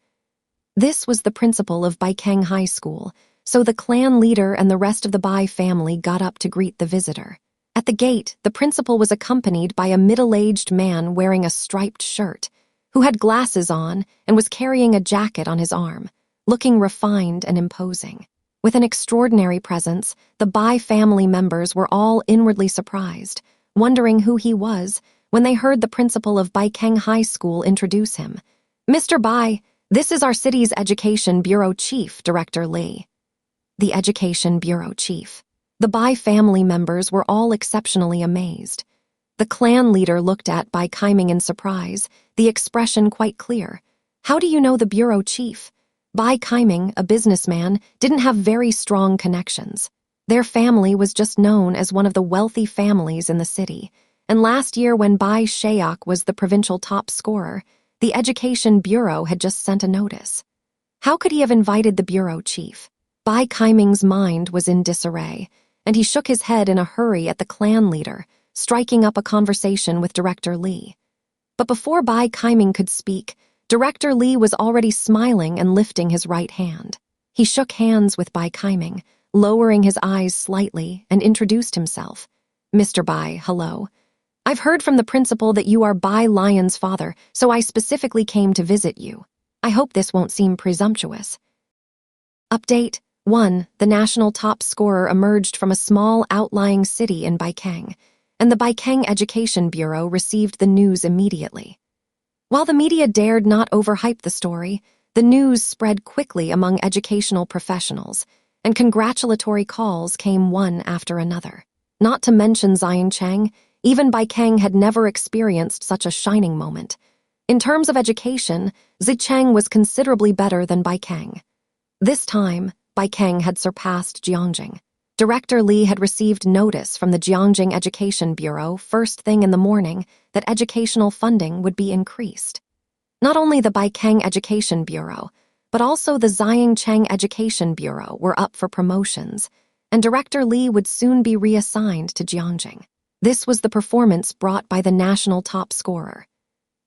This was the principal of Baikang High School, so the clan leader and the rest of the Bai family got up to greet the visitor. At the gate, the principal was accompanied by a middle-aged man wearing a striped shirt, who had glasses on and was carrying a jacket on his arm, looking refined and imposing. With an extraordinary presence, the Bai family members were all inwardly surprised, wondering who he was, when they heard the principal of Baikang High School introduce him. "Mr. Bai, this is our city's Education Bureau Chief, Director Li." The Education Bureau Chief. The Bai family members were all exceptionally amazed. The clan leader looked at Bai Kaiming in surprise, the expression quite clear. "How do you know the bureau chief?" Bai Kaiming, a businessman, didn't have very strong connections. Their family was just known as one of the wealthy families in the city, and last year when Bai Sheok was the provincial top scorer, the Education Bureau had just sent a notice. How could he have invited the bureau chief? Bai Kaiming's mind was in disarray, and he shook his head in a hurry at the clan leader, striking up a conversation with Director Li. But before Bai Kaiming could speak, Director Li was already smiling and lifting his right hand. He shook hands with Bai Kaiming, lowering his eyes slightly, and introduced himself. "Mr. Bai, hello. I've heard from the principal that you are Bai Lian's father, so I specifically came to visit you. I hope this won't seem presumptuous." Update 1. The national top scorer emerged from a small outlying city in Baikang, and the Baikang Education Bureau received the news immediately. While the media dared not overhype the story, the news spread quickly among educational professionals, and congratulatory calls came one after another. Not to mention Zion Cheng, even Baikang had never experienced such a shining moment. In terms of education, Zicheng was considerably better than Baikang. This time, Bai Keng had surpassed Jiangjing. Director Li had received notice from the Jiangjing Education Bureau first thing in the morning that educational funding would be increased. Not only the Bai Keng Education Bureau, but also the Xiangcheng Education Bureau were up for promotions, and Director Li would soon be reassigned to Jiangjing. This was the performance brought by the national top scorer.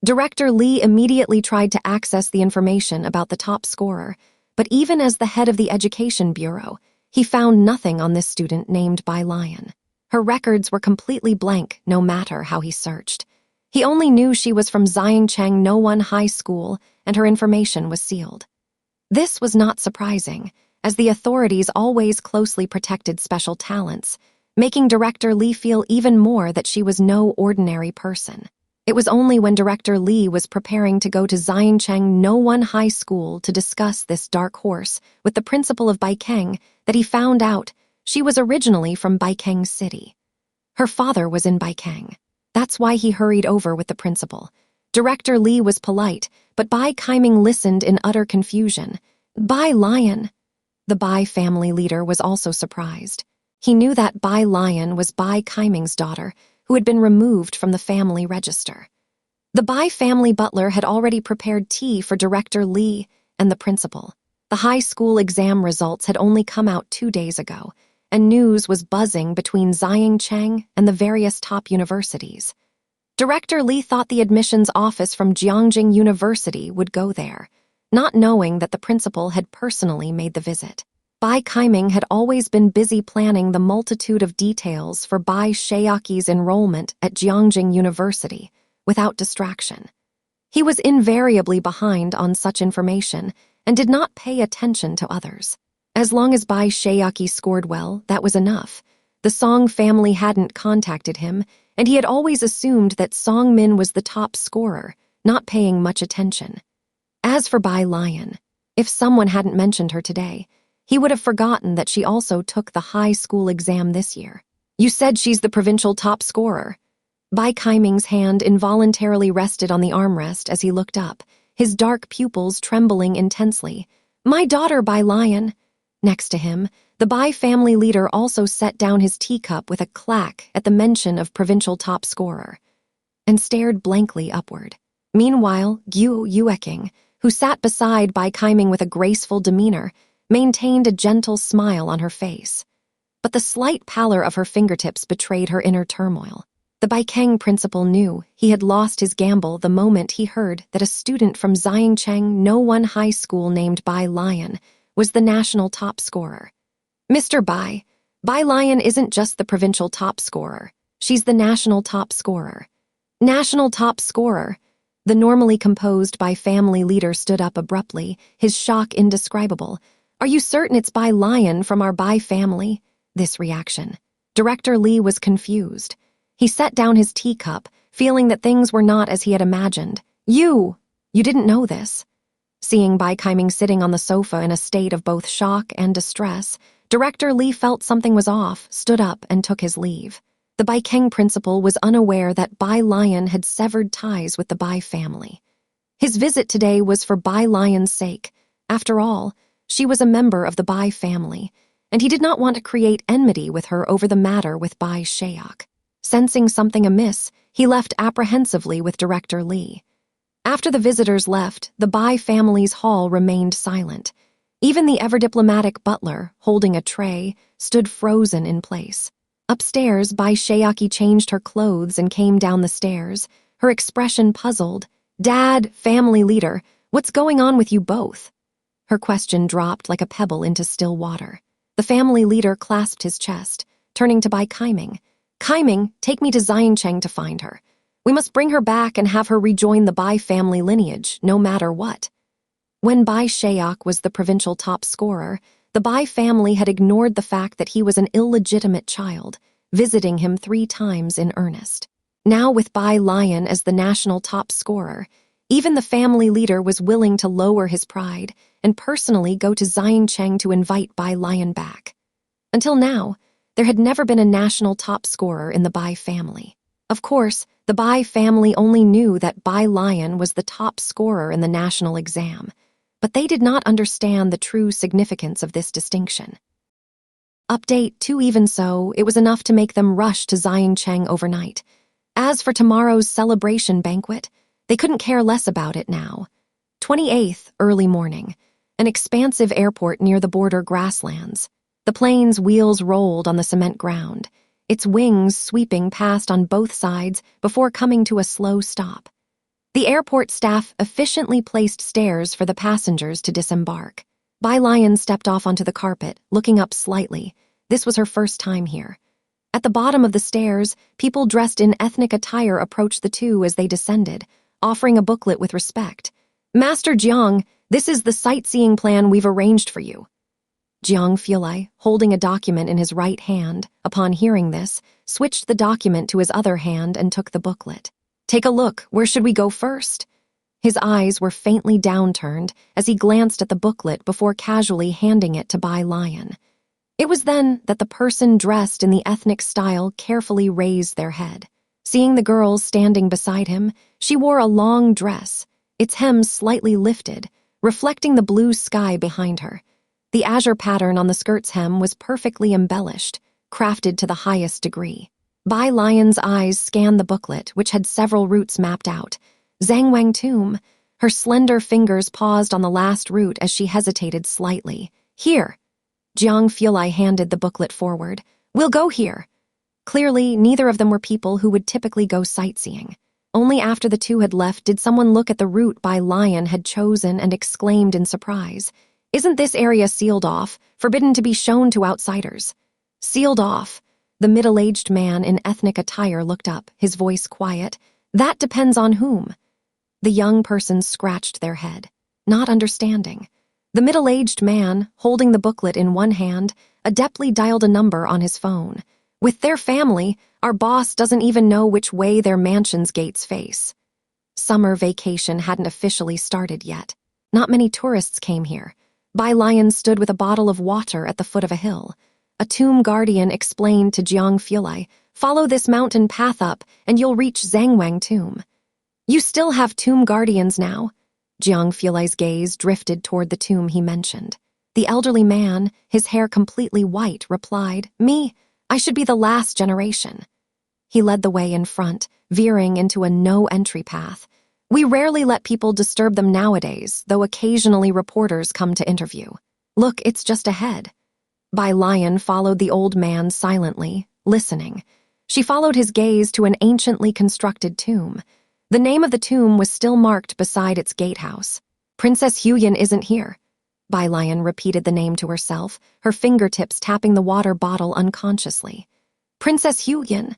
Director Li immediately tried to access the information about the top scorer, but even as the head of the Education Bureau, he found nothing on this student named Bai Lian. Her records were completely blank no matter how he searched. He only knew she was from Xiangcheng No-1 High School and her information was sealed. This was not surprising, as the authorities always closely protected special talents, making Director Li feel even more that she was no ordinary person. It was only when Director Li was preparing to go to Xiangcheng No-1 High School to discuss this dark horse with the principal of Bai Keng that he found out she was originally from Bai Keng City. Her father was in Bai Keng. That's why he hurried over with the principal. Director Li was polite, but Bai Kaiming listened in utter confusion. Bai Lian. The Bai family leader was also surprised. He knew that Bai Lian was Bai Kaiming's daughter, who had been removed from the family register. The Bai family butler had already prepared tea for Director Li and the principal. The high school exam results had only come out 2 days ago, and news was buzzing between Xiangcheng and the various top universities. Director Li thought the admissions office from Jiangjing University would go there, not knowing that the principal had personally made the visit. Bai Kaiming had always been busy planning the multitude of details for Bai Shaoqi's enrollment at Jiangjing University, without distraction. He was invariably behind on such information and did not pay attention to others. As long as Bai Shaoqi scored well, that was enough. The Song family hadn't contacted him, and he had always assumed that Song Min was the top scorer, not paying much attention. As for Bai Lian, if someone hadn't mentioned her today, he would have forgotten that she also took the high school exam this year. You said she's the provincial top scorer. Bai Kaiming's hand involuntarily rested on the armrest as he looked up, his dark pupils trembling intensely. My daughter, Bai Lian. Next to him, the Bai family leader also set down his teacup with a clack at the mention of provincial top scorer, and stared blankly upward. Meanwhile, Xu Zhiyue, who sat beside Bai Kaiming with a graceful demeanor, maintained a gentle smile on her face. But the slight pallor of her fingertips betrayed her inner turmoil. The Bai Keng principal knew he had lost his gamble the moment he heard that a student from Xiangcheng No-1 High School named Bai Lian was the national top scorer. Mr. Bai, Bai Lian isn't just the provincial top scorer. She's the national top scorer. National top scorer. The normally composed Bai family leader stood up abruptly, his shock indescribable. Are you certain it's Bai Lian from our Bai family? This reaction. Director Li was confused. He set down his teacup, feeling that things were not as he had imagined. You didn't know this. Seeing Bai Kaiming sitting on the sofa in a state of both shock and distress, Director Li felt something was off, stood up, and took his leave. The Bai Keng principal was unaware that Bai Lian had severed ties with the Bai family. His visit today was for Bai Lian's sake. After all, she was a member of the Bai family, and he did not want to create enmity with her over the matter with Bai Shaoq. Sensing something amiss, he left apprehensively with Director Li. After the visitors left, the Bai family's hall remained silent. Even the ever-diplomatic butler, holding a tray, stood frozen in place. Upstairs, Bai Shaoqi changed her clothes and came down the stairs, her expression puzzled. Dad, family leader, what's going on with you both? Her question dropped like a pebble into still water. The family leader clasped his chest, turning to Bai Kaiming. Kaiming, take me to Xiangcheng to find her. We must bring her back and have her rejoin the Bai family lineage, no matter what. When Bai Shaoq was the provincial top scorer, the Bai family had ignored the fact that he was an illegitimate child, visiting him 3 times in earnest. Now with Bai Lian as the national top scorer, even the family leader was willing to lower his pride and personally go to Xiangcheng to invite Bai Lian back. Until now, there had never been a national top scorer in the Bai family. Of course, the Bai family only knew that Bai Lian was the top scorer in the national exam, but they did not understand the true significance of this distinction. Update 2. Even so, it was enough to make them rush to Xiangcheng overnight. As for tomorrow's celebration banquet, they couldn't care less about it now. 28th, early morning. An expansive airport near the border grasslands. The plane's wheels rolled on the cement ground, its wings sweeping past on both sides before coming to a slow stop. The airport staff efficiently placed stairs for the passengers to disembark. Bai Lian stepped off onto the carpet, looking up slightly. This was her first time here. At the bottom of the stairs, people dressed in ethnic attire approached the two as they descended, offering a booklet with respect. "Master Jiang, this is the sightseeing plan we've arranged for you." Jiang Fulai, holding a document in his right hand, upon hearing this, switched the document to his other hand and took the booklet. "Take a look. Where should we go first?" His eyes were faintly downturned as he glanced at the booklet before casually handing it to Bai Lian. It was then that the person dressed in the ethnic style carefully raised their head. Seeing the girl standing beside him, she wore a long dress, its hem slightly lifted, reflecting the blue sky behind her. The azure pattern on the skirt's hem was perfectly embellished, crafted to the highest degree. Bai Lian's eyes scanned the booklet, which had several routes mapped out. Zhangwang Tomb. Her slender fingers paused on the last route as she hesitated slightly. "Here." Jiang Fulai handed the booklet forward. "We'll go here." Clearly, neither of them were people who would typically go sightseeing. Only after the two had left did someone look at the route Bai Lian had chosen and exclaimed in surprise, "Isn't this area sealed off, forbidden to be shown to outsiders?" "Sealed off?" The middle-aged man in ethnic attire looked up, his voice quiet. "That depends on whom." The young person scratched their head, not understanding. The middle-aged man, holding the booklet in one hand, adeptly dialed a number on his phone. "With their family, our boss doesn't even know which way their mansion's gates face." Summer vacation hadn't officially started yet. Not many tourists came here. Bai Lian stood with a bottle of water at the foot of a hill. A tomb guardian explained to Jiang Fulai, "Follow this mountain path up and you'll reach Zhangwang Tomb." "You still have tomb guardians now?" Jiang Fulai's gaze drifted toward the tomb he mentioned. The elderly man, his hair completely white, replied, "Me, I should be the last generation." He led the way in front, veering into a no-entry path. "We rarely let people disturb them nowadays, though occasionally reporters come to interview. Look, it's just ahead." Bai Lian followed the old man silently, listening. She followed his gaze to an anciently constructed tomb. The name of the tomb was still marked beside its gatehouse. "Princess Huyan isn't here." Bai Lian repeated the name to herself, her fingertips tapping the water bottle unconsciously. "Princess Huyan."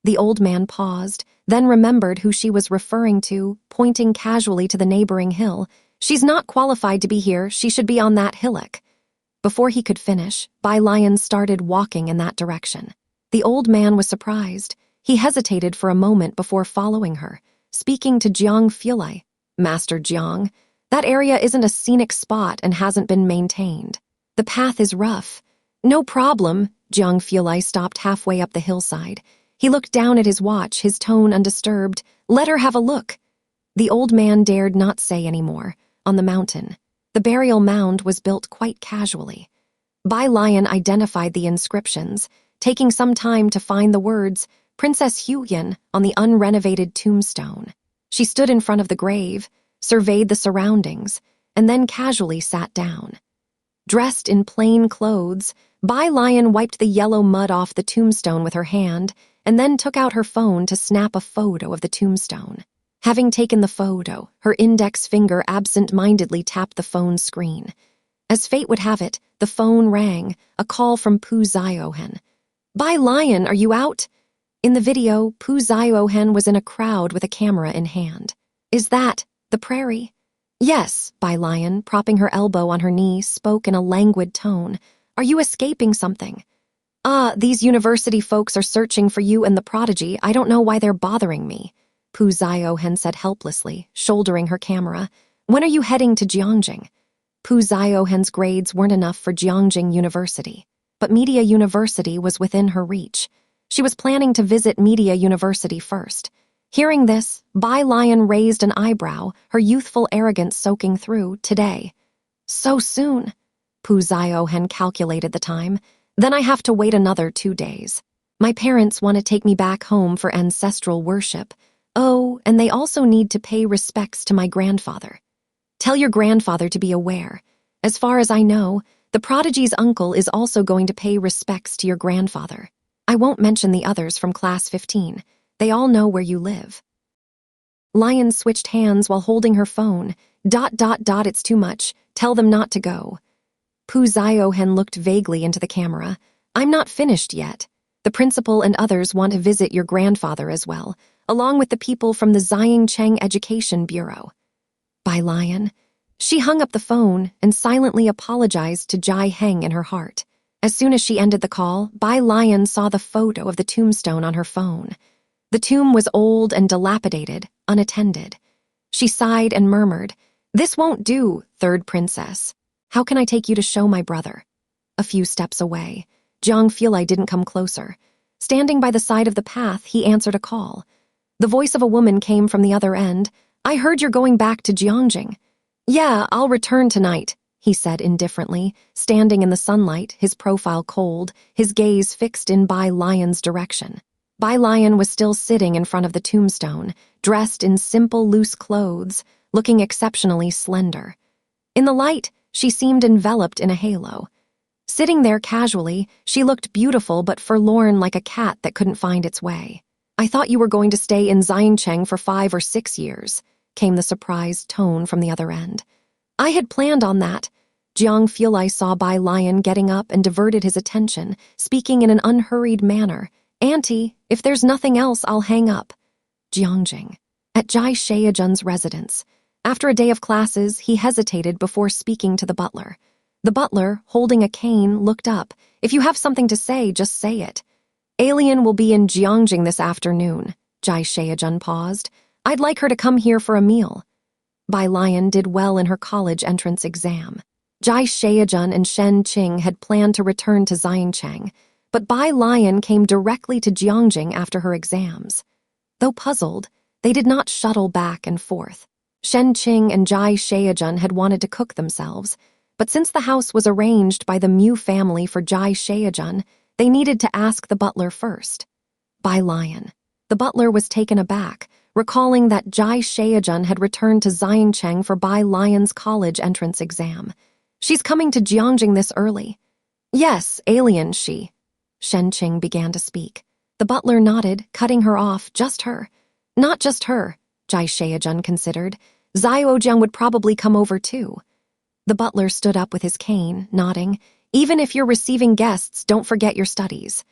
The old man paused, then remembered who she was referring to, pointing casually to the neighboring hill. "She's not qualified to be here, she should be on that hillock." Before he could finish, Bai Lian started walking in that direction. The old man was surprised. He hesitated for a moment before following her, speaking to Jiang Fulai. "Master Jiang, that area isn't a scenic spot and hasn't been maintained. The path is rough." "No problem." Jiang Fulai stopped halfway up the hillside. He looked down at his watch, his tone undisturbed. "Let her have a look." The old man dared not say any more. On the mountain, the burial mound was built quite casually. Bai Lian identified the inscriptions, taking some time to find the words "Princess Huyan" on the unrenovated tombstone. She stood in front of the grave, surveyed the surroundings, and then casually sat down. Dressed in plain clothes, Bai Lian wiped the yellow mud off the tombstone with her hand and then took out her phone to snap a photo of the tombstone. Having taken the photo, her index finger absent-mindedly tapped the phone screen. As fate would have it, the phone rang, a call from Xu Zhiyue. "Bai Lian, are you out?" In the video, Xu Zhiyue was in a crowd with a camera in hand. "Is that the prairie?" "Yes," Bai Lian, propping her elbow on her knee, spoke in a languid tone. "Are you escaping something?" "Ah, these university folks are searching for you and the prodigy. I don't know why they're bothering me," Xu Zhiyue said helplessly, shouldering her camera. "When are you heading to Jiangjing?" Xu Zhiyue's grades weren't enough for Jiangjing University, but Media University was within her reach. She was planning to visit Media University first. Hearing this, Bai Lian raised an eyebrow, her youthful arrogance soaking through. "Today." So soon? Pu Zhiyue calculated the time. Then I have to wait another 2 days. My parents want to take me back home for ancestral worship. Oh, and they also need to pay respects to my grandfather. Tell your grandfather to be aware. As far as I know, the prodigy's uncle is also going to pay respects to your grandfather. I won't mention the others from class 15. They all know where you live. Lian switched hands while holding her phone. ... It's too much. Tell them not to go. Pu Zhiyue looked vaguely into the camera. I'm not finished yet. The principal and others want to visit your grandfather as well, along with the people from the Xiangcheng Education Bureau. Bai Lian. She hung up the phone and silently apologized to Jai Heng in her heart. As soon as she ended the call, Bai Lian saw the photo of the tombstone on her phone. The tomb was old and dilapidated, unattended. She sighed and murmured, "This won't do, third princess. How can I take you to show my brother?" A few steps away. Jiang Fulai didn't come closer. Standing by the side of the path, he answered a call. The voice of a woman came from the other end. "I heard you're going back to Jiangjing." "Yeah, I'll return tonight," he said indifferently, standing in the sunlight, his profile cold, his gaze fixed in Bai Lian's direction. Bai Lian was still sitting in front of the tombstone, dressed in simple, loose clothes, looking exceptionally slender. In the light, she seemed enveloped in a halo. Sitting there casually, she looked beautiful but forlorn, like a cat that couldn't find its way. "I thought you were going to stay in Xiangcheng for 5 or 6 years, came the surprised tone from the other end. "I had planned on that." Jiang Fulai saw Bai Lian getting up and diverted his attention, speaking in an unhurried manner. "Auntie, if there's nothing else, I'll hang up." Jiangjing. At Jai Shaojun's residence. After a day of classes, he hesitated before speaking to the butler. The butler, holding a cane, looked up. "If you have something to say, just say it." "Alien will be in Jiangjing this afternoon." Jai Shaojun paused. "I'd like her to come here for a meal." Bai Lian did well in her college entrance exam. Jai Shaojun and Shen Qing had planned to return to Xiangcheng, but Bai Lian came directly to Jiangjing after her exams. Though puzzled, they did not shuttle back and forth. Shen Qing and Jai Shaojun had wanted to cook themselves, but since the house was arranged by the Mu family for Jai Shaojun, they needed to ask the butler first. Bai Lian. The butler was taken aback, recalling that Jai Shaojun had returned to Xiangcheng for Bai Lian's college entrance exam. "She's coming to Jiangjing this early." "Yes, alien she." Shen Qing began to speak. The butler nodded, cutting her off. "Just her." "Not just her," Jai Shaojun considered. "Zhiyue would probably come over too." The butler stood up with his cane, nodding. "Even if you're receiving guests, don't forget your studies."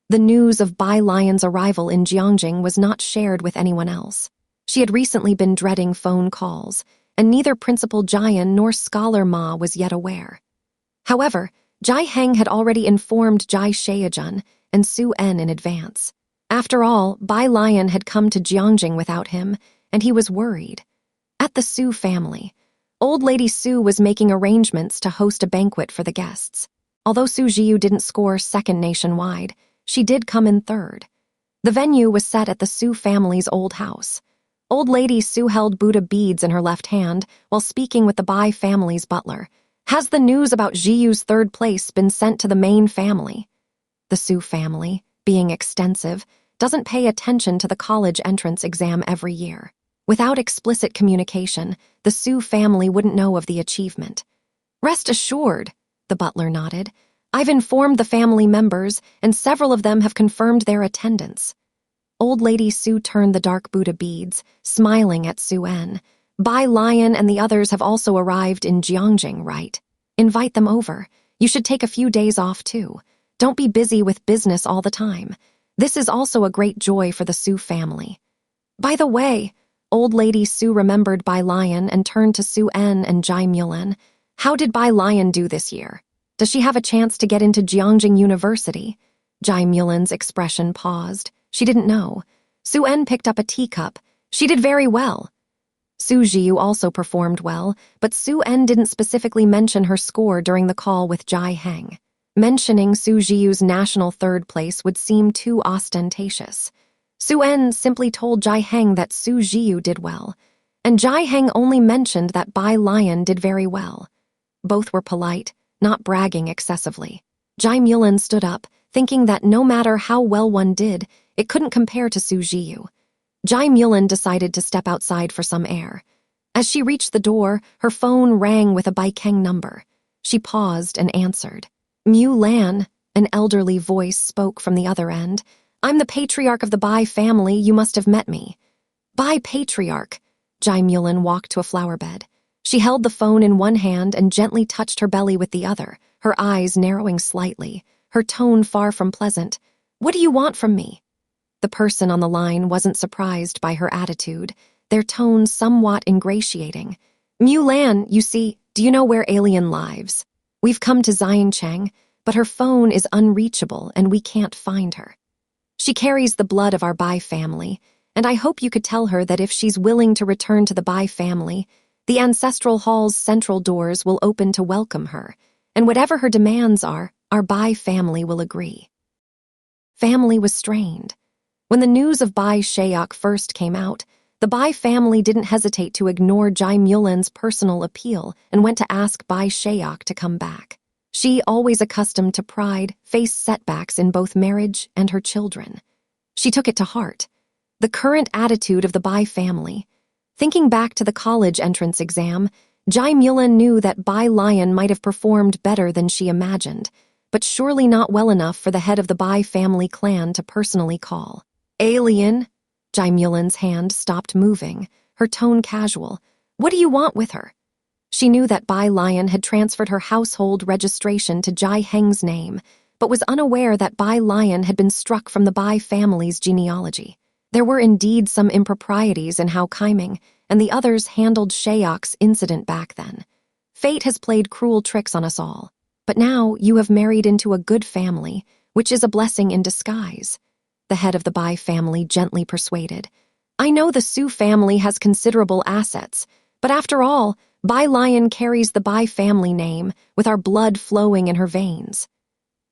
The news of Bai Lian's arrival in Jiangjing was not shared with anyone else. She had recently been dreading phone calls, and neither Principal Jian nor Scholar Ma was yet aware. However, Jai Heng had already informed Jai Shaojun and Su En in advance. After all, Bai Lian had come to Jiangjing without him, and he was worried. At the Su family, old lady Su was making arrangements to host a banquet for the guests. Although Xu Zhiyue didn't score second nationwide, she did come in third. The venue was set at the Su family's old house. Old lady Su held Buddha beads in her left hand while speaking with the Bai family's butler. "Has the news about Zhiyue's third place been sent to the main family?" The Su family, being extensive, doesn't pay attention to the college entrance exam every year. Without explicit communication, the Su family wouldn't know of the achievement. "Rest assured," the butler nodded. "I've informed the family members, and several of them have confirmed their attendance." Old lady Su turned the dark Buddha beads, smiling at Su En. "Bai Lian and the others have also arrived in Jiangjing, right? Invite them over. You should take a few days off too. Don't be busy with business all the time. This is also a great joy for the Su family." By the way, old lady Su remembered Bai Lian and turned to Su En and Jai Mulan. "How did Bai Lian do this year? Does she have a chance to get into Jiangjing University?" Jai Mulan's expression paused. She didn't know. Su En picked up a teacup. "She did very well." Xu Zhiyue also performed well, but Su En didn't specifically mention her score during the call with Jai Heng. Mentioning Xu Zhiyue's national third place would seem too ostentatious. Su En simply told Jai Heng that Xu Zhiyue did well, and Jai Heng only mentioned that Bai Lian did very well. Both were polite, not bragging excessively. Bai Lian stood up, thinking that no matter how well one did, it couldn't compare to Xu Zhiyue. Bai Lian decided to step outside for some air. As she reached the door, her phone rang with a Baikeng number. She paused and answered. Mulan, an elderly voice spoke from the other end. I'm the patriarch of the Bai family, you must have met me. Bai patriarch. Bai Lian walked to a flower bed. She held the phone in one hand and gently touched her belly with the other, her eyes narrowing slightly, her tone far from pleasant. What do you want from me? The person on the line wasn't surprised by her attitude, their tone somewhat ingratiating. Mulan, you see, do you know where alien lives? We've come to Xiancheng, but her phone is unreachable and we can't find her. She carries the blood of our Bai family, and I hope you could tell her that if she's willing to return to the Bai family, the ancestral hall's central doors will open to welcome her, and whatever her demands are, our Bai family will agree. Family was strained. When the news of Bai Shayak first came out, the Bai family didn't hesitate to ignore Bai Lian's personal appeal and went to ask Bai Shayak to come back. She, always accustomed to pride, faced setbacks in both marriage and her children. She took it to heart. The current attitude of the Bai family. Thinking back to the college entrance exam, Bai Lian knew that Bai Lian might have performed better than she imagined, but surely not well enough for the head of the Bai family clan to personally call. Alien? Bai Lian's hand stopped moving, her tone casual. What do you want with her? She knew that Bai Lian had transferred her household registration to Jai Heng's name, but was unaware that Bai Lian had been struck from the Bai family's genealogy. There were indeed some improprieties in how Kaiming and the others handled Shayok's incident back then. Fate has played cruel tricks on us all, but now you have married into a good family, which is a blessing in disguise. The head of the Bai family gently persuaded. I know the Su family has considerable assets, but after all, Bai Lian carries the Bai family name, with our blood flowing in her veins.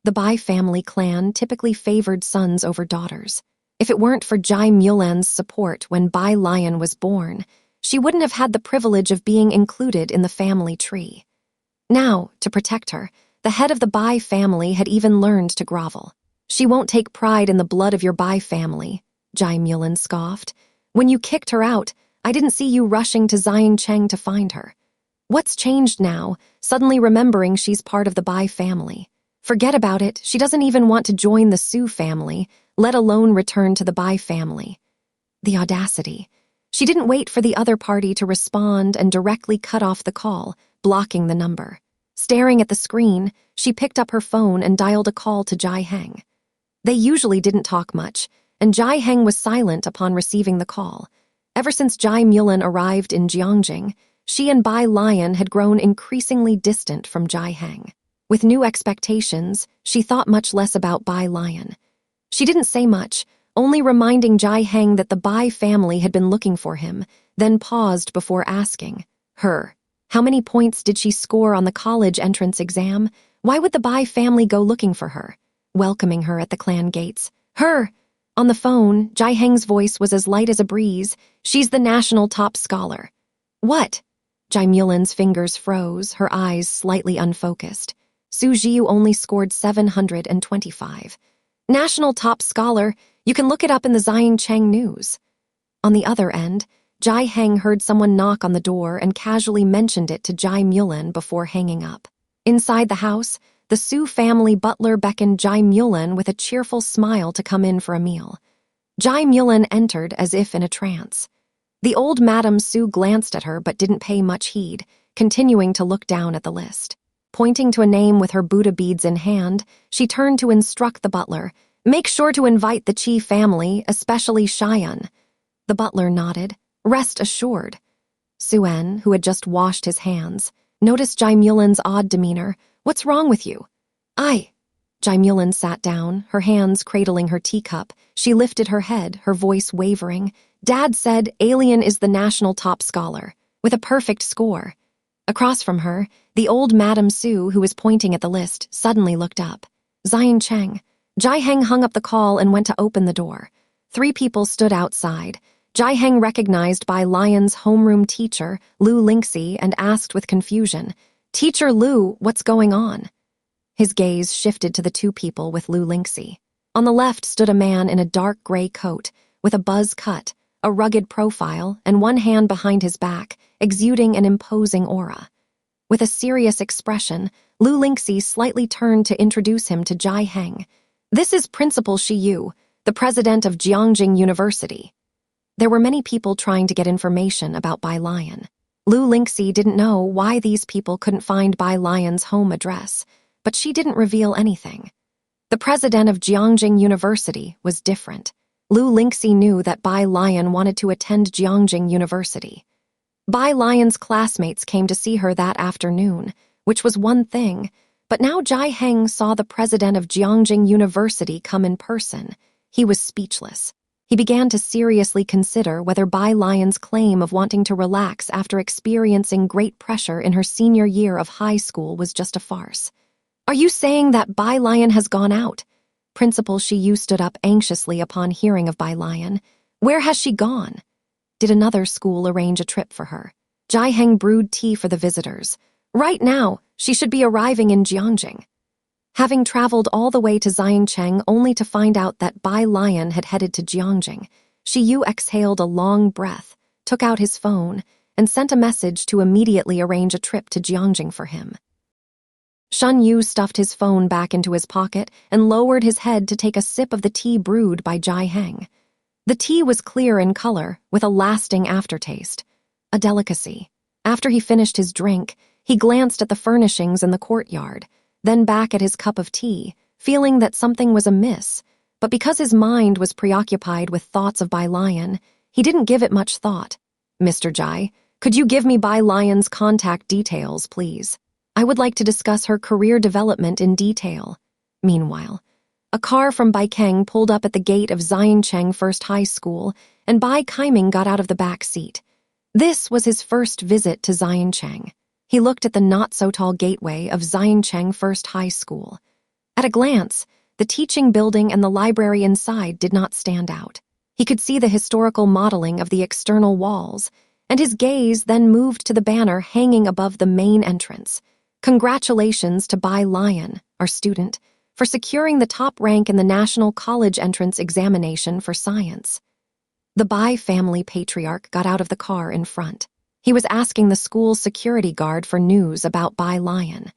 The Bai family clan typically favored sons over daughters. If it weren't for Bai Lian's support when Bai Lian was born, she wouldn't have had the privilege of being included in the family tree. Now, to protect her, the head of the Bai family had even learned to grovel. She won't take pride in the blood of your Bai family, Bai Lian scoffed. When you kicked her out, I didn't see you rushing to Xiancheng to find her. What's changed now, suddenly remembering she's part of the Bai family? Forget about it, she doesn't even want to join the Su family, let alone return to the Bai family. The audacity. She didn't wait for the other party to respond and directly cut off the call, blocking the number. Staring at the screen, she picked up her phone and dialed a call to Jai Heng. They usually didn't talk much, and Jai Heng was silent upon receiving the call. Ever since Bai Lian arrived in Jiangjing, she and Bai Lian had grown increasingly distant from Jai Heng. With new expectations, she thought much less about Bai Lian. She didn't say much, only reminding Jai Heng that the Bai family had been looking for him, then paused before asking, her. How many points did she score on the college entrance exam? Why would the Bai family go looking for her? Welcoming her at the clan gates. Her! On the phone, Jai Heng's voice was as light as a breeze. She's the national top scholar. What? Bai Lian's fingers froze, her eyes slightly unfocused. Xu Zhiyue only scored 725. National top scholar, you can look it up in the Xiancheng news. On the other end, Jai Heng heard someone knock on the door and casually mentioned it to Bai Lian before hanging up. Inside the house, the Su family butler beckoned Bai Lian with a cheerful smile to come in for a meal. Bai Lian entered as if in a trance. The old Madame Su glanced at her but didn't pay much heed, continuing to look down at the list. Pointing to a name with her Buddha beads in hand, she turned to instruct the butler, "Make sure to invite the Qi family, especially Shayan." The butler nodded. "Rest assured." Suen, who had just washed his hands, noticed Bai Lian's odd demeanor. "What's wrong with you?" "I." Bai Lian sat down, her hands cradling her teacup. She lifted her head, her voice wavering. "Dad said Alien is the national top scholar, with a perfect score." Across from her, the old Madame Su, who was pointing at the list, suddenly looked up. Xiancheng. Jai Heng hung up the call and went to open the door. 3 people stood outside. Jai Heng recognized Bai Lian's homeroom teacher, Lu Lingxi, and asked with confusion, Teacher Lu, what's going on? His gaze shifted to the two people with Lu Lingxi. On the left stood a man in a dark gray coat, with a buzz cut, a rugged profile, and one hand behind his back, exuding an imposing aura. With a serious expression, Lu Lingxi slightly turned to introduce him to Jai Heng. This is Principal Xiyu, the president of Jiangjing University. There were many people trying to get information about Bai Lian. Lu Lingxi didn't know why these people couldn't find Bai Lian's home address, but she didn't reveal anything. The president of Jiangjing University was different. Lu Lingxi knew that Bai Lian wanted to attend Jiangjing University. Bai Lian's classmates came to see her that afternoon, which was one thing, but now Jai Heng saw the president of Jiangjing University come in person. He was speechless. He began to seriously consider whether Bai Lian's claim of wanting to relax after experiencing great pressure in her senior year of high school was just a farce. Are you saying that Bai Lian has gone out? Principal Xiyu stood up anxiously upon hearing of Bai Lian. Where has she gone? Did another school arrange a trip for her? Jai Heng brewed tea for the visitors. Right now, she should be arriving in Jiangjing. Having traveled all the way to Xiancheng only to find out that Bai Lian had headed to Jiangjing, Xiyu exhaled a long breath, took out his phone, and sent a message to immediately arrange a trip to Jiangjing for him. Shan Yu stuffed his phone back into his pocket and lowered his head to take a sip of the tea brewed by Jai Heng. The tea was clear in color, with a lasting aftertaste. A delicacy. After he finished his drink, he glanced at the furnishings in the courtyard, then back at his cup of tea, feeling that something was amiss, but because his mind was preoccupied with thoughts of Bai Lian, he didn't give it much thought. Mr. Jai, could you give me Bai Lian's contact details, please? I would like to discuss her career development in detail. Meanwhile, a car from Baikeng pulled up at the gate of Xiancheng First High School, and Bai Kaiming got out of the back seat. This was his first visit to Xiancheng. He looked at the not-so-tall gateway of Xiancheng First High School. At a glance, the teaching building and the library inside did not stand out. He could see the historical modeling of the external walls, and his gaze then moved to the banner hanging above the main entrance. Congratulations to Bai Lian, our student, for securing the top rank in the National College Entrance Examination for Science. The Bai family patriarch got out of the car in front. He was asking the school's security guard for news about Bai Lian.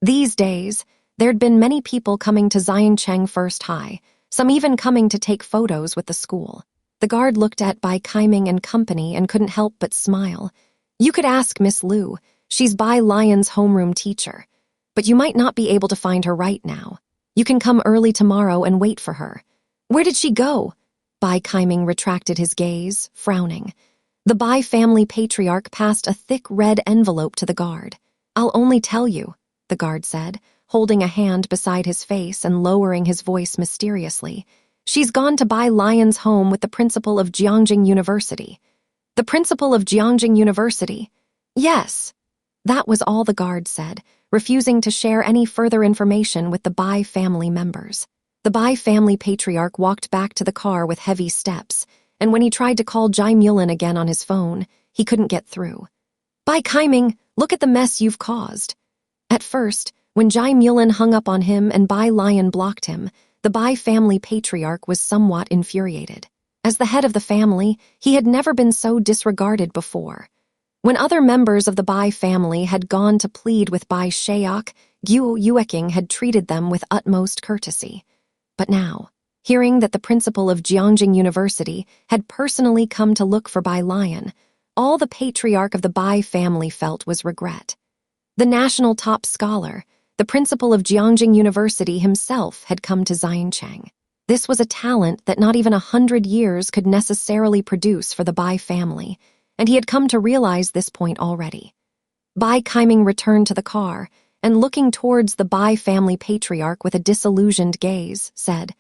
These days, there'd been many people coming to Xiancheng First High, some even coming to take photos with the school. The guard looked at Bai Kaiming and company and couldn't help but smile. You could ask Miss Lu. She's Bai Lian's homeroom teacher. But you might not be able to find her right now. You can come early tomorrow and wait for her. Where did she go? Bai Kaiming retracted his gaze, frowning. The Bai family patriarch passed a thick red envelope to the guard. I'll only tell you, the guard said, holding a hand beside his face and lowering his voice mysteriously. She's gone to Bai Lian's home with the principal of Jiangjing University. The principal of Jiangjing University? Yes. That was all the guard said, refusing to share any further information with the Bai family members. The Bai family patriarch walked back to the car with heavy steps, and when he tried to call Jai Mulan again on his phone, he couldn't get through. Bai Kaiming, look at the mess you've caused. At first, when Jai Mulan hung up on him and Bai Lian blocked him, the Bai family patriarch was somewhat infuriated. As the head of the family, he had never been so disregarded before. When other members of the Bai family had gone to plead with Bai Shaok, Xu Yueqing had treated them with utmost courtesy. But now, hearing that the principal of Jiangjing University had personally come to look for Bai Lian, all the patriarch of the Bai family felt was regret. The national top scholar, the principal of Jiangjing University himself, had come to Xiancheng. This was a talent that not even 100 years could necessarily produce for the Bai family, and he had come to realize this point already. Bai Kaiming returned to the car, and looking towards the Bai family patriarch with a disillusioned gaze, said,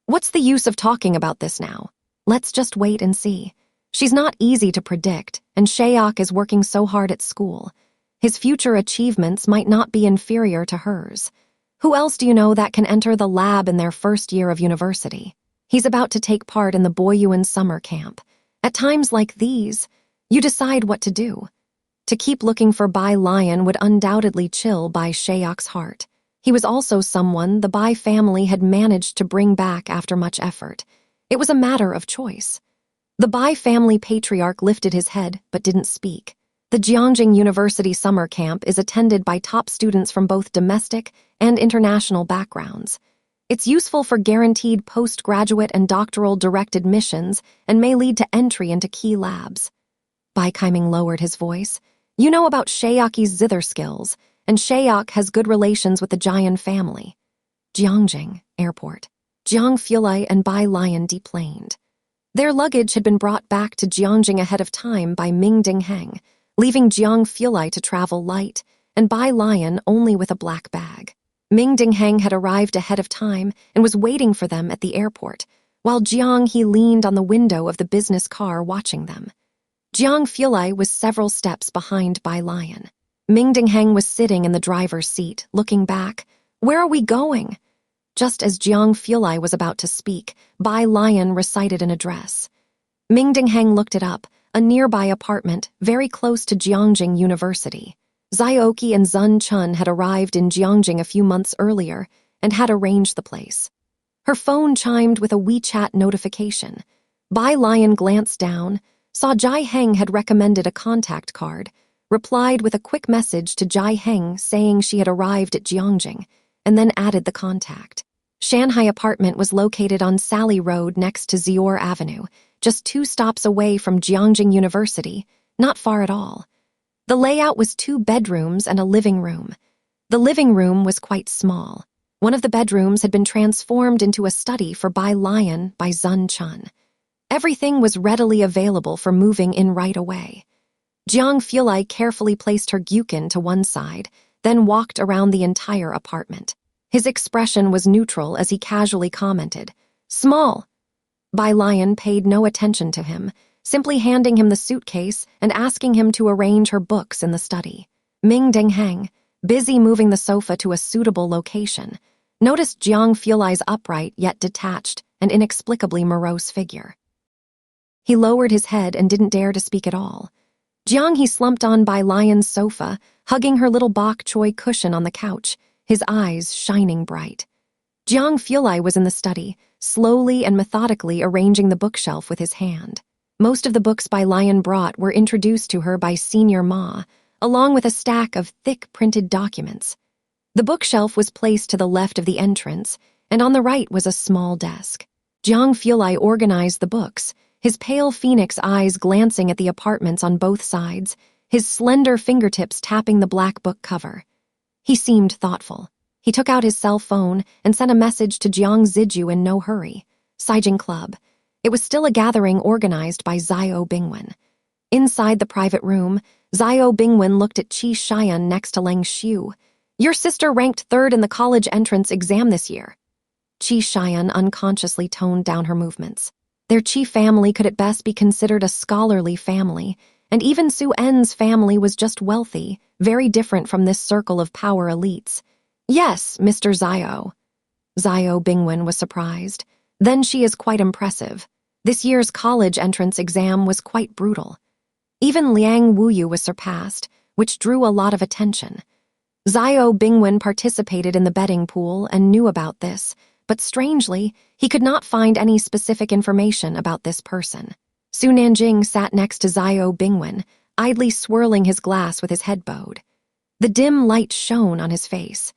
What's the use of talking about this now? Let's just wait and see. She's not easy to predict, and Shaok is working so hard at school. His future achievements might not be inferior to hers. Who else do you know that can enter the lab in their first year of university? He's about to take part in the Boyuan summer camp. At times like these, you decide what to do. To keep looking for Bai Lian would undoubtedly chill Bai Shayok's heart. He was also someone the Bai family had managed to bring back after much effort. It was a matter of choice. The Bai family patriarch lifted his head but didn't speak. The Jiangjing University summer camp is attended by top students from both domestic and international backgrounds. It's useful for guaranteed postgraduate and doctoral direct admissions and may lead to entry into key labs. Bai Kaiming lowered his voice. You know about Shaoki's zither skills, and Shaok has good relations with the Jian family. Jiangjing Airport. Jiang Fulai and Bai Lian deplaned. Their luggage had been brought back to Jiangjing ahead of time by Ming Dingheng, leaving Jiang Fulai to travel light, and Bai Lian only with a black bag. Ming Dingheng had arrived ahead of time and was waiting for them at the airport, while Jiang He leaned on the window of the business car watching them. Jiang Fulai was several steps behind Bai Lian. Ming Dingheng was sitting in the driver's seat, looking back. Where are we going? Just as Jiang Fulai was about to speak, Bai Lian recited an address. Ming Dingheng looked it up, a nearby apartment very close to Jiangjing University. Zioki and Zun Chun had arrived in Jiangjing a few months earlier and had arranged the place. Her phone chimed with a WeChat notification. Bai Lian glanced down, saw Jai Heng had recommended a contact card, replied with a quick message to Jai Heng saying she had arrived at Jiangjing, and then added the contact. Shanghai apartment was located on Sally Road next to Zior Avenue, just 2 stops away from Jiangjing University, not far at all. The layout was 2 bedrooms and a living room. The living room was quite small. One of the bedrooms had been transformed into a study for Bai Lian by Zun Chun. Everything was readily available for moving in right away. Jiang Fulai carefully placed her gyukin to one side, then walked around the entire apartment. His expression was neutral as he casually commented, "Small." Bai Lian paid no attention to him, simply handing him the suitcase and asking him to arrange her books in the study. Ming Dingheng, busy moving the sofa to a suitable location, noticed Jiang Fulai's upright yet detached and inexplicably morose figure. He lowered his head and didn't dare to speak at all. Jiang He slumped on Bai Lian's sofa, hugging her little bok choy cushion on the couch, his eyes shining bright. Jiang Fulai was in the study, slowly and methodically arranging the bookshelf with his hand. Most of the books Bai Lian brought were introduced to her by Senior Ma, along with a stack of thick printed documents. The bookshelf was placed to the left of the entrance, and on the right was a small desk. Jiang Fulai organized the books, his pale phoenix eyes glancing at the apartments on both sides, his slender fingertips tapping the black book cover. He seemed thoughtful. He took out his cell phone and sent a message to Xu Zhiyue in no hurry. Saijing Club. It was still a gathering organized by Zhao Bingwen. Inside the private room, Zhao Bingwen looked at Qi Xian next to Leng Xiu. Your sister ranked 3rd in the college entrance exam this year. Qi Xian unconsciously toned down her movements. Their Qi family could at best be considered a scholarly family, and even Su En's family was just wealthy, very different from this circle of power elites. Yes, Mr. Zhao. Zhao Bingwen was surprised. Then she is quite impressive. This year's college entrance exam was quite brutal. Even Liang Wuyu was surpassed, which drew a lot of attention. Zhao Bingwen participated in the betting pool and knew about this, but strangely, he could not find any specific information about this person. Su Nanjing sat next to Zhao Bingwen, idly swirling his glass with his head bowed. The dim light shone on his face.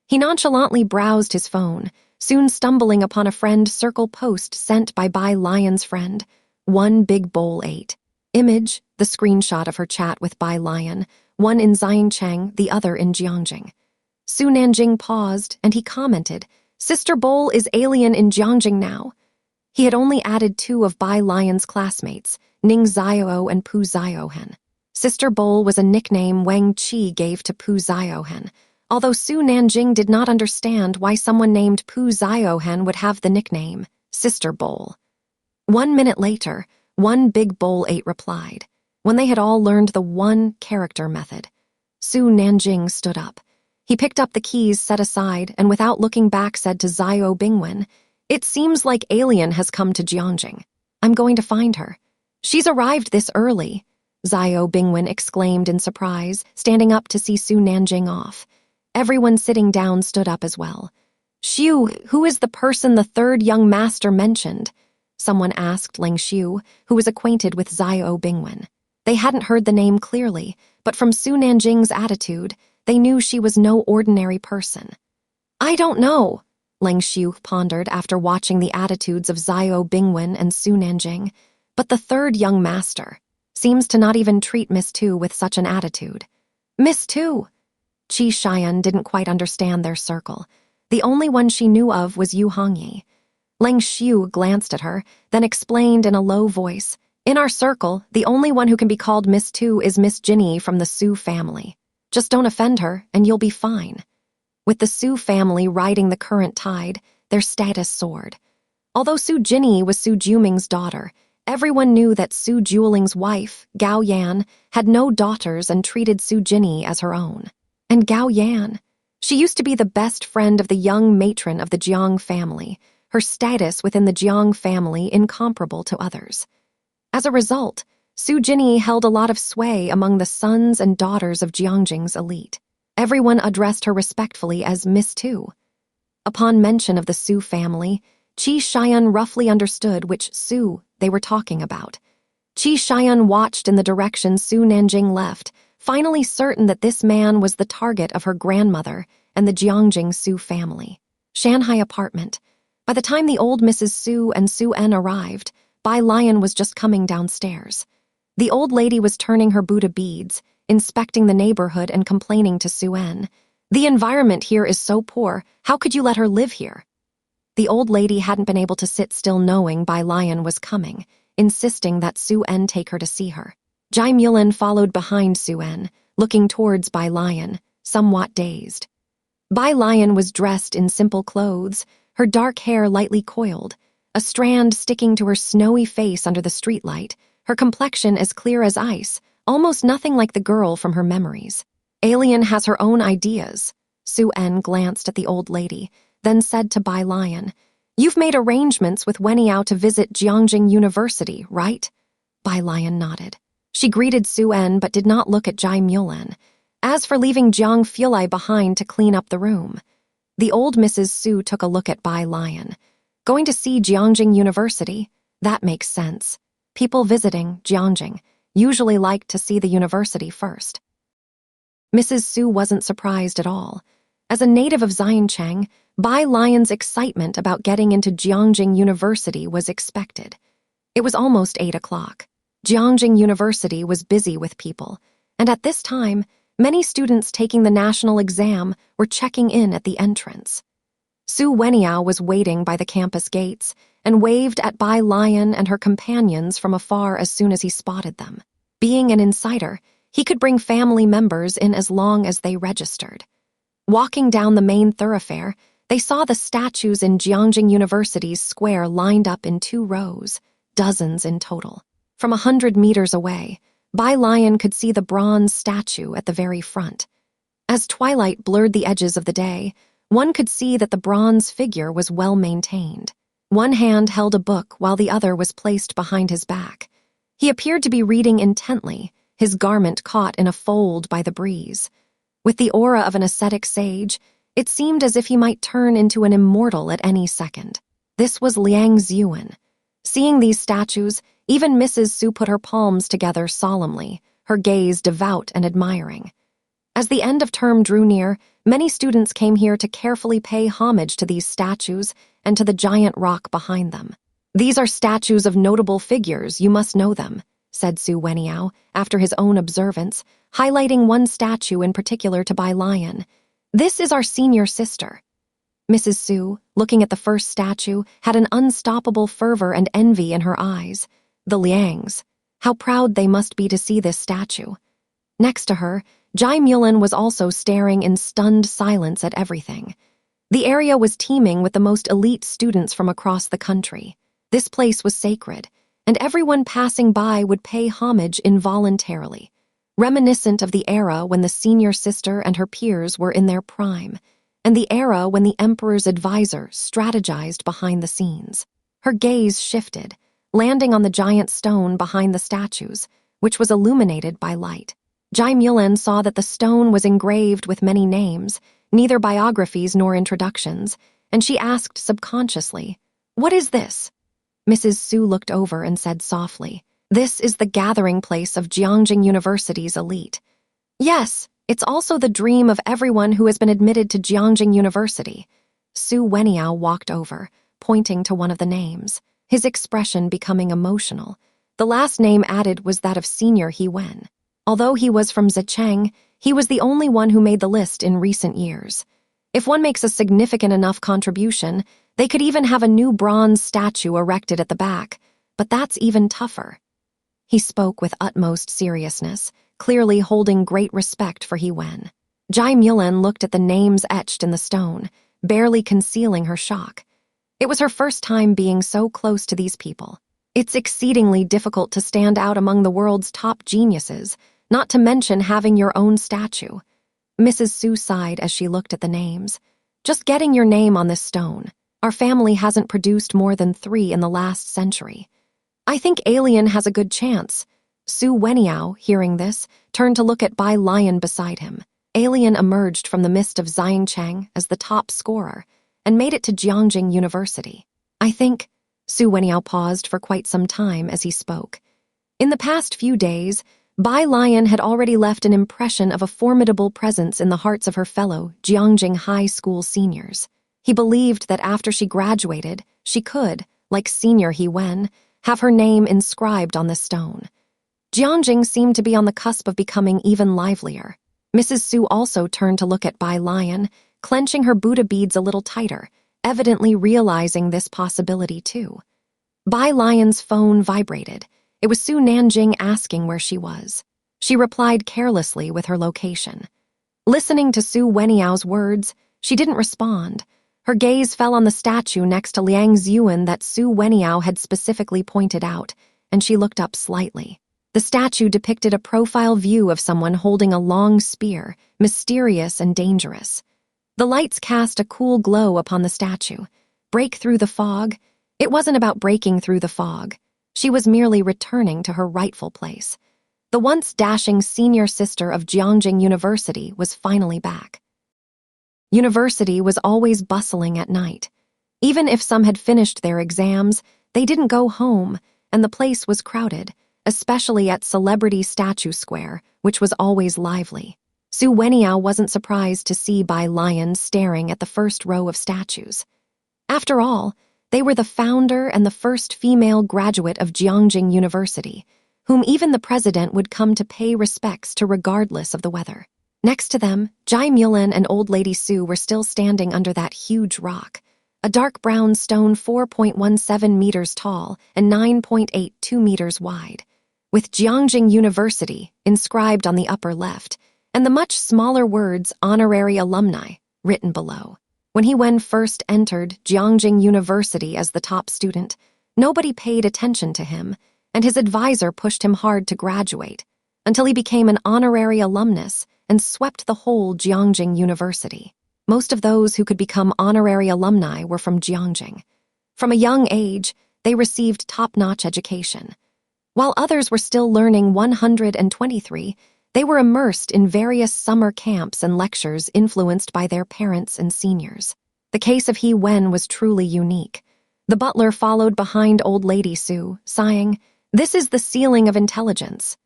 He nonchalantly browsed his phone, soon stumbling upon a friend circle post sent by Bai Lian's friend, One Big Bowl 8. Image, the screenshot of her chat with Bai Lian, one in Xiangcheng, the other in Jiangjing. Su Nanjing paused, and he commented, Sister Bowl is alien in Jiangjing now. He had only added 2 of Bai Lian's classmates, Ning Xiao and Pu Xiaohen. Sister Bowl was a nickname Wang Qi gave to Pu Xiaohen, although Su Nanjing did not understand why someone named Pu Xiaohen would have the nickname Sister Bowl. 1 minute later, One Big Bowl 8 replied. When they had all learned the one-character method, Su Nanjing stood up. He picked up the keys set aside and without looking back said to Zhao Bingwen, It seems like Alien has come to Jiangjing. I'm going to find her. She's arrived this early. Zhao Bingwen exclaimed in surprise, standing up to see Su Nanjing off. Everyone sitting down stood up as well. Xu, who is the person the third young master mentioned? Someone asked Ling Xu, who was acquainted with Zhao Bingwen. They hadn't heard the name clearly, but from Su Nanjing's attitude, they knew she was no ordinary person. I don't know, Ling Xu pondered after watching the attitudes of Zhao Bingwen and Su Nanjing. But the third young master seems to not even treat Miss Tu with such an attitude. Miss Tu! Qi Xian didn't quite understand their circle. The only one she knew of was Yu Hongyi. Ling Xiu glanced at her, then explained in a low voice, in our circle, the only one who can be called Miss Tu is Miss Jinny from the Su family. Just don't offend her, and you'll be fine. With the Su family riding the current tide, their status soared. Although Su Jinny was Su Juming's daughter, everyone knew that Su Jiuling's wife, Gao Yan, had no daughters and treated Su Jinny as her own. And Gao Yan, she used to be the best friend of the young matron of the Jiang family, her status within the Jiang family incomparable to others. As a result, Su Jinny held a lot of sway among the sons and daughters of Jiangjing's elite. Everyone addressed her respectfully as Miss Tu. Upon mention of the Su family, Qi Xian roughly understood which Su they were talking about. Qi Xian watched in the direction Su Nanjing left, finally certain that this man was the target of her grandmother and the Jiangjing Su family. Shanghai apartment. By the time the old Mrs. Su and Su En arrived, Bai Lian was just coming downstairs. The old lady was turning her Buddha beads, inspecting the neighborhood and complaining to Su En. The environment here is so poor, how could you let her live here? The old lady hadn't been able to sit still knowing Bai Lian was coming, insisting that Su En take her to see her. Jai Mulan followed behind Su En, looking towards Bai Lian, somewhat dazed. Bai Lian was dressed in simple clothes, her dark hair lightly coiled, a strand sticking to her snowy face under the streetlight, her complexion as clear as ice, almost nothing like the girl from her memories. Alien has her own ideas. Su En glanced at the old lady, then said to Bai Lian, You've made arrangements with Wen Yao to visit Jiangjing University, right? Bai Lian nodded. She greeted Su En but did not look at Jai Mulan. As for leaving Jiang Fulai behind to clean up the room, the old Mrs. Su took a look at Bai Lian. Going to see Jiangjing University? That makes sense. People visiting Jiangjing usually like to see the university first. Mrs. Su wasn't surprised at all. As a native of Xiancheng, Bai Lian's excitement about getting into Jiangjing University was expected. It was almost 8 o'clock. Jiangjing University was busy with people, and at this time, many students taking the national exam were checking in at the entrance. Su Weniao was waiting by the campus gates and waved at Bai Lian and her companions from afar as soon as he spotted them. Being an insider, he could bring family members in as long as they registered. Walking down the main thoroughfare, they saw the statues in Jiangjing University's square lined up in 2 rows, dozens in total. From 100 meters away, Bai Lian could see the bronze statue at the very front. As twilight blurred the edges of the day, one could see that the bronze figure was well maintained. One hand held a book while the other was placed behind his back. He appeared to be reading intently, his garment caught in a fold by the breeze. With the aura of an ascetic sage, it seemed as if he might turn into an immortal at any second. This was Liang Ziyuan. Seeing these statues, even Mrs. Su put her palms together solemnly, her gaze devout and admiring. As the end of term drew near, many students came here to carefully pay homage to these statues and to the giant rock behind them. These are statues of notable figures, you must know them, said Su Weniao, after his own observance, highlighting one statue in particular to Bai Lian. This is our senior sister. Mrs. Su, looking at the first statue, had an unstoppable fervor and envy in her eyes. The Liangs. How proud they must be to see this statue. Next to her, Jai Mulan was also staring in stunned silence at everything. The area was teeming with the most elite students from across the country. This place was sacred, and everyone passing by would pay homage involuntarily, reminiscent of the era when the senior sister and her peers were in their prime, and the era when the emperor's advisor strategized behind the scenes. Her gaze shifted, landing on the giant stone behind the statues, which was illuminated by light. Mulan saw that the stone was engraved with many names, neither biographies nor introductions, and she asked subconsciously, "What is this?" Mrs. Su looked over and said softly, "This is the gathering place of Jiangjing University's elite. Yes, it's also the dream of everyone who has been admitted to Jiangjing University." Su Weniao walked over, pointing to one of the names, his expression becoming emotional. The last name added was that of Senior He Wen. Although he was from Zecheng, he was the only one who made the list in recent years. If one makes a significant enough contribution, they could even have a new bronze statue erected at the back, but that's even tougher. He spoke with utmost seriousness, clearly holding great respect for He Wen. Mulan looked at the names etched in the stone, barely concealing her shock. It was her first time being so close to these people. It's exceedingly difficult to stand out among the world's top geniuses, not to mention having your own statue. Mrs. Su sighed as she looked at the names. "Just getting your name on this stone. Our family hasn't produced more than 3 in the last century. I think Alien has a good chance." Su Weniao, hearing this, turned to look at Bai Lian beside him. Alien emerged from the mist of Xiangcheng as the top scorer and made it to Jiangjing University. "I think..." Su Weniao paused for quite some time as he spoke. In the past few days, Bai Lian had already left an impression of a formidable presence in the hearts of her fellow Jiangjing High School seniors. He believed that after she graduated, she could, like Senior He Wen, have her name inscribed on the stone. Jiangjing seemed to be on the cusp of becoming even livelier. Mrs. Su also turned to look at Bai Lian, clenching her Buddha beads a little tighter, evidently realizing this possibility too. Bai Lian's phone vibrated. It was Su Nanjing asking where she was. She replied carelessly with her location. Listening to Su Weniao's words, she didn't respond. Her gaze fell on the statue next to Liang Ziyuan that Su Weniao had specifically pointed out, and she looked up slightly. The statue depicted a profile view of someone holding a long spear, mysterious and dangerous. The lights cast a cool glow upon the statue. Break through the fog? It wasn't about breaking through the fog. She was merely returning to her rightful place. The once dashing senior sister of Jiangjing University was finally back. University was always bustling at night. Even if some had finished their exams, they didn't go home, and the place was crowded, especially at Celebrity Statue Square, which was always lively. Su Weniao wasn't surprised to see Bai Lian staring at the first row of statues. After all, they were the founder and the first female graduate of Jiangjing University, whom even the president would come to pay respects to regardless of the weather. Next to them, Mulan and Old Lady Su were still standing under that huge rock, a dark brown stone 4.17 meters tall and 9.82 meters wide, with Jiangjing University inscribed on the upper left, and the much smaller words Honorary Alumni written below. When He Wen first entered Jiangjing University as the top student, nobody paid attention to him, and his advisor pushed him hard to graduate, until he became an honorary alumnus and swept the whole Jiangjing University. Most of those who could become honorary alumni were from Jiangjing. From a young age, they received top-notch education. While others were still learning 123, they were immersed in various summer camps and lectures influenced by their parents and seniors. The case of He Wen was truly unique. The butler followed behind Old Lady Su, sighing, "This is the ceiling of intelligence."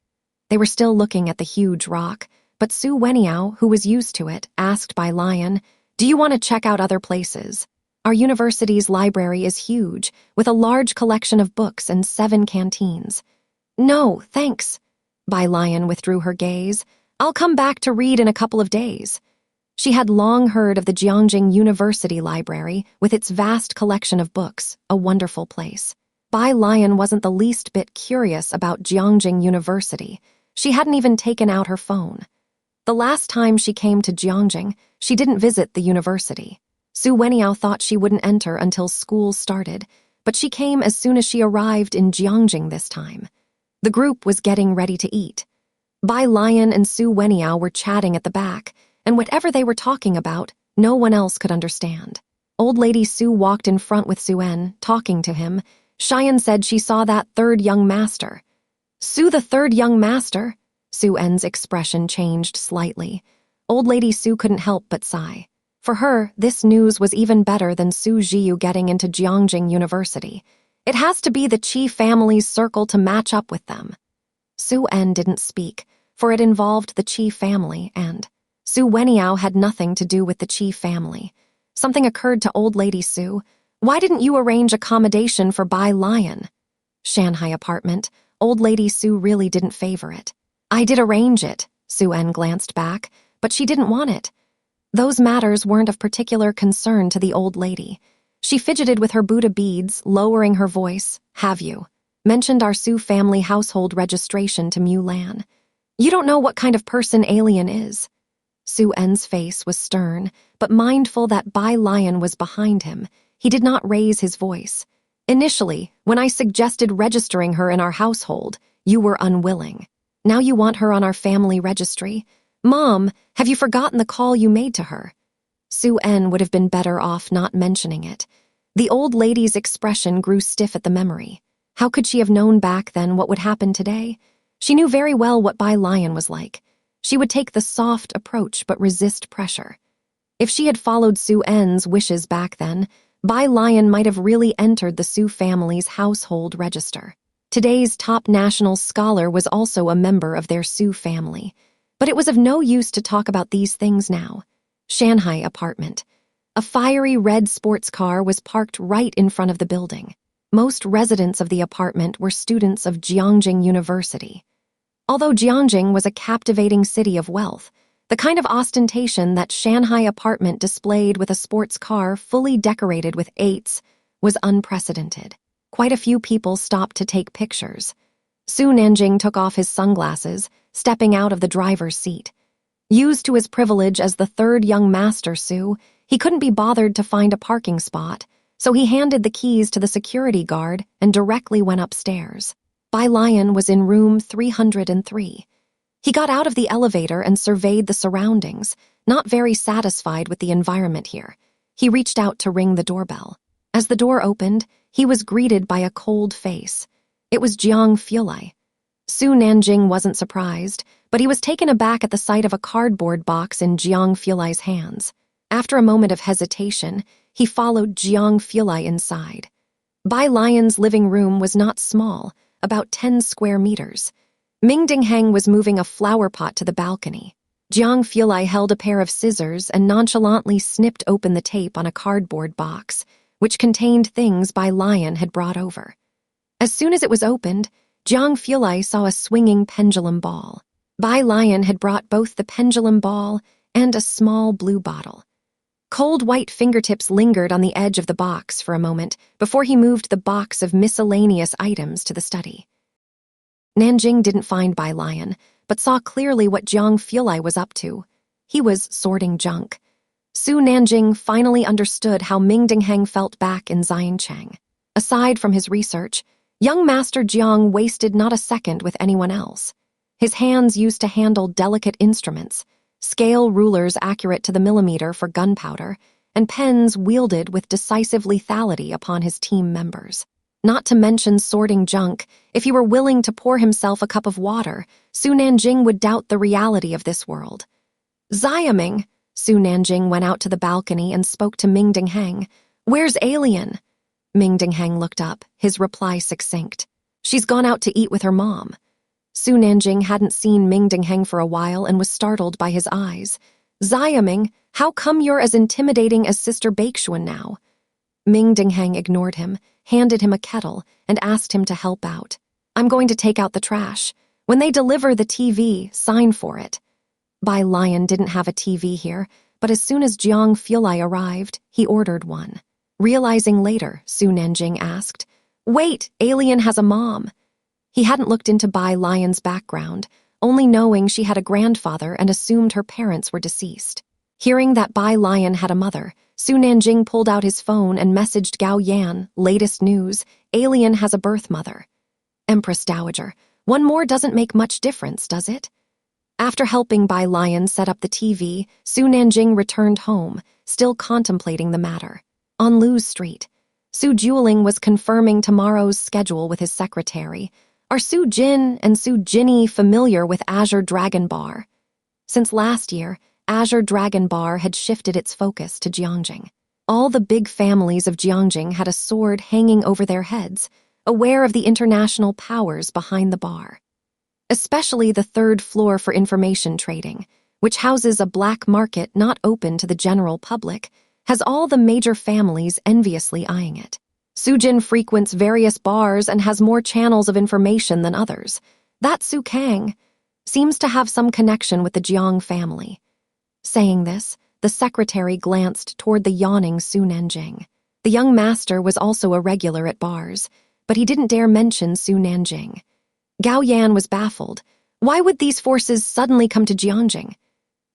They were still looking at the huge rock, but Su Weniao, who was used to it, asked Bai Lian, "Do you want to check out other places? Our university's library is huge, with a large collection of books and 7 canteens." "No, thanks." Bai Lian withdrew her gaze. "I'll come back to read in a couple of days." She had long heard of the Jiangjing University Library, with its vast collection of books, a wonderful place. Bai Lian wasn't the least bit curious about Jiangjing University. She hadn't even taken out her phone. The last time she came to Jiangjing, she didn't visit the university. Su Weniao thought she wouldn't enter until school started, but she came as soon as she arrived in Jiangjing this time. The group was getting ready to eat. Bai Lian and Su Weniao were chatting at the back, and whatever they were talking about, no one else could understand. Old Lady Su walked in front with Suen, talking to him. Cheyenne said she saw that third young master. Su the third young master? Su En's expression changed slightly. Old Lady Su couldn't help but sigh. For her, this news was even better than Xu Zhiyue getting into Jiangjing University. It has to be the Qi family's circle to match up with them. Su En didn't speak, for it involved the Qi family, and Su Weniao had nothing to do with the Qi family. Something occurred to Old Lady Su. Why didn't you arrange accommodation for Bai Lian? Shanghai apartment. Old Lady Su really didn't favor it. I did arrange it, Su En glanced back, but she didn't want it. Those matters weren't of particular concern to the old lady. She fidgeted with her Buddha beads, lowering her voice. Have you mentioned our Su family household registration to Mulan? You don't know what kind of person Alien is. Su En's face was stern, but mindful that Bai Lian was behind him, he did not raise his voice. Initially, when I suggested registering her in our household, you were unwilling. Now you want her on our family registry? Mom, have you forgotten the call you made to her? Su En would have been better off not mentioning it. The old lady's expression grew stiff at the memory. How could she have known back then what would happen today? She knew very well what Bai Lian was like. She would take the soft approach but resist pressure. If she had followed Su En's wishes back then, Bai Lian might have really entered the Su family's household register. Today's top national scholar was also a member of their Su family. But it was of no use to talk about these things now. Shanghai apartment. A fiery red sports car was parked right in front of the building. Most residents of the apartment were students of Jiangjing University. Although Jiangjing was a captivating city of wealth, the kind of ostentation that Shanghai apartment displayed with a sports car fully decorated with eights was unprecedented. Quite a few people stopped to take pictures. Su Nanjing took off his sunglasses, stepping out of the driver's seat. Used to his privilege as the third young master Su, he couldn't be bothered to find a parking spot, so he handed the keys to the security guard and directly went upstairs. Bai Lian was in room 303. He got out of the elevator and surveyed the surroundings, not very satisfied with the environment here. He reached out to ring the doorbell. As the door opened, he was greeted by a cold face. It was Jiang Fulai. Su Nanjing wasn't surprised, but he was taken aback at the sight of a cardboard box in Jiang Fulai's hands. After a moment of hesitation, he followed Jiang Fulai inside. Bai Lian's living room was not small, about 10 square meters. Ming Dingheng was moving a flower pot to the balcony. Jiang Fulai held a pair of scissors and nonchalantly snipped open the tape on a cardboard box, which contained things Bai Lian had brought over. As soon as it was opened, Jiang Fulai saw a swinging pendulum ball. Bai Lian had brought both the pendulum ball and a small blue bottle. Cold white fingertips lingered on the edge of the box for a moment before he moved the box of miscellaneous items to the study. Nanjing didn't find Bai Lian, but saw clearly what Jiang Fulai was up to. He was sorting junk. Su Nanjing finally understood how Ming Dingheng felt back in Xiancheng. Aside from his research, young Master Jiang wasted not a second with anyone else. His hands used to handle delicate instruments, scale rulers accurate to the millimeter for gunpowder, and pens wielded with decisive lethality upon his team members. Not to mention sorting junk, if he were willing to pour himself a cup of water, Su Nanjing would doubt the reality of this world. Xiaming, Su Nanjing went out to the balcony and spoke to Ming Dingheng. Where's Alien? Ming Dingheng looked up, his reply succinct. She's gone out to eat with her mom. Su Nanjing hadn't seen Ming Dingheng for a while and was startled by his eyes. Xiaming, how come you're as intimidating as Sister Baixuan now? Ming Dingheng ignored him, handed him a kettle, and asked him to help out. I'm going to take out the trash. When they deliver the TV, sign for it. Bai Lian didn't have a TV here, but as soon as Jiang Fulai arrived, he ordered one. Realizing later, Su Nanjing asked, Wait, Alien has a mom. He hadn't looked into Bai Lian's background, only knowing she had a grandfather and assumed her parents were deceased. Hearing that Bai Lian had a mother, Su Nanjing pulled out his phone and messaged Gao Yan, latest news, Alien has a birth mother. Empress Dowager, one more doesn't make much difference, does it? After helping Bai Lian set up the TV, Su Nanjing returned home, still contemplating the matter. On Lu's street, Su Juling was confirming tomorrow's schedule with his secretary. Are Su Jin and Su Jinny familiar with Azure Dragon Bar? Since last year, Azure Dragon Bar had shifted its focus to Jiangjing. All the big families of Jiangjing had a sword hanging over their heads, aware of the international powers behind the bar. Especially the third floor for information trading, which houses a black market not open to the general public, has all the major families enviously eyeing it. Su Jin frequents various bars and has more channels of information than others. That Su Kang seems to have some connection with the Jiang family. Saying this, the secretary glanced toward the yawning Su Nanjing. The young master was also a regular at bars, but he didn't dare mention Su Nanjing. Gao Yan was baffled. Why would these forces suddenly come to Jiangjing?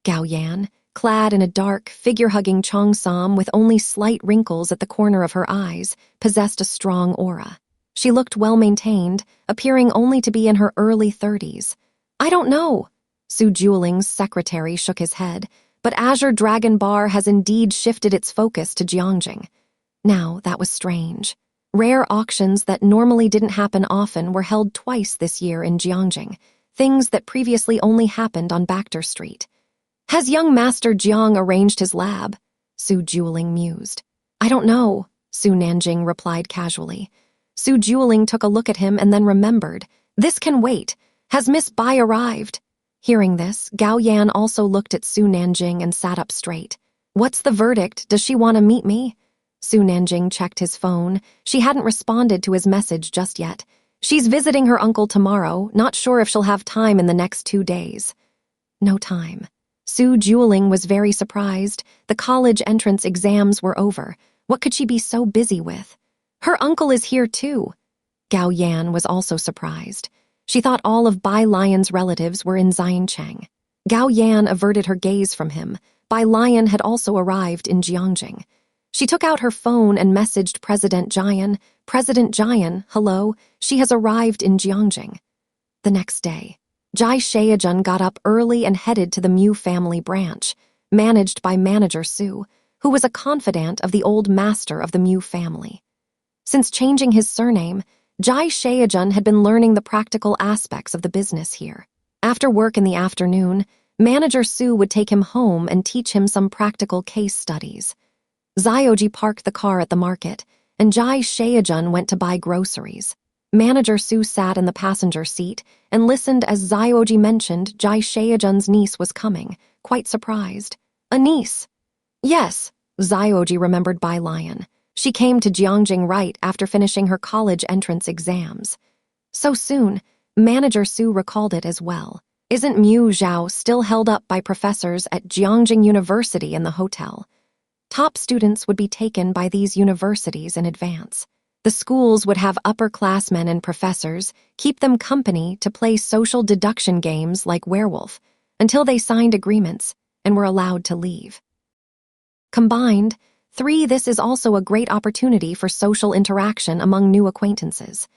Gao Yan, clad in a dark, figure-hugging cheongsam with only slight wrinkles at the corner of her eyes, possessed a strong aura. She looked well-maintained, appearing only to be in her early 30s. I don't know. Su Jiuling's secretary shook his head, but Azure Dragon Bar has indeed shifted its focus to Jiangjing. Now, that was strange. Rare auctions that normally didn't happen often were held twice this year in Jiangjing, things that previously only happened on Bacter Street. Has young Master Jiang arranged his lab? Su Jiuling mused. I don't know, Su Nanjing replied casually. Su Jiuling took a look at him and then remembered. This can wait. Has Miss Bai arrived? Hearing this, Gao Yan also looked at Su Nanjing and sat up straight. What's the verdict? Does she want to meet me? Su Nanjing checked his phone. She hadn't responded to his message just yet. She's visiting her uncle tomorrow, not sure if she'll have time in the next 2 days. No time. Su Jiuling was very surprised. The college entrance exams were over. What could she be so busy with? Her uncle is here too. Gao Yan was also surprised. She thought all of Bai Lian's relatives were in Xiancheng. Gao Yan averted her gaze from him. Bai Lian had also arrived in Jiangjing. She took out her phone and messaged President Jian. President Jian, hello, she has arrived in Jiangjing. The next day, Jai Shaojun got up early and headed to the Mu family branch, managed by Manager Su, who was a confidant of the old master of the Mu family. Since changing his surname, Jai Shaojun had been learning the practical aspects of the business here. After work in the afternoon, Manager Su would take him home and teach him some practical case studies. Zioji parked the car at the market, and Jai Shaojun went to buy groceries. Manager Su sat in the passenger seat and listened as Zioji mentioned Jai Shaojun's niece was coming, quite surprised. A niece? Yes, Zioji remembered Bai Lian. She came to Jiangjing right after finishing her college entrance exams. So soon, Manager Su recalled it as well. Isn't Mu Zhao still held up by professors at Jiangjing University in the hotel? Top students would be taken by these universities in advance. The schools would have upperclassmen and professors keep them company to play social deduction games like Werewolf until they signed agreements and were allowed to leave. Combined, this is also a great opportunity for social interaction among new acquaintances.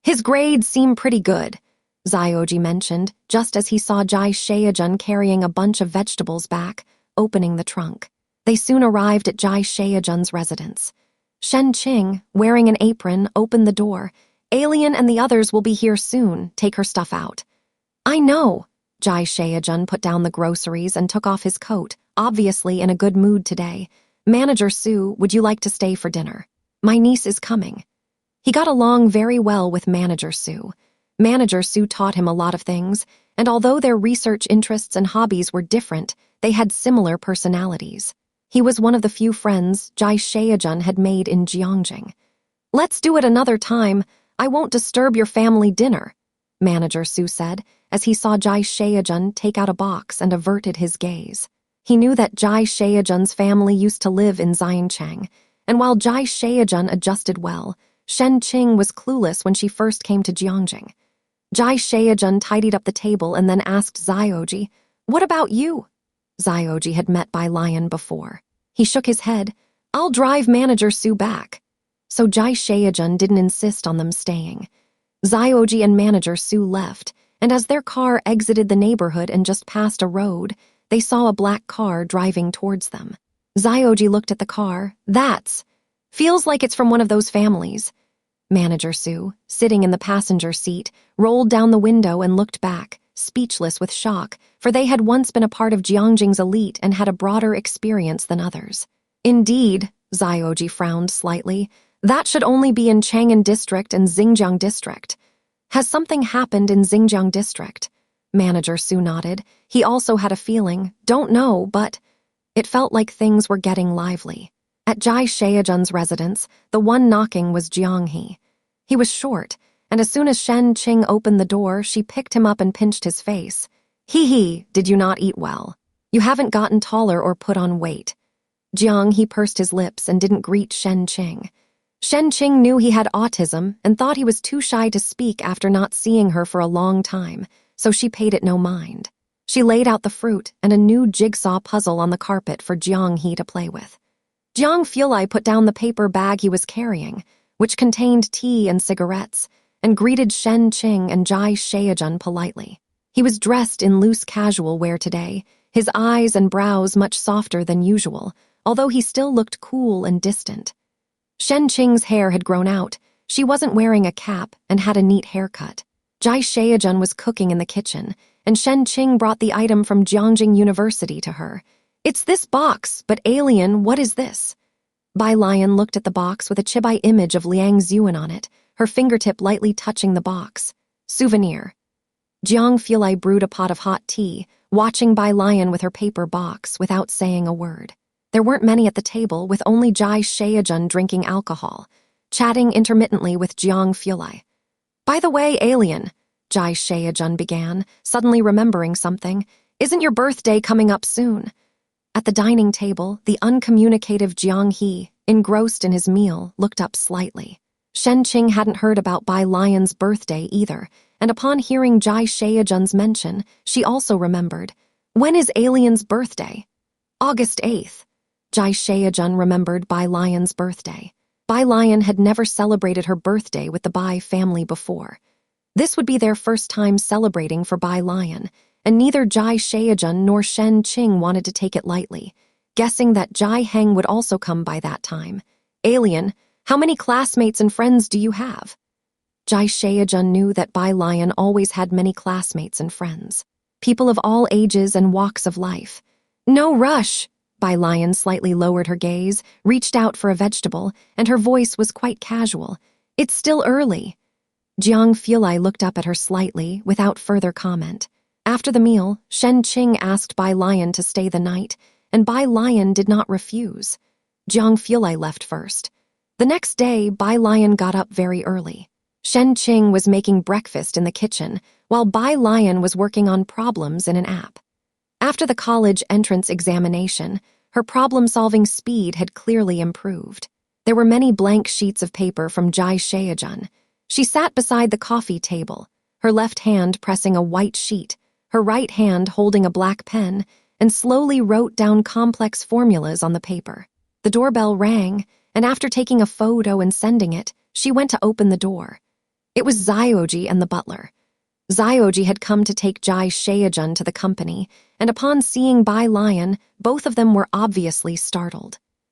His grades seem pretty good, Zioji mentioned, just as he saw Jai Shaojun carrying a bunch of vegetables back, opening the trunk. They soon arrived at Jai Shaojun's residence. Shen Qing, wearing an apron, opened the door. Alien and the others will be here soon. Take her stuff out. I know. Jai Shaojun put down the groceries and took off his coat, obviously in a good mood today. Manager Su, would you like to stay for dinner? My niece is coming. He got along very well with Manager Su. Manager Su taught him a lot of things, and although their research interests and hobbies were different, they had similar personalities. He was one of the few friends Jai Shaojun had made in Jiangjing. Let's do it another time. I won't disturb your family dinner, Manager Su said, as he saw Jai Shaojun take out a box and averted his gaze. He knew that Jai Shaojun's family used to live in Xiancheng, and while Jai Shaojun adjusted well, Shen Qing was clueless when she first came to Jiangjing. Jai Shaojun tidied up the table and then asked Zioji, "What about you?" Zioji had met Bai Lian before. He shook his head. "I'll drive Manager Su back." So Jai Shaojun didn't insist on them staying. Zioji and Manager Su left, and as their car exited the neighborhood and just passed a road, they saw a black car driving towards them. Zioji looked at the car. Feels like it's from one of those families. Manager Su, sitting in the passenger seat, rolled down the window and looked back, speechless with shock, for they had once been a part of Jiangjing's elite and had a broader experience than others. Indeed, Zhiyue frowned slightly. That should only be in Chang'an District and Xinjiang District. Has something happened in Xinjiang District? Manager Su nodded. He also had a feeling, don't know, but it felt like things were getting lively. At Zhai Shaojun's residence, the one knocking was Jiang He. He was short, and as soon as Shen Qing opened the door, she picked him up and pinched his face. Hee, did you not eat well? You haven't gotten taller or put on weight. Jiang He pursed his lips and didn't greet Shen Qing. Shen Qing knew he had autism and thought he was too shy to speak after not seeing her for a long time, so she paid it no mind. She laid out the fruit and a new jigsaw puzzle on the carpet for Jiang He to play with. Jiang Fulai put down the paper bag he was carrying, which contained tea and cigarettes, and greeted Shen Qing and Zhai Shaojun politely. He was dressed in loose casual wear today, his eyes and brows much softer than usual, although he still looked cool and distant. Shen Qing's hair had grown out, she wasn't wearing a cap and had a neat haircut. Zhai Shaojun was cooking in the kitchen, and Shen Qing brought the item from Jiangjing University to her. It's this box, but alien, what is this? Bai Lian looked at the box with a chibai image of Liang Ziyuan on it, her fingertip lightly touching the box. Souvenir. Jiang Fulai brewed a pot of hot tea, watching Bai Lian with her paper box without saying a word. There weren't many at the table, with only Zhai Shaojun drinking alcohol, chatting intermittently with Jiang Fulai. By the way, alien, Zhai Shaojun began, suddenly remembering something. Isn't your birthday coming up soon? At the dining table, the uncommunicative Jiang He, engrossed in his meal, looked up slightly. Shen Qing hadn't heard about Bai Lian's birthday either, and upon hearing Zhai Shaojun's mention, she also remembered. When is Alien's birthday? August 8th. Zhai Shaojun remembered Bai Lian's birthday. Bai Lian had never celebrated her birthday with the Bai family before. This would be their first time celebrating for Bai Lian, and neither Zhai Shaojun nor Shen Qing wanted to take it lightly, guessing that Zhai Heng would also come by that time. Alien, how many classmates and friends do you have? Zhai Shaojun knew that Bai Lian always had many classmates and friends, people of all ages and walks of life. No rush. Bai Lian slightly lowered her gaze, reached out for a vegetable, and her voice was quite casual. It's still early. Jiang Fulai looked up at her slightly, without further comment. After the meal, Shen Qing asked Bai Lian to stay the night, and Bai Lian did not refuse. Jiang Fulai left first. The next day, Bai Lian got up very early. Shen Qing was making breakfast in the kitchen, while Bai Lian was working on problems in an app. After the college entrance examination, her problem-solving speed had clearly improved. There were many blank sheets of paper from Zhai Shaojun. She sat beside the coffee table, her left hand pressing a white sheet, her right hand holding a black pen, and slowly wrote down complex formulas on the paper. The doorbell rang, and after taking a photo and sending it, she went to open the door. It was Zhiyue and the butler. Zhiyue had come to take Zhai Shaojun to the company, and upon seeing Bai Lian, both of them were obviously startled.